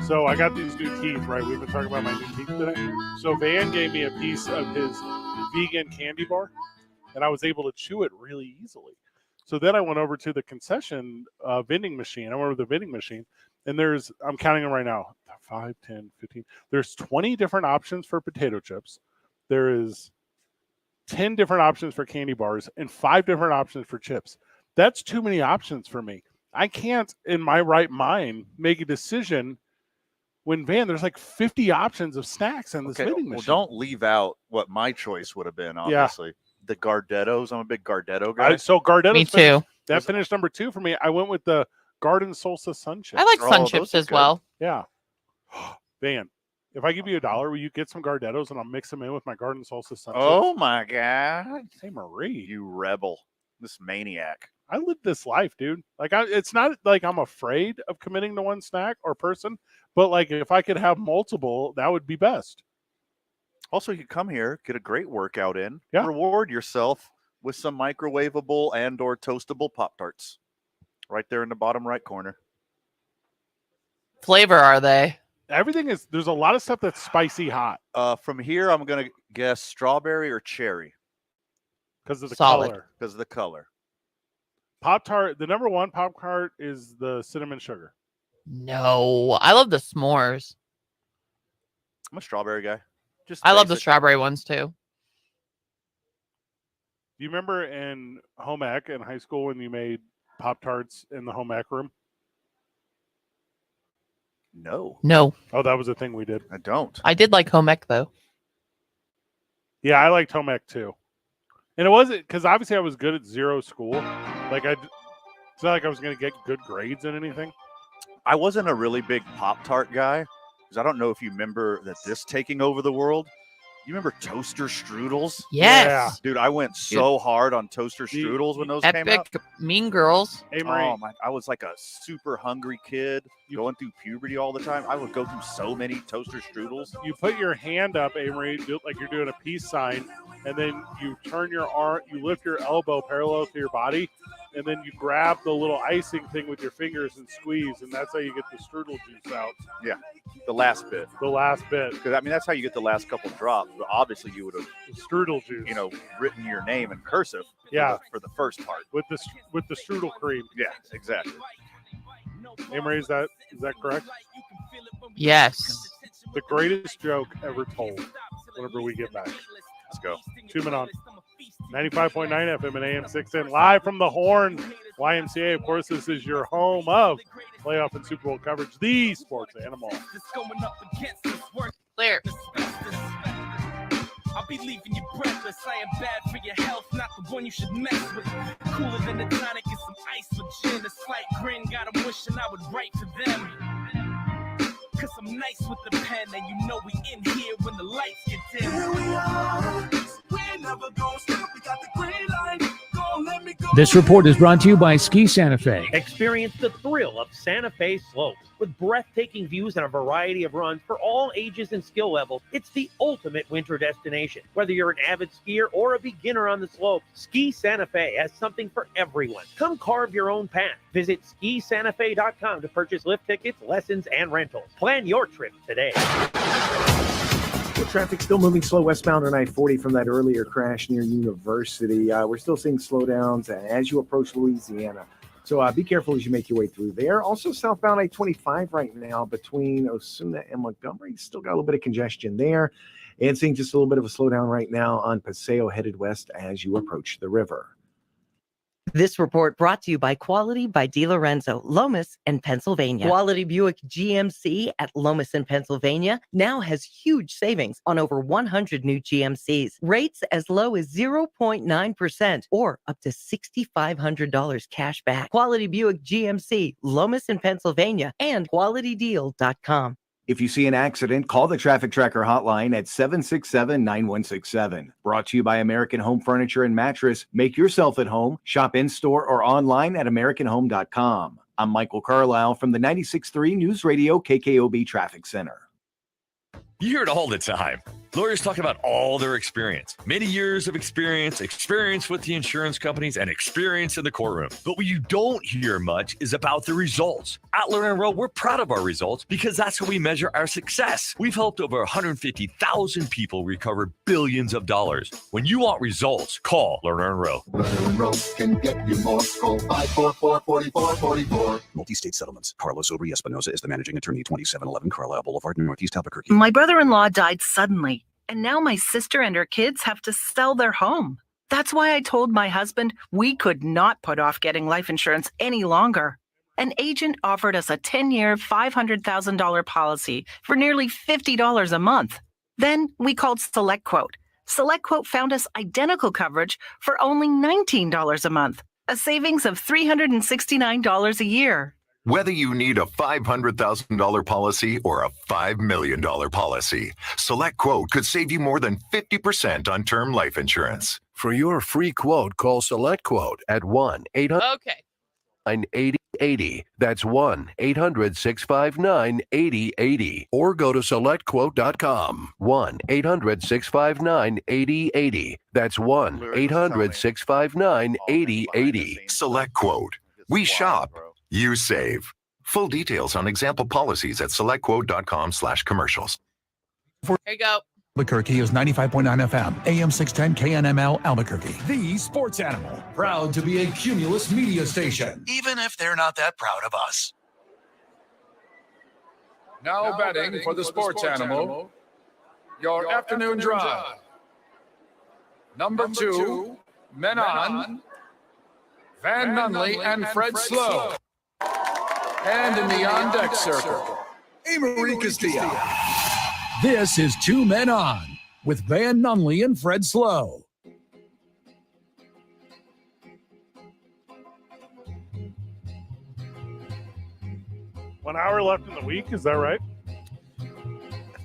So I got these new teeth, right? We've been talking about my new teeth today. So Van gave me a piece of his vegan candy bar, and I was able to chew it really easily. So then I went over to the concession vending machine. I went over to the vending machine, and I'm counting them right now, 5, 10, 15. There's 20 different options for potato chips. There is 10 different options for candy bars and 5 different options for chips. That's too many options for me. I can't, in my right mind, make a decision when, Van, there's like 50 options of snacks in this vending machine. Well, don't leave out what my choice would have been, obviously. The Gardettos. I'm a big Gardetto guy. So Gardettos. Me too. Finished number 2 for me. I went with the Garden Salsa Sun Chips. I like Sun Chips as well. Yeah. Van, if I give you $1, will you get some Gardettos and I'll mix them in with my Garden Salsa Sun Chips? Oh, my God. Hey, Marie. You rebel. This maniac. I live this life, dude. Like, it's not like I'm afraid of committing to one snack or person, but like if I could have multiple, that would be best. Also, you come here, get a great workout in, reward yourself with some microwavable and or toastable Pop-Tarts right there in the bottom right corner. Flavor are they? Everything is, there's a lot of stuff that's spicy hot. From here, I'm going to guess strawberry or cherry. Because of the Solid. color. Because of the color. Pop-Tart, the number 1 Pop-Tart is the cinnamon sugar. No, I love the s'mores. I'm a strawberry guy. I love the strawberry ones too. Do you remember in home ec in high school when you made Pop-Tarts in the home ec room? No. Oh, that was a thing we did. I don't. I did like home ec though. Yeah, I liked home ec too. And it wasn't because obviously I was good at zero school. Like it's not like I was going to get good grades in anything. I wasn't a really big Pop-Tart guy because I don't know if you remember that this taking over the world. You remember toaster strudels? Yes. Yeah. Dude, I went so hard on toaster strudels when those came out. Epic Mean Girls. Hey, Marie. Oh my! I was like a super hungry kid going through puberty all the time. I would go through so many toaster strudels. You put your hand up, Amory, like you're doing a peace sign, and then you turn your arm, you lift your elbow parallel to your body, and then you grab the little icing thing with your fingers and squeeze, and that's how you get the strudel juice out. Yeah, the last bit. The last bit. Because I mean, that's how you get the last couple drops. But obviously, you would have strudel juice. Written your name in cursive. For the first part with the strudel cream. Yeah, exactly. Amory, is that correct? Yes. The greatest joke ever told. Whenever we get back, let's go. 2 men on 95.9 FM and AM 610 live from the Horn YMCA. Of course, this is your home of playoff and Super Bowl coverage. The Sports Animal. Clear. I'll be leaving you breathless. I am bad for your health, not the one you should mess with. Cooler than the tonic is some ice with gin. A slight grin, got them wishing I would write for them. Cause I'm nice with the pen, and you know we in here when the lights get dim. Here we are. We never gonna stop. We got the green light. Let me go. This report is brought to you by Ski Santa Fe. Experience the thrill of Santa Fe slopes. With breathtaking views and a variety of runs for all ages and skill levels, it's the ultimate winter destination. Whether you're an avid skier or a beginner on the slopes, Ski Santa Fe has something for everyone. Come carve your own path. Visit skisantafe.com to purchase lift tickets, lessons, and rentals. Plan your trip today. The traffic still moving slow westbound on I-40 from that earlier crash near University. We're still seeing slowdowns as you approach Louisiana. So be careful as you make your way through there. Also southbound I-25 right now between Osuna and Montgomery. Still got a little bit of congestion there. And seeing just a little bit of a slowdown right now on Paseo headed west as you approach the river. This report brought to you by Quality by DiLorenzo, Lomas, and Pennsylvania. Quality Buick GMC at Lomas in Pennsylvania now has huge savings on over 100 new GMCs. Rates as low as 0.9% or up to $6,500 cash back. Quality Buick GMC, Lomas in Pennsylvania, and qualitydeal.com. If you see an accident, call the Traffic Tracker hotline at 767-9167. Brought to you by American Home Furniture and Mattress. Make yourself at home. Shop in-store or online at AmericanHome.com. I'm Michael Carlisle from the 96.3 News Radio KKOB Traffic Center. You hear it all the time. Lawyers talk about all their experience, many years of experience with the insurance companies, and experience in the courtroom. But what you don't hear much is about the results. At Lerner & Rowe, we're proud of our results because that's how we measure our success. We've helped over 150,000 people recover billions of dollars. When you want results, call Lerner & Rowe. Lerner & Rowe can get you more. Call 544-4444. Multi-state settlements. Carlos Obri Espinosa is the managing attorney, 2711 Carlisle Boulevard, Northeast Albuquerque. My brother-in-law died suddenly, and now my sister and her kids have to sell their home. That's why I told my husband we could not put off getting life insurance any longer. An agent offered us a 10-year, $500,000 policy for nearly $50 a month. Then we called SelectQuote. SelectQuote found us identical coverage for only $19 a month, a savings of $369 a year. Whether you need a $500,000 policy or a $5 million policy, SelectQuote could save you more than 50% on term life insurance. For your free quote, call SelectQuote at 1-800-980-80. That's 1-800-659-8080. Or go to SelectQuote.com. 1-800-659-8080. That's 1-800-659-8080. SelectQuote. We shop. You save. Full details on example policies at selectquote.com/commercials. There you go. Albuquerque is 95.9 FM, AM 610 KNML Albuquerque. The sports animal. Proud to be a Cumulus media station. Even if they're not that proud of us. Now betting for the sports animal. Your afternoon drive. Number 2, Men On. Van Nunley and Fred Slow. And in the on-deck circle, Amory Castillo. This is Two Men On with Van Nunley and Fred Slow. One hour left in the week, is that right?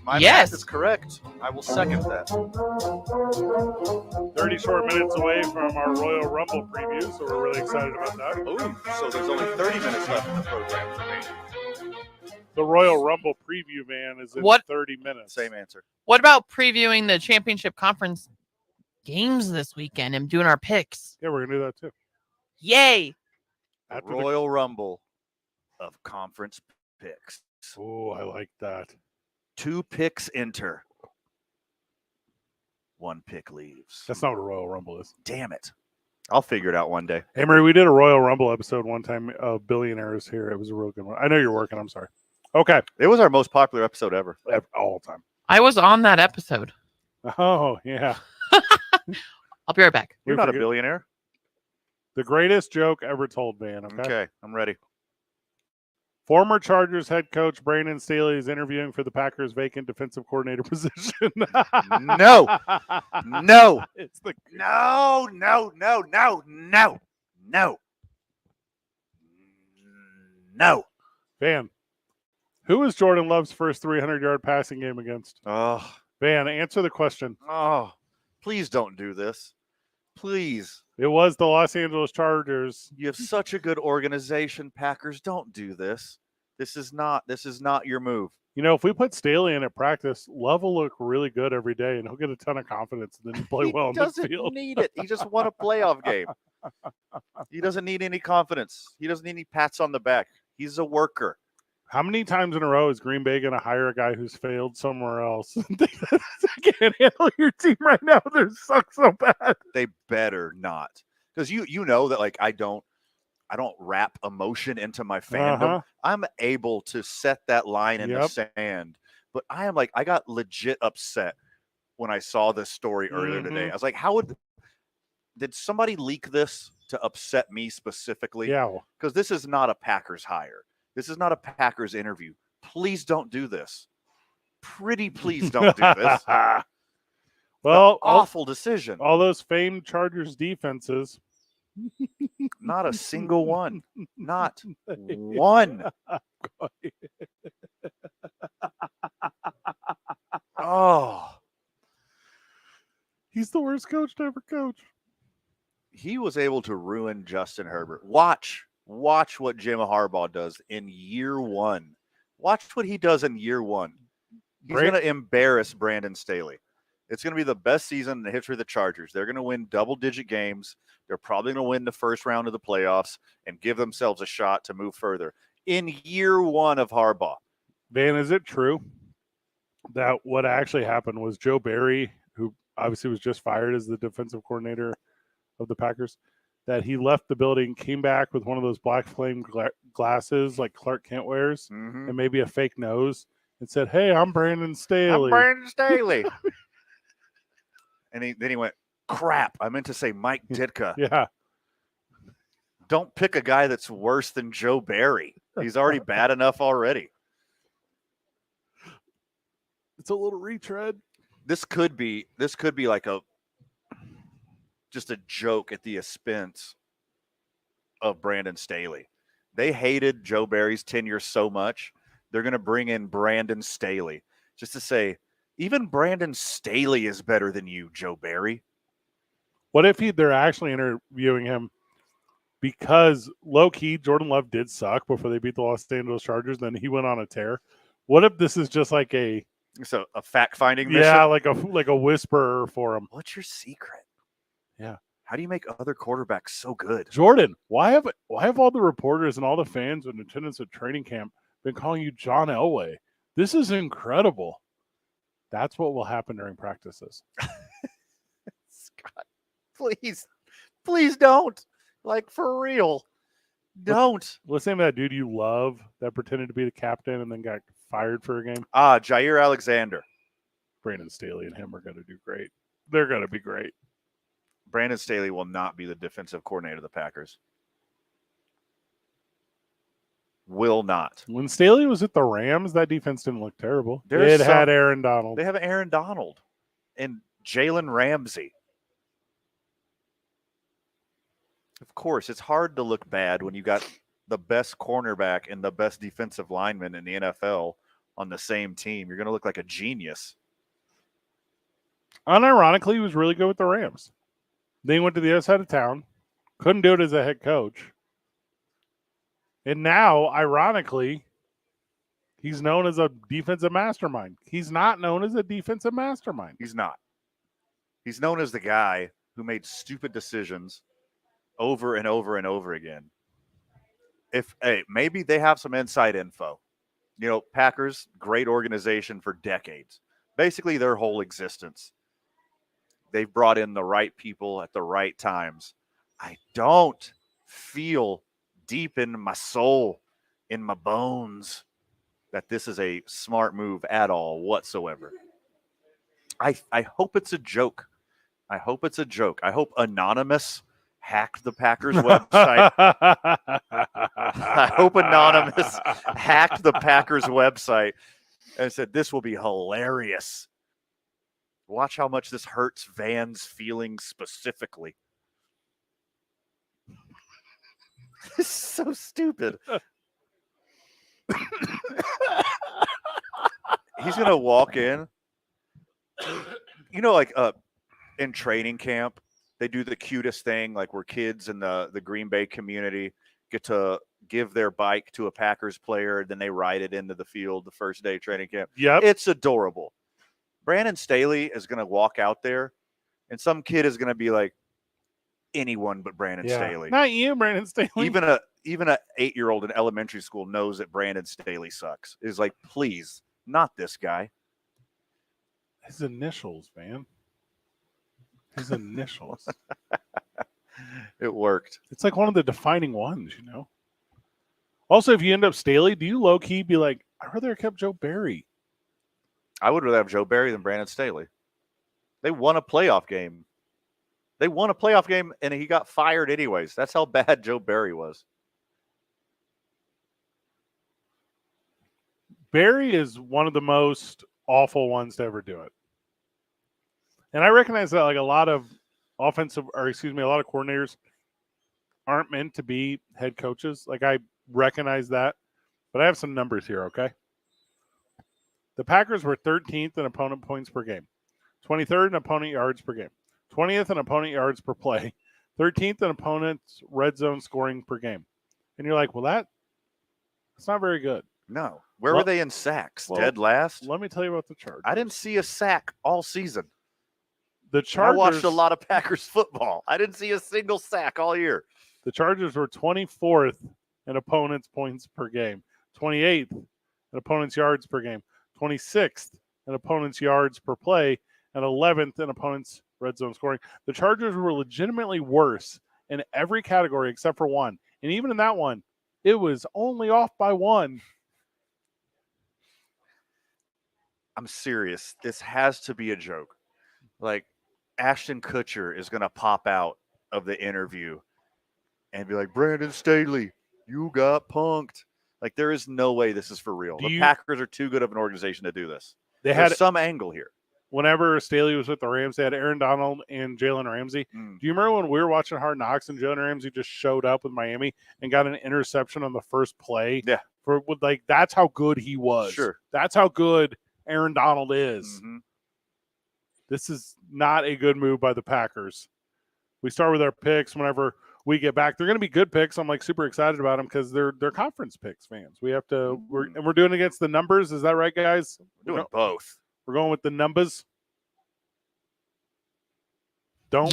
My Yes. math is correct. I will second that. 30 short minutes away from our Royal Rumble preview, so we're really excited about that. Ooh, so there's only 30 minutes left in the program for me. The Royal Rumble preview, man, is in What- 30 minutes. Same answer. What about previewing the championship conference games this weekend and doing our picks? Yeah, we're going to do that too. Yay! The Royal Rumble of conference picks. Oh, I like that. 2 picks enter. 1 pick leaves. That's not what a Royal Rumble is. Damn it. I'll figure it out one day. Hey, Marie, we did a Royal Rumble episode one time of Billionaires here. It was a real good one. I know you're working. I'm sorry. Okay. It was our most popular episode ever. All time. I was on that episode. Oh, yeah. I'll be right back. You're not a billionaire. The greatest joke ever told, man. Okay, I'm ready. Former Chargers head coach Brandon Staley is interviewing for the Packers' vacant defensive coordinator position. No. No. It's the No. Van. Who was Jordan Love's first 300-yard passing game against? Oh. Van, answer the question. Oh, please don't do this. Please. It was the Los Angeles Chargers. You have such a good organization, Packers. Don't do this. This is not your move. You know, if we put Staley in at practice, Love will look really good every day, and he'll get a ton of confidence and then play well in the He field. doesn't need it. He just won a playoff game. He doesn't need any confidence. He doesn't need any pats on the back. He's a worker. How many times in a row is Green Bay going to hire a guy who's failed somewhere else? I can't handle your team right now. They suck so bad. They better not, because you know that like I don't wrap emotion into my fandom. Uh-huh. I'm able to set that line in the sand, but I got legit upset when I saw this story earlier today. I was like, did somebody leak this? to upset me specifically. Yeah. Because this is not a Packers hire. This is not a Packers interview. Please don't do this. Pretty please don't do this. Well, awful decision. All those famed Chargers defenses. Not a single one. Not one. Oh. He's the worst coach to ever coach. He was able to ruin Justin Herbert. Watch what Jim Harbaugh does in year one. Watch what he does in year one. He's going to embarrass Brandon Staley. It's going to be the best season in the history of the Chargers. They're going to win double-digit games. They're probably going to win the first round of the playoffs and give themselves a shot to move further. In year one of Harbaugh. Van, is it true that what actually happened was Joe Barry, who obviously was just fired as the defensive coordinator of the Packers, that he left the building, came back with one of those black flame glasses like Clark Kent wears, and maybe a fake nose, and said, "Hey, I'm Brandon Staley." I'm Brandon Staley. And then he went, "Crap, I meant to say Mike Ditka." Yeah. Don't pick a guy that's worse than Joe Barry. He's already bad enough already. It's a little retread. This could be like just a joke at the expense of Brandon Staley. They hated Joe Barry's tenure so much, they're going to bring in Brandon Staley just to say, even Brandon Staley is better than you, Joe Barry. What if they're actually interviewing him because low-key Jordan Love did suck before they beat the Los Angeles Chargers, then he went on a tear? What if this is just like a fact-finding mission? Yeah, like a whisperer for him. What's your secret? Yeah. How do you make other quarterbacks so good? Jordan, why have all the reporters and all the fans in attendance at training camp been calling you John Elway? This is incredible. That's what will happen during practices. Scott, please don't. Like, for real. Don't. What's the name of that dude you love that pretended to be the captain and then got fired for a game? Jair Alexander. Brandon Staley and him are going to do great. They're going to be great. Brandon Staley will not be the defensive coordinator of the Packers. Will not. When Staley was at the Rams, that defense didn't look terrible. It had Aaron Donald. They have Aaron Donald and Jalen Ramsey. Of course, it's hard to look bad when you got the best cornerback and the best defensive lineman in the NFL on the same team. You're going to look like a genius. Unironically, he was really good with the Rams. Then he went to the other side of town. Couldn't do it as a head coach. And now, ironically, he's known as a defensive mastermind. He's not known as a defensive mastermind. He's not. He's known as the guy who made stupid decisions over and over and over again. Maybe they have some inside info. You know, Packers, great organization for decades. Basically, their whole existence. They've brought in the right people at the right times. I don't feel deep in my soul, in my bones, that this is a smart move at all whatsoever. I hope it's a joke. I hope it's a joke. I hope Anonymous hacked the Packers website. I hope Anonymous hacked the Packers website and said, this will be hilarious. Watch how much this hurts Van's feelings specifically. This is so stupid. He's going to walk in. You know, like in training camp, they do the cutest thing, like where kids in the Green Bay community get to give their bike to a Packers player, then they ride it into the field the first day of training camp. Yep. It's adorable. Brandon Staley is going to walk out there, and some kid is going to be like, anyone but Brandon Staley. Not you, Brandon Staley. Even a 8-year-old in elementary school knows that Brandon Staley sucks. Is like, please, not this guy. His initials, man. His initials. It worked. It's like one of the defining ones, you know. Also, if you end up Staley, do you low-key be like, I'd rather have kept Joe Barry? I would rather have Joe Barry than Brandon Staley. They won a playoff game. They won a playoff game, and he got fired anyways. That's how bad Joe Barry was. Barry is one of the most awful ones to ever do it. And I recognize that like a lot of a lot of coordinators aren't meant to be head coaches. Like I recognize that, but I have some numbers here, okay? The Packers were 13th in opponent points per game, 23rd in opponent yards per game, 20th in opponent yards per play, 13th in opponent's red zone scoring per game. And you're like, well, that's not very good. No. Where were they in sacks? Dead last? Let me tell you about the Chargers. I didn't see a sack all season. The Chargers. I watched a lot of Packers football. I didn't see a single sack all year. The Chargers were 24th in opponents' points per game, 28th in opponents' yards per game, 26th in opponents' yards per play, and 11th in opponents' red zone scoring. The Chargers were legitimately worse in every category except for one. And even in that one, it was only off by one. I'm serious. This has to be a joke. Like, Ashton Kutcher is going to pop out of the interview and be like, Brandon Staley, you got punked. Like, there is no way this is for real. The Packers are too good of an organization to do this. There's some angle here. Whenever Staley was with the Rams, they had Aaron Donald and Jalen Ramsey. Do you remember when we were watching Hard Knocks and Jalen Ramsey just showed up with Miami and got an interception on the first play? Yeah. That's how good he was. Sure. That's how good Aaron Donald is. Mm-hmm. This is not a good move by the Packers. We start with our picks whenever we get back. They're going to be good picks. I'm like super excited about them because they're conference picks, fans. We have to we're doing against the numbers. Is that right, guys? We're doing both. We're going with the numbers. Don't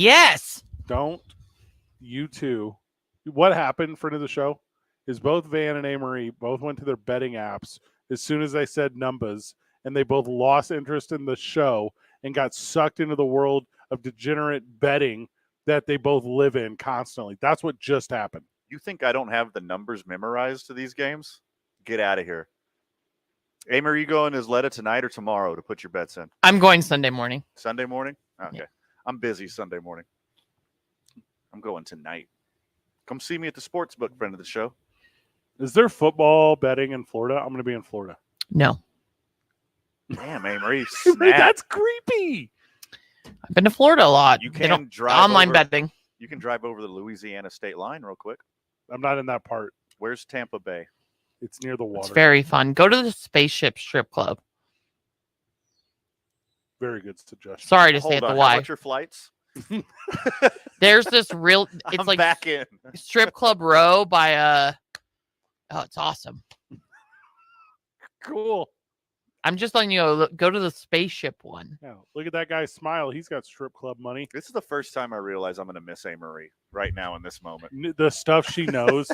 you two. What happened for the show is both Van and Amory both went to their betting apps as soon as I said numbers, and they both lost interest in the show and got sucked into the world of degenerate betting that they both live in constantly. That's what just happened. You think I don't have the numbers memorized to these games? Get out of here. Amer, are you going Isleta tonight or tomorrow to put your bets in? I'm going Sunday morning. Sunday morning? Okay. Yeah. I'm busy Sunday morning. I'm going tonight. Come see me at the Sportsbook, friend of the show. Is there football betting in Florida? I'm going to be in Florida. No. Damn, Amory. That's creepy. I've been to Florida a lot. You can drive online betting. You can drive over the Louisiana state line real quick. I'm not in that part. Where's Tampa Bay? It's near the water. It's very fun. Go to the Spaceship Strip Club. Very good suggestion. Sorry to say it the How Y. much your flights? There's this real. It's I'm like back in Strip Club Row by Oh, it's awesome. Cool. I'm just letting you know, go to the Spaceship one. Yeah, look at that guy's smile. He's got strip club money. This is the first time I realize I'm going to miss Amory right now in this moment. The stuff she knows.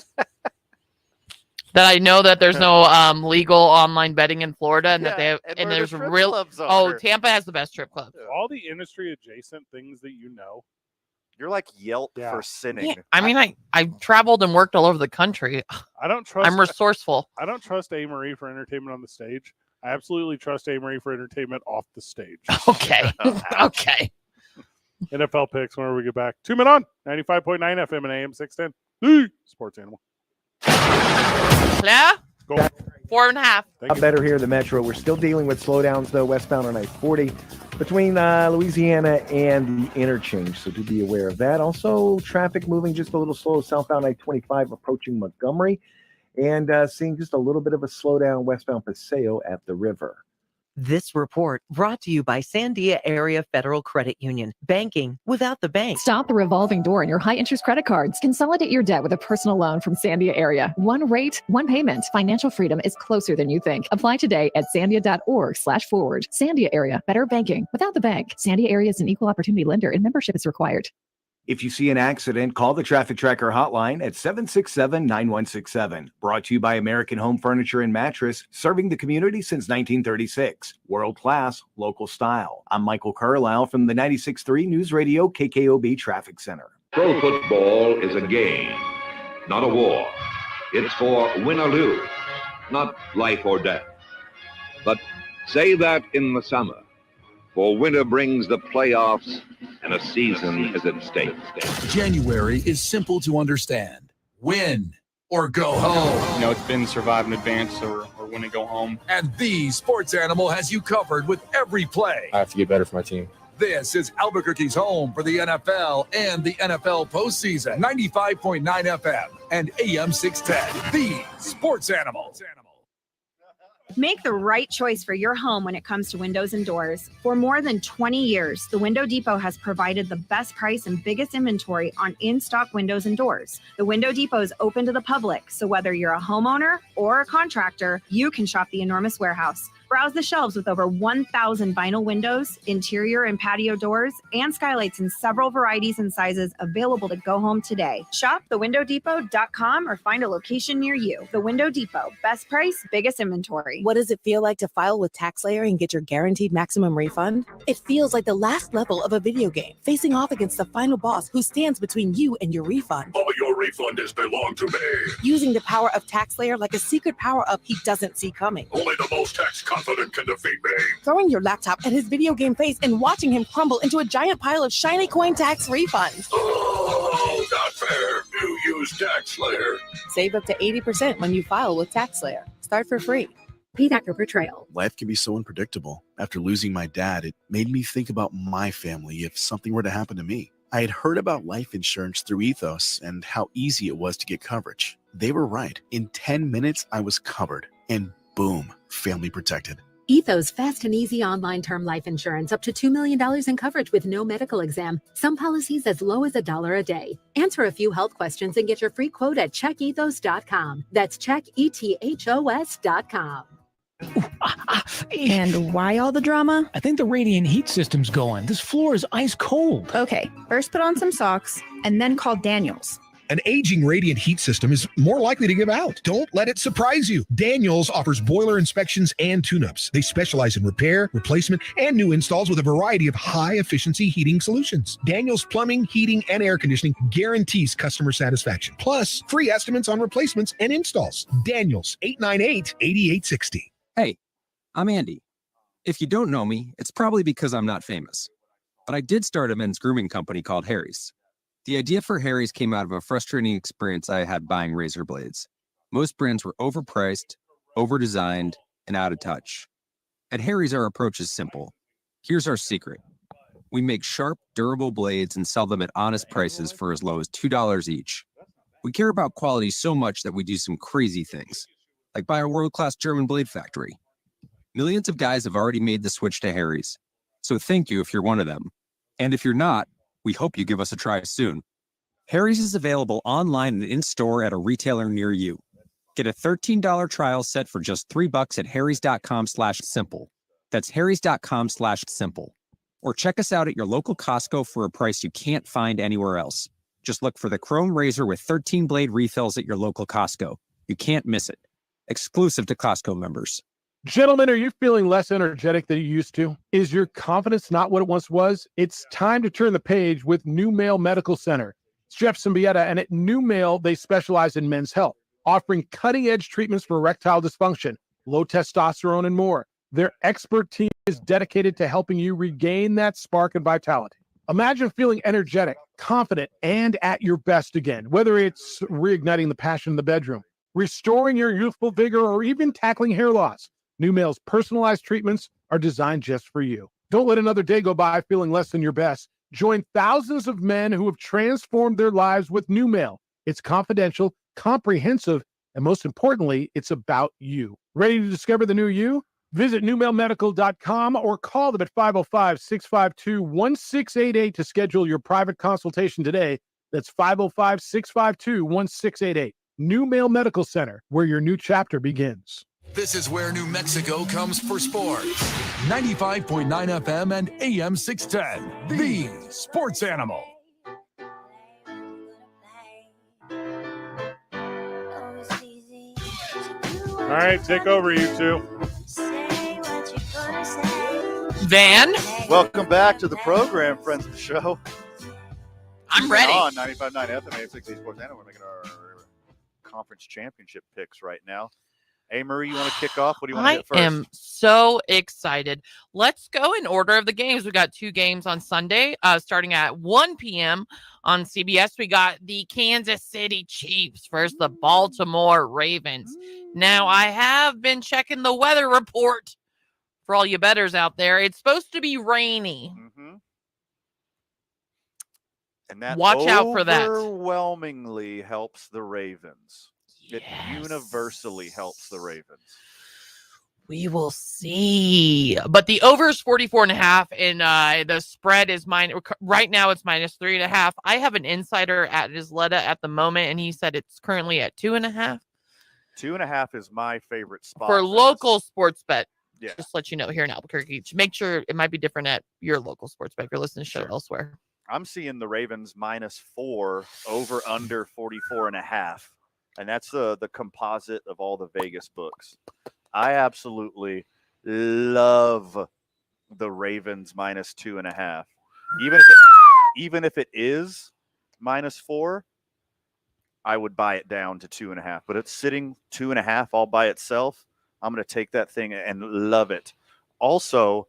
That I know that there's no legal online betting in Florida, and that they have, and there's the strip real. clubs are. Oh, Tampa has the best strip club. All the industry adjacent things that you know. You're like Yelp for sinning. Yeah, I mean, I traveled and worked all over the country. I don't trust. I'm resourceful. I don't trust Amory for entertainment on the stage. I absolutely trust Amory for entertainment off the stage. Okay. Okay. NFL picks whenever we get back. 2 Men On 95.9 FM and AM 610. The Sports Animal. Yeah. Go. 4.5. Not better here in the metro. We're still dealing with slowdowns, though, westbound on I-40 between Louisiana and the interchange. So do be aware of that. Also, traffic moving just a little slow southbound I-25 approaching Montgomery. And seeing just a little bit of a slowdown westbound Paseo at the river. This report brought to you by Sandia Area Federal Credit Union. Banking without the bank. Stop the revolving door in your high-interest credit cards. Consolidate your debt with a personal loan from Sandia Area. One rate, one payment. Financial freedom is closer than you think. Apply today at sandia.org/forward. Sandia Area. Better banking without the bank. Sandia Area is an equal opportunity lender and membership is required. If you see an accident, call the Traffic Tracker hotline at 767-9167. Brought to you by American Home Furniture and Mattress, serving the community since 1936. World class, local style. I'm Michael Carlisle from the 96.3 News Radio KKOB Traffic Center. Pro football is a game, not a war. It's for win or lose, not life or death. But say that in the summer, For winter brings the playoffs, and a season is at stake. January is simple to understand. Win or go home. You know, it's been survive in advance or win and go home. And the Sports Animal has you covered with every play. I have to get better for my team. This is Albuquerque's home for the NFL and the NFL postseason. 95.9 FM and AM 610. The Sports Animal. Make the right choice for your home when it comes to windows and doors. For more than 20 years, the Window Depot has provided the best price and biggest inventory on in-stock windows and doors. The Window Depot is open to the public, so whether you're a homeowner or a contractor, you can shop the enormous warehouse. Browse the shelves with over 1,000 vinyl windows, interior and patio doors, and skylights in several varieties and sizes available to go home today. Shop thewindowdepot.com or find a location near you. The Window Depot, best price, biggest inventory. What does it feel like to file with TaxSlayer and get your guaranteed maximum refund? It feels like the last level of a video game, facing off against the final boss who stands between you and your refund. All your refund is belong to me. Using the power of TaxSlayer like a secret power-up he doesn't see coming. Only the most tax confident can defeat me. Throwing your laptop at his video game face and watching him crumble into a giant pile of shiny coin tax refunds. Oh, not fair. You use TaxSlayer. Save up to 80% when you file with TaxSlayer. Start for free. P-Factor Portrayal. Life can be so unpredictable. After losing my dad, it made me think about my family if something were to happen to me. I had heard about life insurance through Ethos and how easy it was to get coverage. They were right. In 10 minutes, I was covered. And boom, family protected. Ethos fast and easy online term life insurance up to $2 million in coverage with no medical exam. Some policies as low as $1 a day. Answer a few health questions and get your free quote at checkethos.com. That's checkethos.com. And why all the drama? I think the radiant heat system's going. This floor is ice cold. Okay, first put on some socks and then call Daniels. An aging radiant heat system is more likely to give out. Don't let it surprise you. Daniels offers boiler inspections and tune-ups. They specialize in repair, replacement, and new installs with a variety of high-efficiency heating solutions. Daniels Plumbing, Heating, and Air Conditioning guarantees customer satisfaction. Plus, free estimates on replacements and installs. Daniels, 898-8860. Hey, I'm Andy. If you don't know me, it's probably because I'm not famous. But I did start a men's grooming company called Harry's. The idea for Harry's came out of a frustrating experience I had buying razor blades. Most brands were overpriced, overdesigned, and out of touch. At Harry's, our approach is simple. Here's our secret. We make sharp, durable blades and sell them at honest prices for as low as $2 each. We care about quality so much that we do some crazy things, like buy a world-class German blade factory. Millions of guys have already made the switch to Harry's, so thank you if you're one of them. And if you're not, we hope you give us a try soon. Harry's is available online and in-store at a retailer near you. Get a $13 trial set for just $3 at harrys.com/simple. That's harrys.com/simple. Or check us out at your local Costco for a price you can't find anywhere else. Just look for the Chrome Razor with 13 blade refills at your local Costco. You can't miss it. Exclusive to Costco members. Gentlemen, are you feeling less energetic than you used to? Is your confidence not what it once was? It's time to turn the page with New Male Medical Center. It's Jeff Symbieta, and at New Male, they specialize in men's health, offering cutting-edge treatments for erectile dysfunction, low testosterone, and more. Their expert team is dedicated to helping you regain that spark and vitality. Imagine feeling energetic, confident, and at your best again, whether it's reigniting the passion in the bedroom, restoring your youthful vigor, or even tackling hair loss. New Male's personalized treatments are designed just for you. Don't let another day go by feeling less than your best. Join thousands of men who have transformed their lives with New Male. It's confidential, comprehensive, and most importantly, it's about you. Ready to discover the new you? Visit newmalemedical.com or call them at 505-652-1688 to schedule your private consultation today. That's 505-652-1688. New Male Medical Center, where your new chapter begins. This is where New Mexico comes for sports. 95.9 FM and AM 610. The Sports Animal. All right, take over, you two. Van? Welcome back to the program, friends of the show. I'm ready. On 95.9 FM, AM 610 Sports Animal. We're making our conference championship picks right now. Hey, Marie, you want to kick off? What do you want to I hit first? am so excited. Let's go in order of the games. We got 2 games on Sunday, starting at 1 p.m. on CBS. We got the Kansas City Chiefs versus the Baltimore Ravens. Now, I have been checking the weather report for all you bettors out there. It's supposed to be rainy. And that Watch out for that. overwhelmingly helps the Ravens. It universally helps the Ravens. We will see. But the over is 44.5, and the spread is right now it's -3.5. I have an insider at Isleta at the moment, and he said it's currently at 2.5. 2.5 is my favorite spot For local sports bet. Yeah. Just let you know here in Albuquerque. Make sure it might be different at your local sports bet if you're listening to the show elsewhere. I'm seeing the Ravens -4, over under 44.5. And that's the composite of all the Vegas books. I absolutely love the Ravens -2.5. Even if it is -4, I would buy it down to 2.5. But it's sitting 2.5 all by itself. I'm going to take that thing and love it. Also,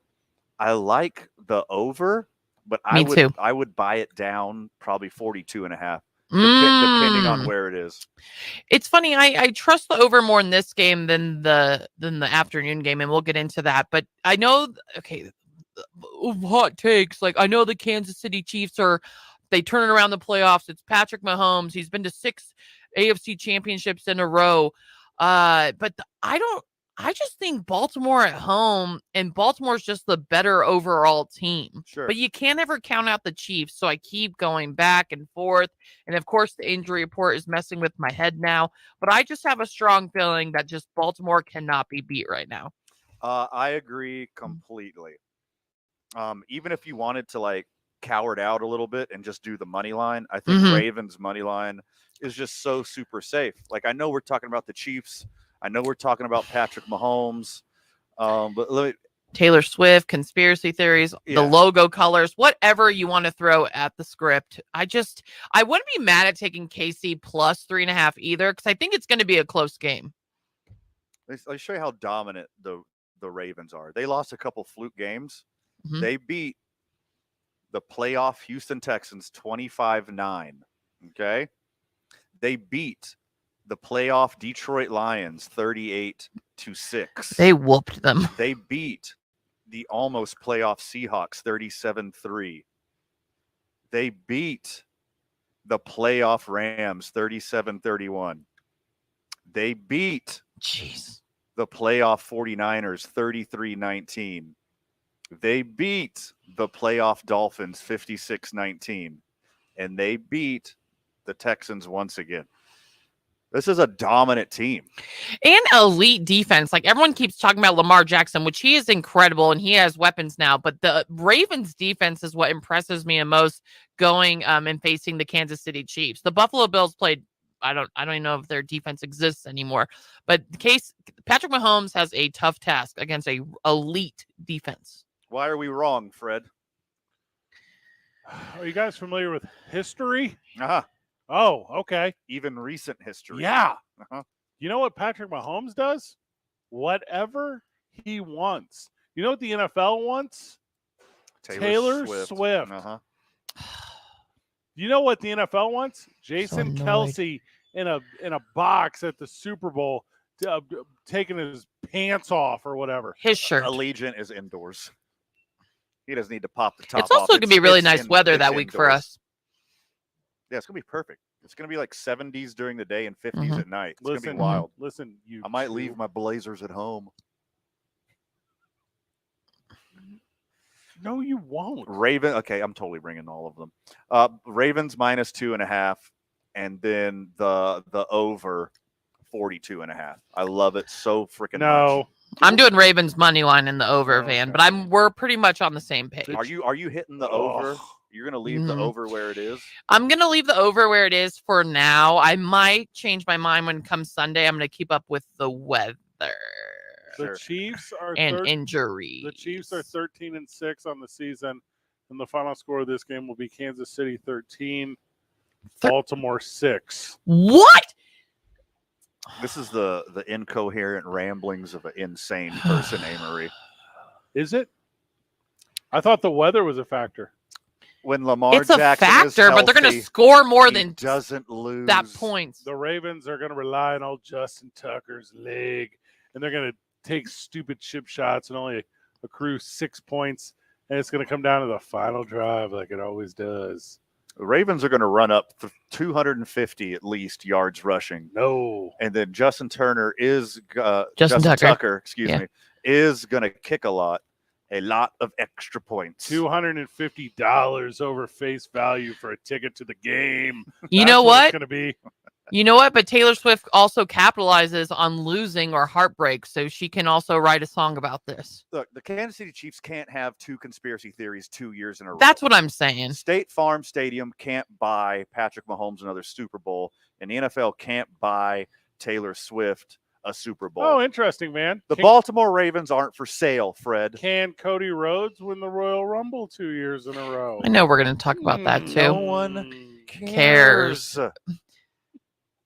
I like the over, but I would buy it down probably 42.5. Depending on where it is. It's funny. I trust the over more in this game than the afternoon game, and we'll get into that. But I know, hot takes. Like, I know the Kansas City Chiefs they turn around the playoffs. It's Patrick Mahomes. He's been to 6 AFC championships in a row. But I just think Baltimore at home, and Baltimore's just the better overall team. Sure. But you can't ever count out the Chiefs, so I keep going back and forth. And, of course, the injury report is messing with my head now. But I just have a strong feeling that just Baltimore cannot be beat right now. I agree completely. Even if you wanted to, cower it out a little bit and just do the money line, I think Ravens money line is just so super safe. Like, I know we're talking about the Chiefs. I know we're talking about Patrick Mahomes, but Taylor Swift, conspiracy theories, the logo colors, whatever you want to throw at the script. I wouldn't be mad at taking KC plus 3.5 either, because I think it's going to be a close game. Let me show you how dominant the Ravens are. They lost a couple fluke games. They beat the playoff Houston Texans 25-9. Okay. They beat the playoff Detroit Lions 38-6. They whooped them. They beat the almost playoff Seahawks 37-3. They beat the playoff Rams 37-31. They beat the playoff 49ers 33-19. They beat the playoff Dolphins 56-19. And they beat the Texans once again. This is a dominant team. And elite defense. Like, everyone keeps talking about Lamar Jackson, which he is incredible, and he has weapons now. But the Ravens defense is what impresses me the most going and facing the Kansas City Chiefs. The Buffalo Bills played, I don't even know if their defense exists anymore. But Patrick Mahomes has a tough task against a elite defense. Why are we wrong, Fred? Are you guys familiar with history? Uh-huh. Oh, okay. Even recent history. Yeah. Uh-huh. You know what Patrick Mahomes does? Whatever he wants. You know what the NFL wants? Taylor Swift. Uh-huh. You know what the NFL wants? Jason Kelce in a box at the Super Bowl, taking his pants off or whatever. His shirt. Allegiant is indoors. He doesn't need to pop the top It's also off. going to be really nice weather that week for us. Yeah, it's going to be perfect. It's going to be like 70s during the day and 50s at night. It's going to be wild. Listen, I might leave my Blazers at home. No, you won't. Okay, I'm totally bringing all of them. Ravens -2.5, and then the over 42.5. I love it so freaking much. I'm doing Ravens money line in the over, Van, but we're pretty much on the same page. Are you hitting the over? You're going to leave the over where it is? I'm going to leave the over where it is for now. I might change my mind when it comes Sunday. I'm going to keep up with the weather. The Chiefs are injury. The Chiefs are 13-6 on the season, and the final score of this game will be Kansas City 13, Baltimore 6. What? This is the incoherent ramblings of an insane person, Amory. Is it? I thought the weather was a factor. When Lamar It's a Jackson factor, is healthy, but they're going to score more he than doesn't lose that points. The Ravens are going to rely on old Justin Tucker's leg, and they're going to take stupid chip shots and only accrue 6 points, and it's going to come down to the final drive like it always does. The Ravens are going to run up 250 at least yards rushing. No. And then Justin Turner is Justin Tucker. Excuse me, is going to kick a lot of extra points. $250 over face value for a ticket to the game. You know That's what? It's going to be. You know what? But Taylor Swift also capitalizes on losing or heartbreak, so she can also write a song about this. Look, the Kansas City Chiefs can't have 2 conspiracy theories 2 years in a row. That's what I'm saying. State Farm Stadium can't buy Patrick Mahomes another Super Bowl, and the NFL can't buy Taylor Swift a Super Bowl. Oh, interesting, man. The Baltimore Ravens aren't for sale, Fred. Can Cody Rhodes win the Royal Rumble 2 years in a row? I know we're going to talk about that too. No one cares.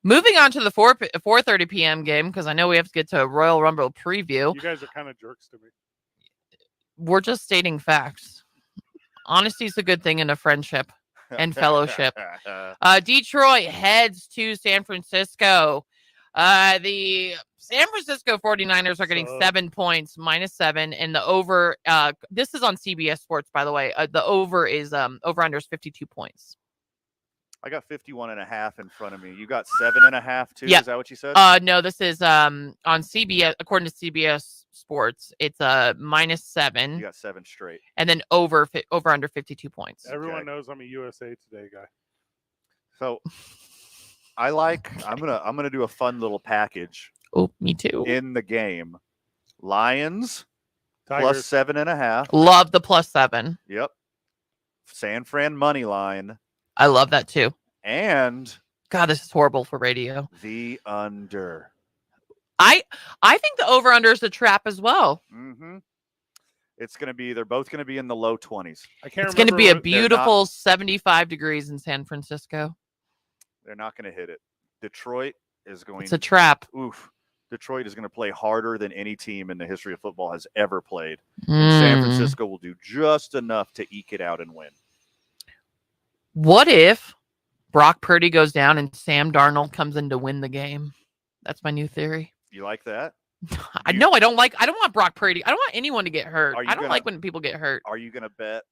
Moving on to the 4:30 p.m. game, because I know we have to get to a Royal Rumble preview. You guys are kind of jerks to me. We're just stating facts. Honesty is a good thing in a friendship and fellowship. Detroit heads to San Francisco. The San Francisco 49ers are getting 7 points, -7, and the over. This is on CBS Sports, by the way. The over is over under is 52 points. I got 51.5 in front of me. You got 7.5 too. Yeah. Is that what you said? No, this is on CBS. According to CBS Sports, it's -7. You got 7 straight. And then over under 52 points. Everyone knows I'm a USA Today guy. So I'm gonna do a fun little package. Oh, me too. In the game, Lions Tigers. plus 7.5. Love the +7. Yep. San Fran money line. I love that too. And God, this is horrible for radio. The under. I think the over under is a trap as well. Mm-hmm. They're both gonna be in the low 20s. It's going to be a beautiful 75 degrees in San Francisco. They're not going to hit it. Detroit is going. It's a trap. Oof. Detroit is going to play harder than any team in the history of football has ever played. San Francisco will do just enough to eke it out and win. What if Brock Purdy goes down and Sam Darnold comes in to win the game? That's my new theory. You like that? I don't want Brock Purdy. I don't want anyone to get hurt. I don't like when people get hurt. Are you going to bet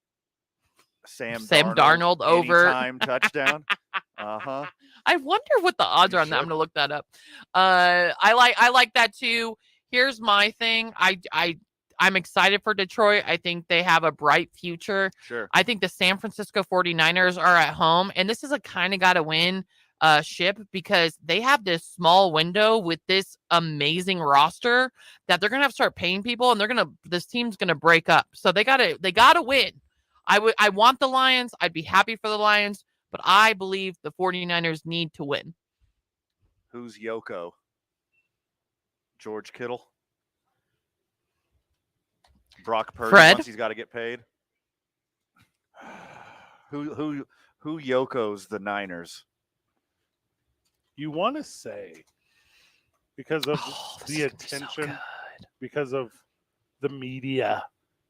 Sam Darnold over anytime touchdown? Uh-huh. I wonder what the odds are on that. I'm going to look that up. I like that too. Here's my thing. I'm excited for Detroit. I think they have a bright future. Sure. I think the San Francisco 49ers are at home, and this is a kind of got to win ship because they have this small window with this amazing roster that they're going to have to start paying people, and this team's going to break up. So they got to win. I want the Lions. I'd be happy for the Lions, but I believe the 49ers need to win. Who's Yoko? George Kittle? Brock Purdy Fred? once he's got to get paid. Who Yoko's the Niners? You want to say because of the attention, because of the media,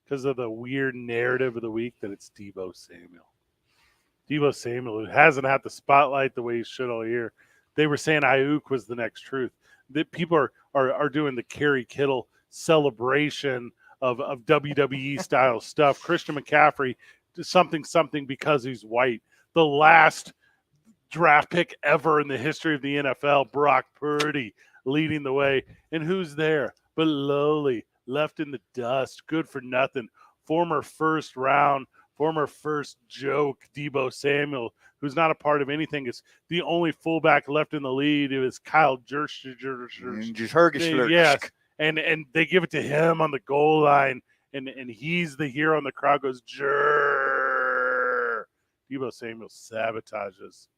because of the weird narrative of the week that it's Deebo Samuel. Deebo Samuel, who hasn't had the spotlight the way he should all year. They were saying Ayuk was the next truth. That people are doing the Kerry Kittle celebration of WWE style stuff. Christian McCaffrey something because he's white. The last draft pick ever in the history of the NFL, Brock Purdy leading the way. And who's there but lowly, left in the dust, good for nothing, former first joke, Deebo Samuel, who's not a part of anything. Is the only fullback left in the lead. It was Kyle Jersh. Yes. And they give it to him on the goal line, and he's the hero, and the crowd goes, Jerr. Deebo Samuel sabotages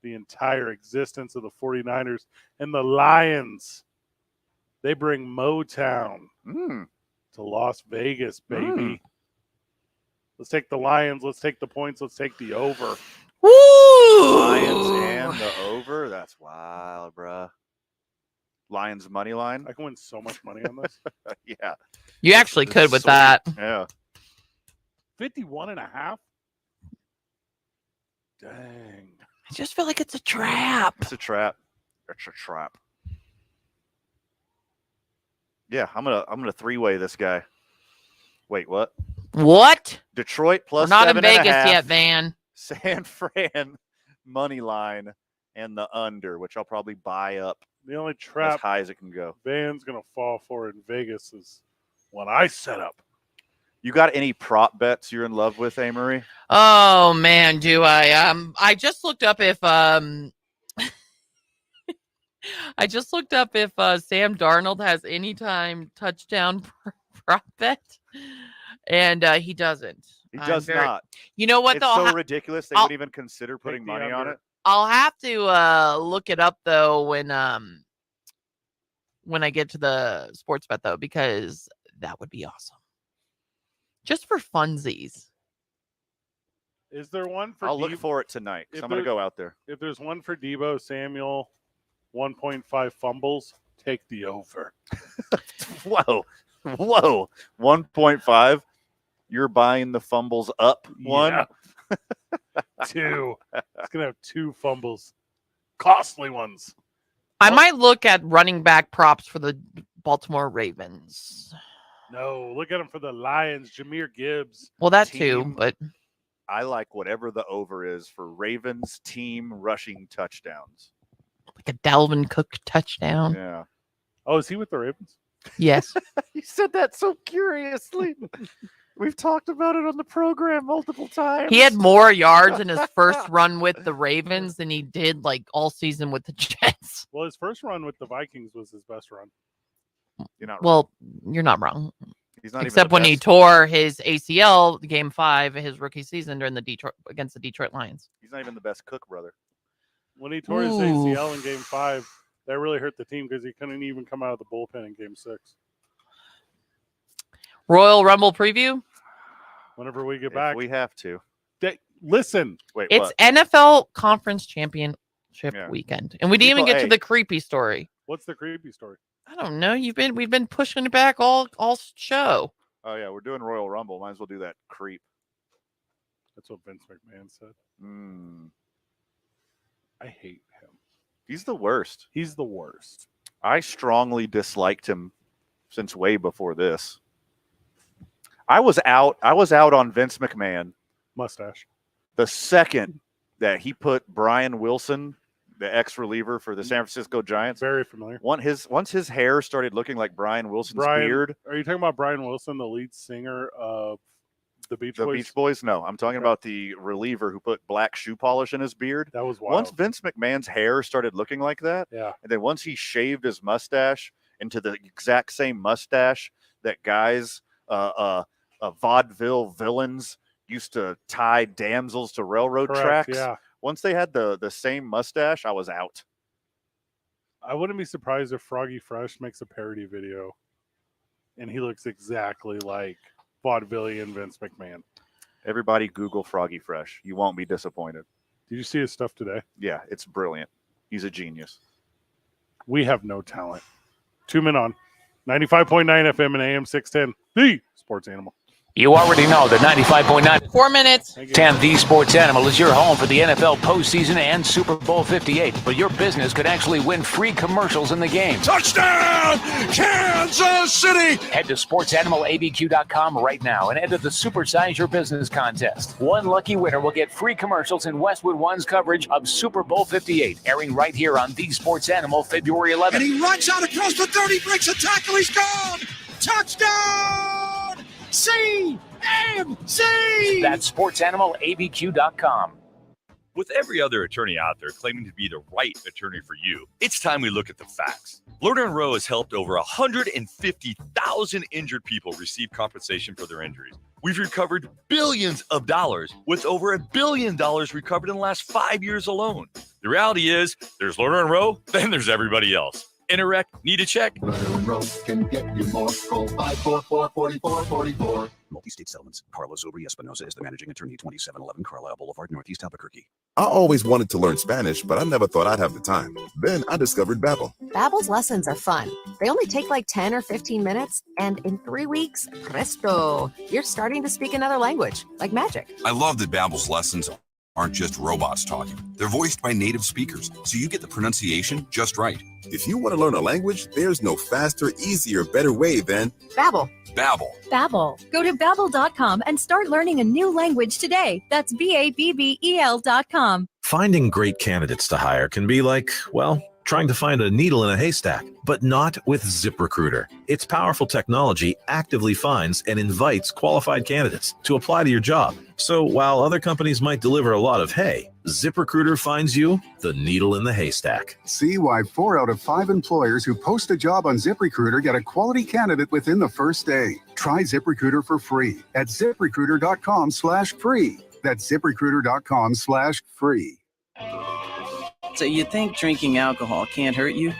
the entire existence of the 49ers. And the Lions, they bring Motown to Las Vegas, baby. Let's take the Lions. Let's take the points. Let's take the over. Woo! Lions and the over? That's wild, bruh. Lions money line. I can win so much money on this. Yeah. You actually could with that. Yeah. 51.5. Dang. I just feel like it's a trap. It's a trap. It's a trap. Yeah, I'm gonna three-way this guy. Wait, what? What? Detroit plus We're not in 7.5. Vegas yet, Van. San Fran money line and the under, which I'll probably buy up The only as trap high as it can go. Van's going to fall for in Vegas is one I set up. You got any prop bets you're in love with, Amory? Oh man, do I? I just looked up if Sam Darnold has anytime touchdown prop bet, and he doesn't. He does not. You know what? It's though? so ridiculous they wouldn't even consider putting money on it. I'll have to look it up though when I get to the sports bet though, because that would be awesome. Just for funsies. Is there one for I'll look for it tonight because I'm going to go out there. If there's one for Deebo Samuel, 1.5 fumbles, take the over. Whoa. 1.5. You're buying the fumbles up one? Yeah. 2. It's going to have 2 fumbles. Costly ones. I might look at running back props for the Baltimore Ravens. No, look at him for the Lions. Jameer Gibbs. Well, that too, but I like whatever the over is for Ravens team rushing touchdowns. like a Dalvin Cook touchdown. Yeah. Oh, is he with the Ravens? Yes. You said that so curiously. We've talked about it on the program multiple times. He had more yards in his first run with the Ravens than he did like all season with the Jets. Well, his first run with the Vikings was his best run. You're not wrong. Well, you're not wrong. He's not except even the when he best. tore his ACL game 5 of his rookie season during the against the Detroit Lions. He's not even the best cook, brother. When he tore his ACL in game 5, that really hurt the team because he couldn't even come out of the bullpen in game 6. Royal Rumble preview? Whenever we get back. We have to. Listen. Wait, it's what? NFL Conference Championship weekend. And we didn't even get to the creepy story. What's the creepy story? I don't know. We've been pushing it back all show. Oh, yeah, we're doing Royal Rumble. Might as well do that creep. That's what Vince McMahon said. I hate him. He's the worst. He's the worst. I strongly disliked him since way before this. I was out on Vince McMahon. Mustache. The second that he put Brian Wilson, the ex-reliever for the San Francisco Giants. Very familiar. Once his hair started looking like Brian Wilson's beard. Are you talking about Brian Wilson, the lead singer of the Beach Boys? The Beach Boys? No, I'm talking about the reliever who put black shoe polish in his beard. That was wild. Once Vince McMahon's hair started looking like that, yeah, and then once he shaved his mustache into the exact same mustache that guys, vaudeville villains used to tie damsels to railroad tracks. Yeah. Once they had the same mustache, I was out. I wouldn't be surprised if Froggy Fresh makes a parody video and he looks exactly like vaudevillian Vince McMahon. Everybody Google Froggy Fresh. You won't be disappointed. Did you see his stuff today? Yeah, it's brilliant. He's a genius. We have no talent. 2 men on 95.9 FM and AM 610. The Sports Animal. You already know that 95.9 4 minutes. 10 The Sports Animal is your home for the NFL postseason and Super Bowl 58. But your business could actually win free commercials in the game. Touchdown, Kansas City! Head to sportsanimalabq.com right now and enter the Supersize Your Business contest. One lucky winner will get free commercials in Westwood One's coverage of Super Bowl 58, airing right here on The Sports Animal February 11th. And he runs out across the 30, breaks a tackle, he's gone! Touchdown! CMC! That's sportsanimalabq.com. With every other attorney out there claiming to be the right attorney for you, it's time we look at the facts. Lerner & Rowe has helped over 150,000 injured people receive compensation for their injuries. We've recovered billions of dollars, with over $1 billion recovered in the last 5 years alone. The reality is, there's Lerner & Rowe, then there's everybody else. In a wreck? Need a check? Can get you more. Call 544-4444. Multi-state settlements. Carlos Obri Espinosa is the managing attorney, 2711 Carlisle Boulevard, Northeast Albuquerque. I always wanted to learn Spanish, but I never thought I'd have the time. Then I discovered Babbel. Babbel's lessons are fun. They only take like 10 or 15 minutes, and in 3 weeks, presto, you're starting to speak another language, like magic. I love that Babbel's lessons aren't just robots talking. They're voiced by native speakers, so you get the pronunciation just right. If you want to learn a language, there's no faster, easier, better way than Babbel. Babbel. Babbel. Go to Babbel.com and start learning a new language today. That's BABBEL.com. Finding great candidates to hire can be like, well, trying to find a needle in a haystack, but not with ZipRecruiter. Its powerful technology actively finds and invites qualified candidates to apply to your job. So while other companies might deliver a lot of hay, ZipRecruiter finds you the needle in the haystack. See why 4 out of 5 employers who post a job on ZipRecruiter get a quality candidate within the first day. Try ZipRecruiter for free at ZipRecruiter.com/free. That's ZipRecruiter.com/free. So you think drinking alcohol can't hurt you?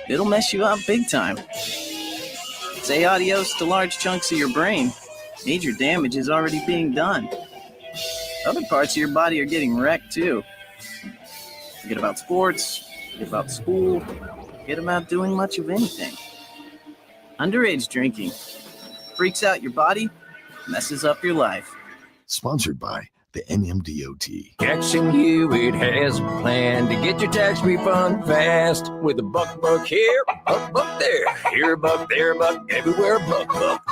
It'll mess you up big time. Say adios to large chunks of your brain. Major damage is already being done. Other parts of your body are getting wrecked too. Forget about sports, forget about school, forget about doing much of anything. Underage drinking freaks out your body, messes up your life. Sponsored by the NMDOT. Jackson Hewitt has a plan to get your tax refund fast with a buck here, buck there. Here a buck, there a buck, everywhere a buck.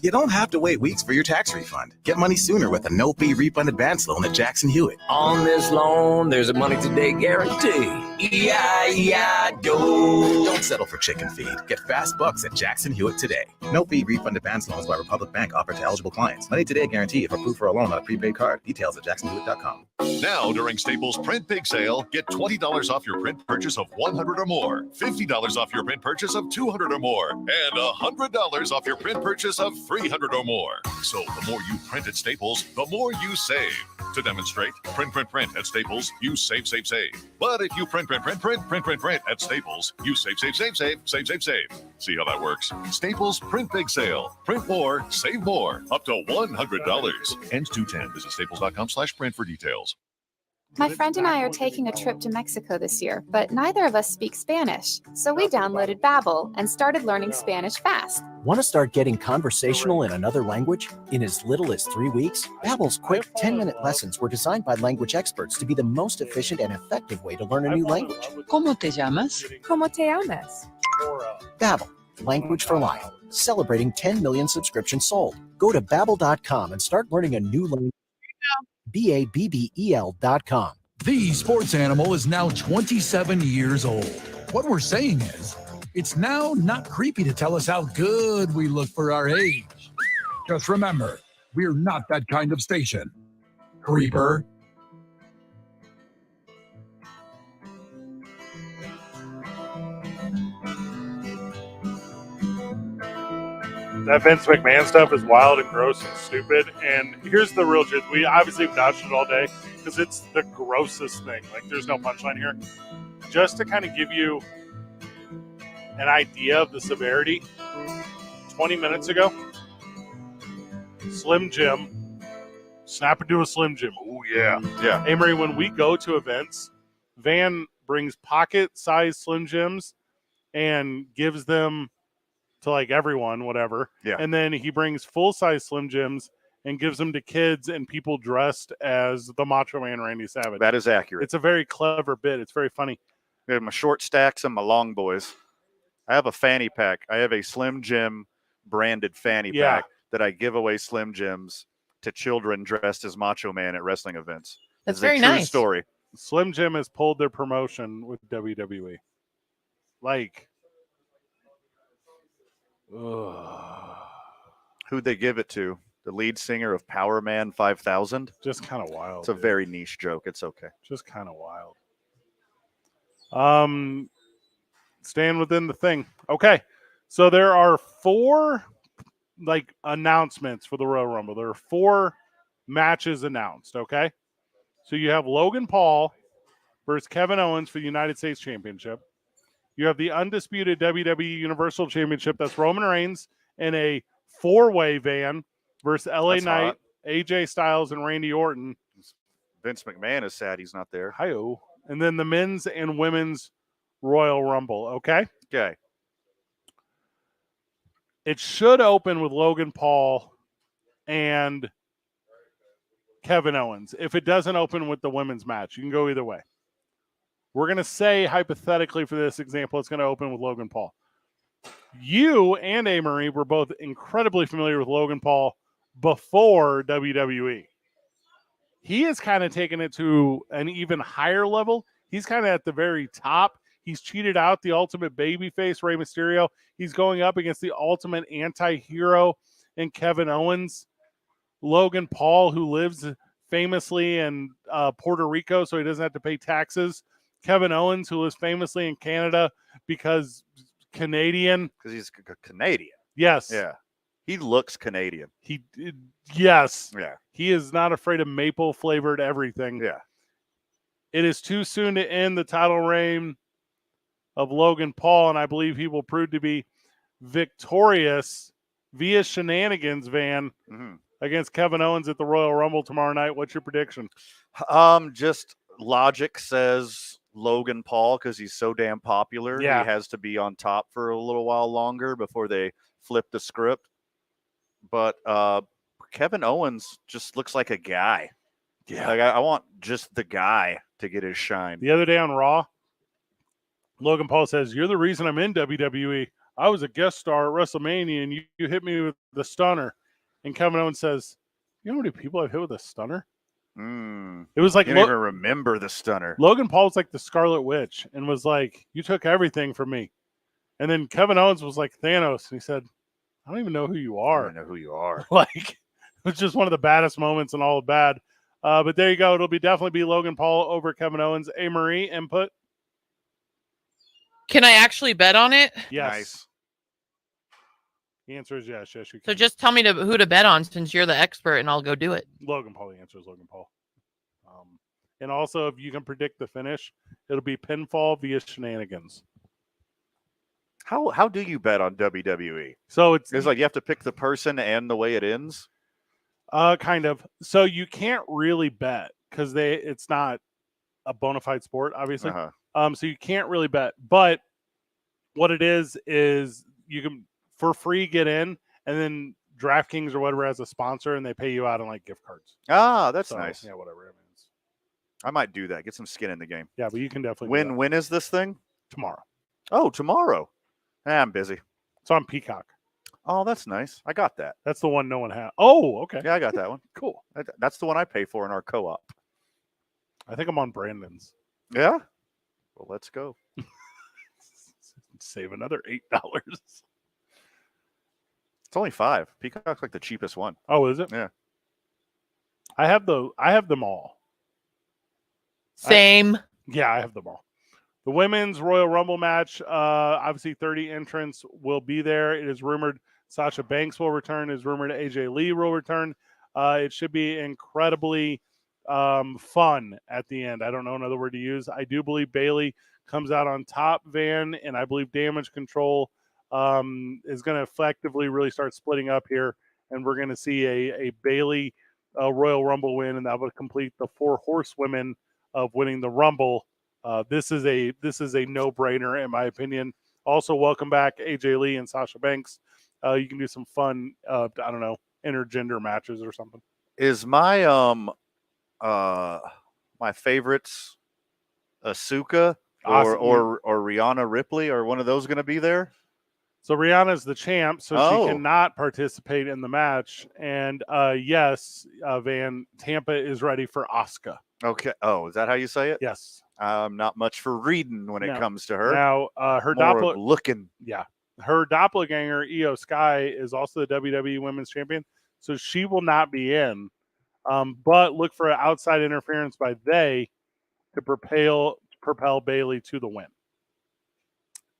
You don't have to wait weeks for your tax refund. Get money sooner with a no-fee refund advance loan at Jackson Hewitt. On this loan, there's a money today guarantee. E-I-E-I-Do. Don't settle for chicken feed. Get fast bucks at Jackson Hewitt today. No-fee refund advance loans by Republic Bank offered to eligible clients. Money today guarantee if approved for a loan on a prepaid card. Details at jacksonhewitt.com. Now, during Staples Print Big Sale, get $20 off your print purchase of $100 or more, $50 off your print purchase of $200 or more, and $100 off your print purchase of $300 or more. So the more you print at Staples, the more you save. To demonstrate, print at Staples, you save. But if you print at Staples, you save. See how that works? Staples Print Big Sale. Print more, save more. Up to $100. Ends 2/10. Visit staples.com/print for details. My friend and I are taking a trip to Mexico this year, but neither of us speak Spanish. So we downloaded Babbel and started learning Spanish fast. Want to start getting conversational in another language? In as little as 3 weeks, Babbel's quick 10-minute lessons were designed by language experts to be the most efficient and effective way to learn a new language. ¿Cómo te llamas? ¿Cómo te llamas? Babbel, language for life. Celebrating 10 million subscriptions sold. Go to Babbel.com and start learning a new language. BABBEL.com. The sports animal is now 27 years old. What we're saying is, it's now not creepy to tell us how good we look for our age. Just remember, we're not that kind of station. Creeper. That Vince McMahon stuff is wild and gross and stupid. And here's the real truth. We obviously have dodged it all day because it's the grossest thing. Like, there's no punchline here. Just to kind of give you an idea of the severity, 20 minutes ago, Slim Jim, snap into a Slim Jim. Oh, yeah. Yeah. Amory, when we go to events, Van brings pocket-sized Slim Jims and gives them to like everyone, whatever. Yeah. And then he brings full-size Slim Jims and gives them to kids and people dressed as the Macho Man Randy Savage. That is accurate. It's a very clever bit. It's very funny. I have my short stacks and my long boys. I have a fanny pack. I have a Slim Jim branded fanny pack that I give away Slim Jims to children dressed as Macho Man at wrestling events. That's It's very a true nice. story. Slim Jim has pulled their promotion with WWE. Like, Who'd they give it to? The lead singer of Power Man 5000? Just kind of wild. It's a very niche joke. It's okay. Just kind of wild. Staying within the thing. Okay. So there are 4 like announcements for the Royal Rumble. There are 4 matches announced. Okay. So you have Logan Paul versus Kevin Owens for the United States Championship. You have the undisputed WWE Universal Championship. That's Roman Reigns in a 4-way van versus LA That's Knight, hot. AJ Styles, and Randy Orton. Vince McMahon is sad he's not there. Hi-oh. And then the men's and women's Royal Rumble, okay? Okay. It should open with Logan Paul and Kevin Owens. If it doesn't open with the women's match, you can go either way. We're going to say, hypothetically, for this example, it's going to open with Logan Paul. You and Amory were both incredibly familiar with Logan Paul before WWE. He has kind of taken it to an even higher level. He's kind of at the very top. He's cheated out the ultimate babyface, Rey Mysterio. He's going up against the ultimate anti-hero in Kevin Owens. Logan Paul, who lives famously in Puerto Rico, so he doesn't have to pay taxes. Kevin Owens, who lives famously in Canada because Canadian. Because he's Canadian. Yes. Yeah. He looks Canadian. Yes. Yeah. He is not afraid of maple flavored everything. Yeah. It is too soon to end the title reign of Logan Paul, and I believe he will prove to be victorious via shenanigans van against Kevin Owens at the Royal Rumble tomorrow night. What's your prediction? Just logic says Logan Paul because he's so damn popular. Yeah. He has to be on top for a little while longer before they flip the script. But Kevin Owens just looks like a guy. Yeah. Like I want just the guy to get his shine. The other day on Raw, Logan Paul says, "You're the reason I'm in WWE. I was a guest star at WrestleMania, and you hit me with the stunner." And Kevin Owens says, "You know how many people I've hit with a stunner?" It was like you don't even remember the stunner. Logan Paul's like the Scarlet Witch and was like, "You took everything from me." And then Kevin Owens was like Thanos, and he said, "I don't even know who you are." I don't know who you are. Like, it was just one of the baddest moments in all of bad. But there you go. It'll definitely be Logan Paul over Kevin Owens. A. Marie, input? Can I actually bet on it? Yes. Nice. The answer is yes. Yes, you can. So just tell me who to bet on since you're the expert, and I'll go do it. Logan Paul. The answer is Logan Paul. And also, if you can predict the finish, it'll be pinfall via shenanigans. How do you bet on WWE? So it's like you have to pick the person and the way it ends? Kind of. So you can't really bet because it's not a bona fide sport, obviously. So you can't really bet. But what it is you can for free get in, and then DraftKings or whatever has a sponsor, and they pay you out on like gift cards. Ah, that's nice. Yeah, whatever it means. I might do that. Get some skin in the game. Yeah, but you can definitely do that. When is this thing? Tomorrow. Oh, tomorrow. I'm busy. It's on Peacock. Oh, that's nice. I got that. That's the one no one has. Oh, okay. Yeah, I got that one. Cool. That's the one I pay for in our co-op. I think I'm on Brandon's. Yeah? Well, let's go. Save another $8. It's only $5. Peacock's like the cheapest one. Oh, is it? Yeah. I have them all. Same. I have them all. The women's Royal Rumble match, obviously 30 entrants will be there. It is rumored Sasha Banks will return. It is rumored AJ Lee will return. It should be incredibly fun at the end. I don't know another word to use. I do believe Bayley comes out on top, Van, and I believe Damage Control is going to effectively really start splitting up here, and we're going to see a Bayley Royal Rumble win, and that would complete the 4 horsewomen of winning the Rumble. This is a no-brainer in my opinion. Also, welcome back AJ Lee and Sasha Banks. You can do some fun, I don't know, intergender matches or something. Is my my favorites Asuka or Rihanna Ripley, or one of those going to be there? So Rihanna's the champ, so she cannot participate in the match. And yes, Van, Tampa is ready for Asuka. Okay. Oh, is that how you say it? Yes. Not much for reading when it comes to her. Now, her looking. Yeah. Her doppelganger, Io Sky, is also the WWE Women's Champion, so she will not be in. But look for outside interference by they to propel Bayley to the win.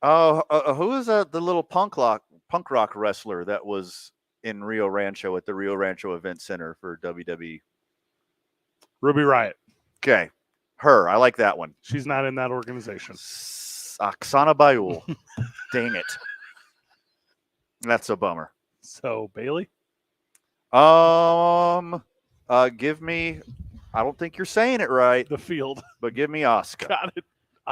Oh, who is the little punk rock wrestler that was in Rio Rancho at the Rio Rancho Event Center for WWE? Ruby Riott. Okay. Her. I like that one. She's not in that organization. Oksana Bayul. Dang it. That's a bummer. So Bailey? Give me, I don't think you're saying it right. The field. But give me Asuka. Got it.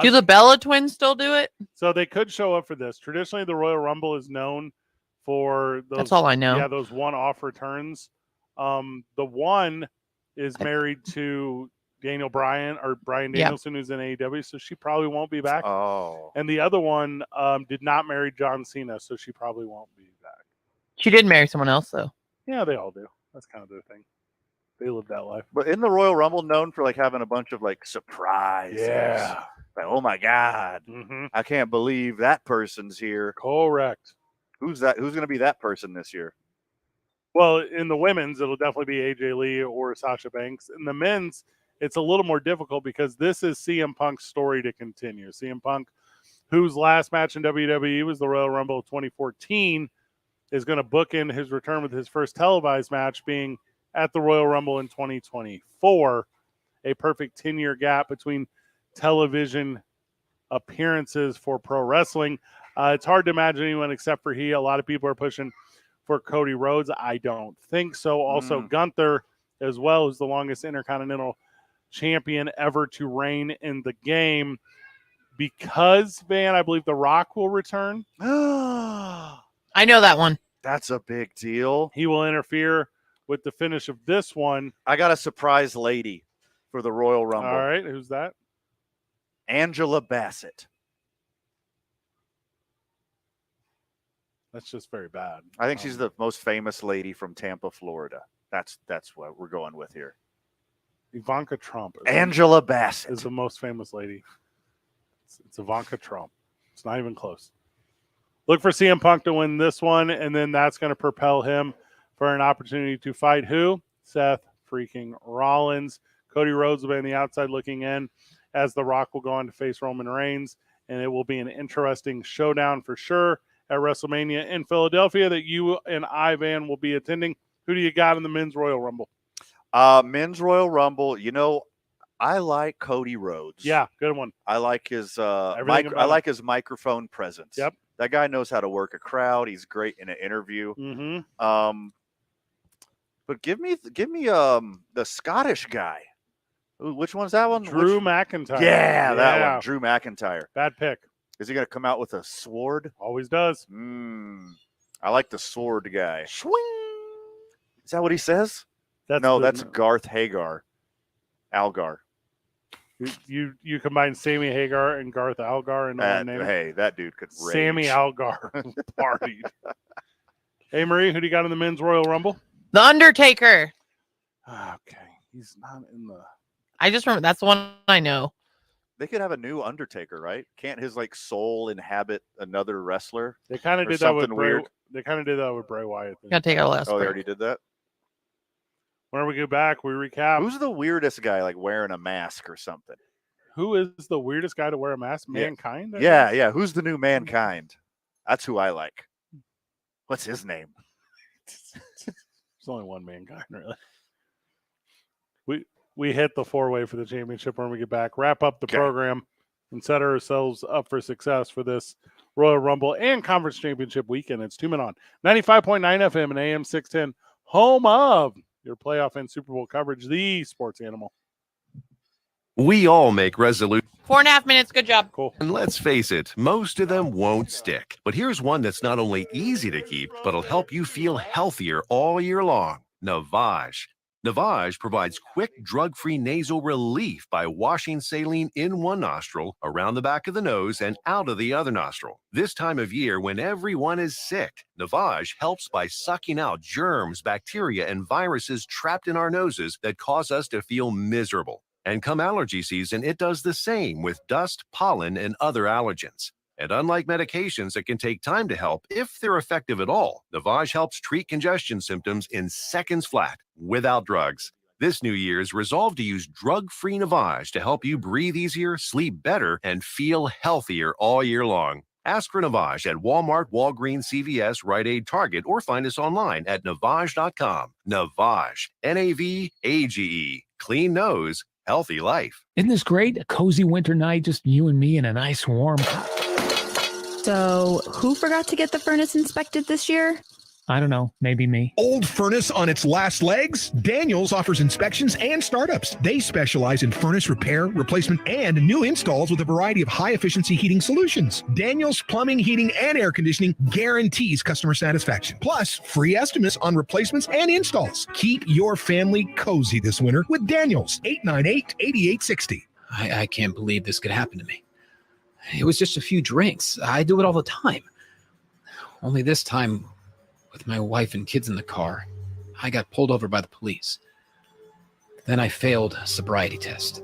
Do the Bella twins still do it? So they could show up for this. Traditionally, the Royal Rumble is known for those. That's all I know. Yeah, those one-off returns. The one is married to Daniel Bryan or Bryan Danielson, who's in AEW, so she probably won't be back. Oh. And the other one did not marry John Cena, so she probably won't be back. She did marry someone else, though. Yeah, they all do. That's kind of their thing. They live that life. But in the Royal Rumble, known for like having a bunch of like surprises. Yeah. Like, oh my God, I can't believe that person's here. Correct. Who's that? Who's going to be that person this year? Well, in the women's, it'll definitely be AJ Lee or Sasha Banks. In the men's, it's a little more difficult because this is CM Punk's story to continue. CM Punk, whose last match in WWE was the Royal Rumble of 2014, is going to bookend his return with his first televised match being at the Royal Rumble in 2024, a perfect 10-year gap between television appearances for pro wrestling. It's hard to imagine anyone except for he. A lot of people are pushing for Cody Rhodes. I don't think so. Also, Gunther as well, who's the longest Intercontinental champion ever to reign in the game. Because, Van, I believe The Rock will return. I know that one. That's a big deal. He will interfere with the finish of this one. I got a surprise lady for the Royal Rumble. All right, who's that? Angela Bassett. That's just very bad. I think she's the most famous lady from Tampa, Florida. That's what we're going with here. Ivanka Trump. Angela Bassett is the most famous lady. It's Ivanka Trump. It's not even close. Look for CM Punk to win this one, and then that's going to propel him for an opportunity to fight who? Seth freaking Rollins. Cody Rhodes will be on the outside looking in as The Rock will go on to face Roman Reigns, and it will be an interesting showdown for sure at WrestleMania in Philadelphia that you and I, Van, will be attending. Who do you got in the Men's Royal Rumble? Men's Royal Rumble, I like Cody Rhodes. Yeah, good one. I like his his microphone presence. Yep. That guy knows how to work a crowd. He's great in an interview. Mm-hmm. But give me the Scottish guy. Which one's that one? Drew McIntyre. Yeah, that one. Drew McIntyre. Bad pick. Is he going to come out with a sword? Always does. I like the sword guy. Swing. Is that what he says? That's Garth Hagar. Algar. You combine Sammy Hagar and Garth Algar in one name. Hey, that dude could rage. Sammy Algar partied. Hey, Marie, who do you got in the Men's Royal Rumble? The Undertaker. Okay. He's not in the... I just remember. That's the one I know. They could have a new Undertaker, right? Can't his soul inhabit another wrestler? They kind of did that with Bray. They kind of did that with Bray Wyatt. Gotta take our last. Oh, they already did that? When we go back, we recap. Who's the weirdest guy wearing a mask or something? Who is the weirdest guy to wear a mask? Mankind? Yeah. Who's the new Mankind? That's who I like. What's his name? There's only one Mankind, really. We hit the four-way for the championship when we get back. Wrap up the program and set ourselves up for success for this Royal Rumble and Conference Championship weekend. It's 2 Men On 95.9 FM and AM 610, home of your playoff and Super Bowl coverage, the sports animal. We all make resolutions. 4.5 minutes. Good job. Cool. And let's face it, most of them won't stick. But here's one that's not only easy to keep, but will help you feel healthier all year long. Navage. Navage provides quick, drug-free nasal relief by washing saline in one nostril, around the back of the nose, and out of the other nostril. This time of year, when everyone is sick, Navage helps by sucking out germs, bacteria, and viruses trapped in our noses that cause us to feel miserable. And come allergy season, it does the same with dust, pollen, and other allergens. And unlike medications that can take time to help, if they're effective at all, Navage helps treat congestion symptoms in seconds flat, without drugs. This New Year's, resolve to use drug-free Navage to help you breathe easier, sleep better, and feel healthier all year long. Ask for Navage at Walmart, Walgreens, CVS, Rite Aid, Target, or find us online at Navage.com. Navage. Navage. Clean nose, healthy life. Isn't this great? A cozy winter night, just you and me in a nice warm So, who forgot to get the furnace inspected this year? I don't know, maybe me. Old furnace on its last legs? Daniels offers inspections and startups. They specialize in furnace repair, replacement, and new installs with a variety of high-efficiency heating solutions. Daniels Plumbing, Heating, and Air Conditioning guarantees customer satisfaction. Plus, free estimates on replacements and installs. Keep your family cozy this winter with Daniels, 898-8860. I can't believe this could happen to me. It was just a few drinks. I do it all the time. Only this time, with my wife and kids in the car, I got pulled over by the police. Then I failed a sobriety test,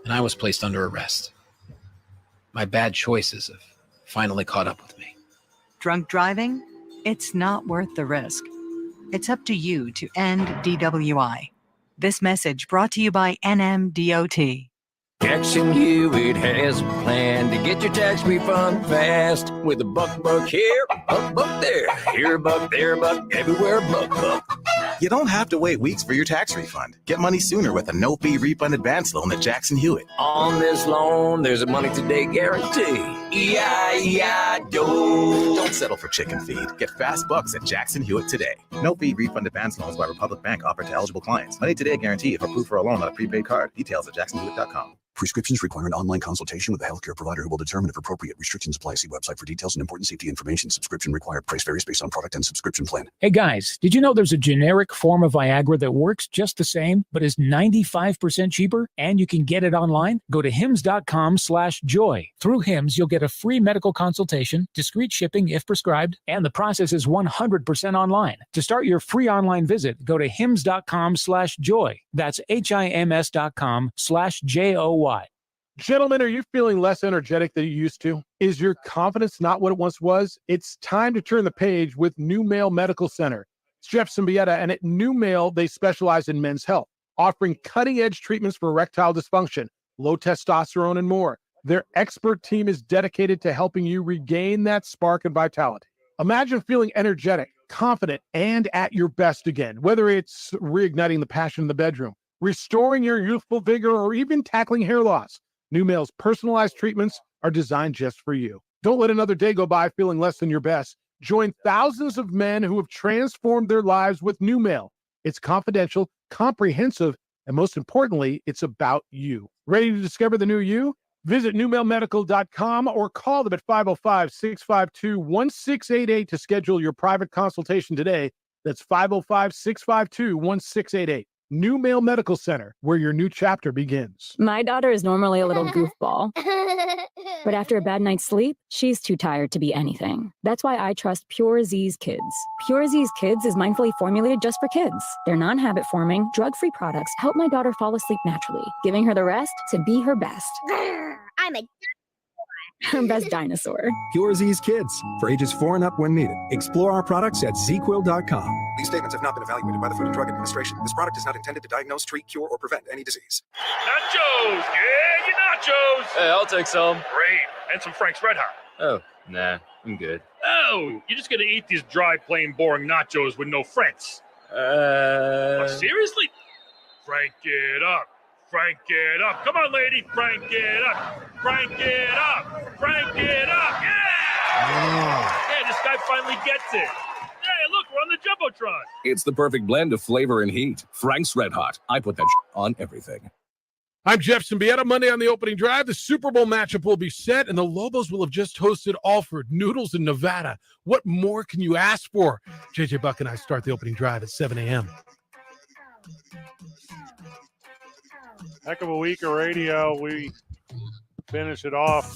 and I was placed under arrest. My bad choices have finally caught up with me. Drunk driving? It's not worth the risk. It's up to you to end DWI. This message brought to you by NMDOT. Jackson Hewitt has a plan to get your tax refund fast with a buck here, buck there. Here a buck, there a buck, everywhere buck. You don't have to wait weeks for your tax refund. Get money sooner with a no-fee refund advance loan at Jackson Hewitt. On this loan, there's a money today guarantee. E-I-E-I-Do. Don't settle for chicken feed. Get fast bucks at Jackson Hewitt today. No-fee refund advance loans by Republic Bank offered to eligible clients. Money today guarantee if approved for a loan on a prepaid card. Details at jacksonhewitt.com. Prescriptions require an online consultation with a healthcare provider who will determine if appropriate. Restrictions apply. See website for details and important safety information. Subscription required. Price varies based on product and subscription plan. Hey guys, did you know there's a generic form of Viagra that works just the same, but is 95% cheaper? And you can get it online? Go to hims.com/joy. Through Hims, you'll get a free medical consultation, discreet shipping if prescribed, and the process is 100% online. To start your free online visit, go to hims.com/joy. That's HIMS.com/JOY. Gentlemen, are you feeling less energetic than you used to? Is your confidence not what it once was? It's time to turn the page with New Male Medical Center. It's Jeff Symbieta, and at New Male, they specialize in men's health, offering cutting-edge treatments for erectile dysfunction, low testosterone, and more. Their expert team is dedicated to helping you regain that spark and vitality. Imagine feeling energetic, confident, and at your best again, whether it's reigniting the passion in the bedroom, restoring your youthful vigor, or even tackling hair loss. New Male's personalized treatments are designed just for you. Don't let another day go by feeling less than your best. Join thousands of men who have transformed their lives with New Male. It's confidential, comprehensive, and most importantly, it's about you. Ready to discover the new you? Visit newmalemedical.com or call them at 505-652-1688 to schedule your private consultation today. That's 505-652-1688. New Male Medical Center, where your new chapter begins. My daughter is normally a little goofball, but after a bad night's sleep, she's too tired to be anything. That's why I trust Pure Z's Kids. Pure Z's Kids is mindfully formulated just for kids. Their non-habit forming, drug-free products help my daughter fall asleep naturally, giving her the rest to be her best. I'm a Her best dinosaur. Pure Z's Kids, for ages 4 and up when needed. Explore our products at zquill.com. These statements have not been evaluated by the Food and Drug Administration. This product is not intended to diagnose, treat, cure, or prevent any disease. Nachos! Yeah, your nachos! Hey, I'll take some. Great. And some Frank's Red Hot. Oh, nah, I'm good. Oh, you're just gonna eat these dry, plain, boring nachos with no Franks. Oh, seriously? Frank it up. Frank it up. Come on, lady. Frank it up. Frank it up. Frank it up. Yeah! Yeah, this guy finally gets it. Hey, look, we're on the Jumbotron. It's the perfect blend of flavor and heat. Frank's Red Hot. I put that on everything. I'm Jeff Symbieta. Monday on the opening drive, the Super Bowl matchup will be set, and the Lobos will have just hosted Alfred Noodles in Nevada. What more can you ask for? JJ Buck and I start the opening drive at 7 a.m. Heck of a week of radio. We finish it off.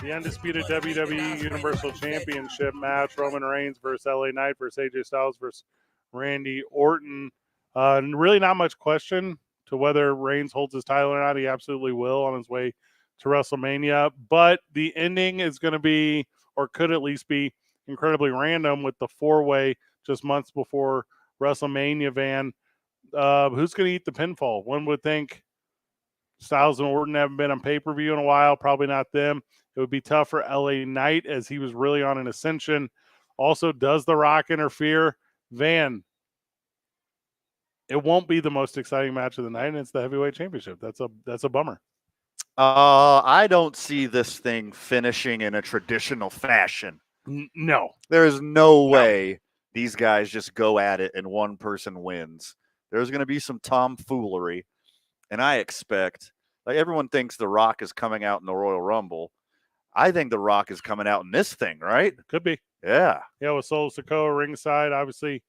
The undisputed WWE Universal Championship match. Roman Reigns versus LA Knight versus AJ Styles versus Randy Orton. Really not much question to whether Reigns holds his title or not. He absolutely will on his way to WrestleMania. But the ending is going to be, or could at least be, incredibly random with the four-way just months before WrestleMania. Van, who's going to eat the pinfall? One would think Styles and Orton haven't been on pay-per-view in a while. Probably not them. It would be tough for LA Knight as he was really on an ascension. Also, does The Rock interfere? Van, it won't be the most exciting match of the night, and it's the heavyweight championship. That's a bummer. I don't see this thing finishing in a traditional fashion. No. There is no way these guys just go at it and one person wins. There's going to be some tomfoolery. And I expect, like everyone thinks The Rock is coming out in the Royal Rumble. I think The Rock is coming out in this thing, right? Could be. Yeah. Yeah, with Solo Sikoa ringside, obviously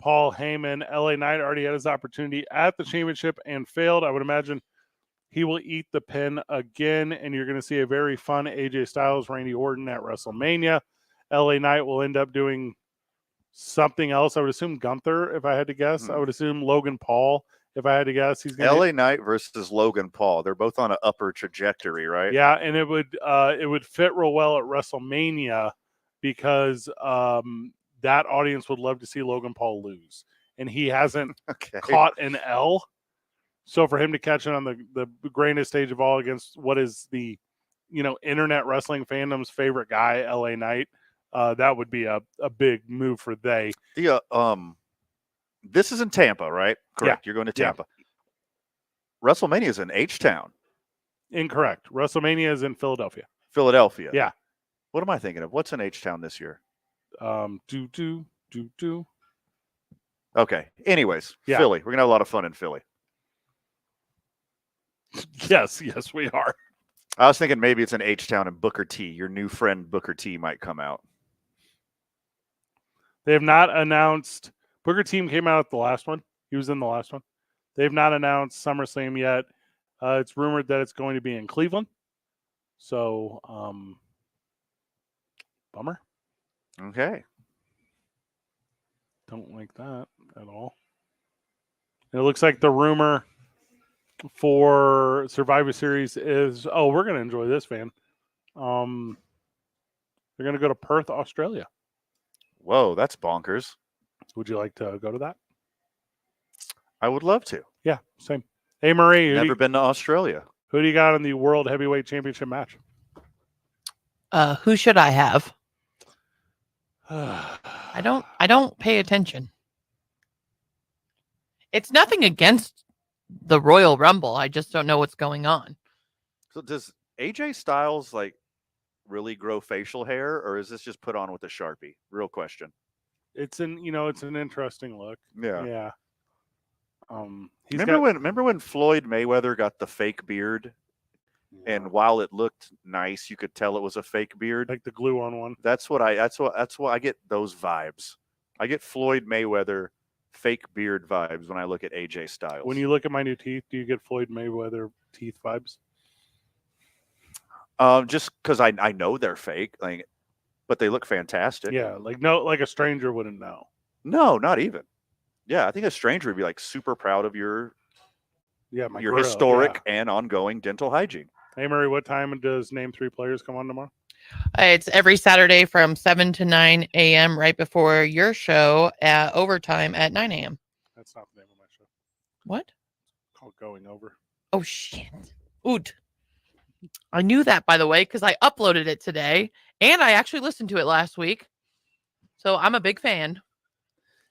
Paul Heyman, LA Knight already had his opportunity at the championship and failed. I would imagine he will eat the pin again, and you're going to see a very fun AJ Styles, Randy Orton at WrestleMania. LA Knight will end up doing something else. I would assume Gunther, if I had to guess. I would assume Logan Paul, if I had to guess. He's LA Knight versus Logan Paul. They're both on an upper trajectory, right? Yeah, and it would fit real well at WrestleMania because that audience would love to see Logan Paul lose, and he hasn't caught an L. So for him to catch it on the grandest stage of all against what is the internet wrestling fandom's favorite guy, LA Knight, that would be a big move for they. This is in Tampa, right? Correct. Yeah. You're going to Tampa. Yeah. WrestleMania is in H-Town. Incorrect. WrestleMania is in Philadelphia. Philadelphia. Yeah. What am I thinking of? What's in H-Town this year? Do. Okay. Anyways, Yeah. Philly. We're going to have a lot of fun in Philly. Yes, we are. I was thinking maybe it's in H-Town and Booker T. Your new friend Booker T might come out. They have not announced. Booker T came out at the last one. He was in the last one. They've not announced SummerSlam yet. It's rumored that it's going to be in Cleveland. So, bummer. Okay. Don't like that at all. And it looks like the rumor for Survivor Series is, we're going to enjoy this, fan. They're going to go to Perth, Australia. Whoa, that's bonkers. Would you like to go to that? I would love to. Yeah, same. Hey, Marie. Never been to Australia. Who do you got in the World Heavyweight Championship match? Who should I have? I don't pay attention. It's nothing against the Royal Rumble. I just don't know what's going on. So does AJ Styles really grow facial hair, or is this just put on with a Sharpie? Real question. It's an interesting look. Yeah. Yeah. Remember when Floyd Mayweather got the fake beard, and while it looked nice, you could tell it was a fake beard, like the glue on one. That's what I get those vibes. I get Floyd Mayweather fake beard vibes when I look at AJ Styles. When you look at my new teeth, do you get Floyd Mayweather teeth vibes? Just because I know they're fake, but they look fantastic. Yeah, like a stranger wouldn't know. No, not even. Yeah, I think a stranger would be super proud of your grill, historic and ongoing dental hygiene. Hey, Murray, what time does Name 3 Players come on tomorrow? It's every Saturday from 7 to 9 a.m. right before your show at Overtime at 9 a.m. That's not the name of my show. What? It's called Going Over. Oh, shit. Oot. I knew that, by the way, because I uploaded it today, and I actually listened to it last week. So I'm a big fan.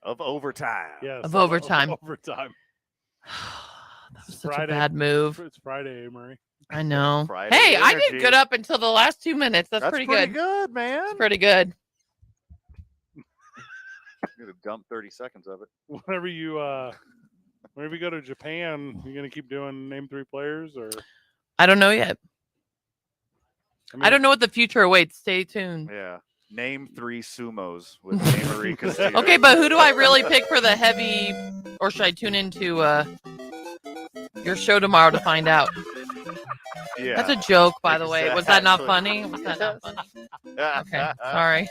Of Overtime. Yes. Of Overtime. Overtime. That was such a bad move. It's Friday, Murray. I know. Friday hey, energy. I did good up until the last 2 minutes. That's pretty good. Good, man. That's pretty good. I'm gonna dump 30 seconds of it. Whenever you go to Japan, you're gonna keep doing Name 3 Players, or I don't know yet. I don't know what the future awaits. Stay tuned. Yeah. Name 3 sumos with Marie Castillo. Okay, but who do I really pick for the heavy, or should I tune into your show tomorrow to find out? Yeah. That's a joke, by the way. Was that not funny? Was that not funny? Okay, sorry.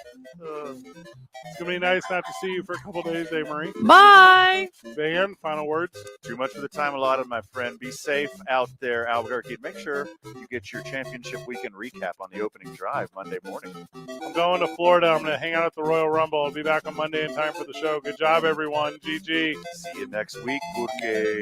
It's gonna be nice not to see you for a couple days, Marie. Bye. Van, final words. Too much of the time allotted, my friend. Be safe out there, Albuquerque. Make sure you get your championship weekend recap on the opening drive Monday morning. I'm going to Florida. I'm going to hang out at the Royal Rumble. I'll be back on Monday in time for the show. Good job, everyone. GG. See you next week, Porque.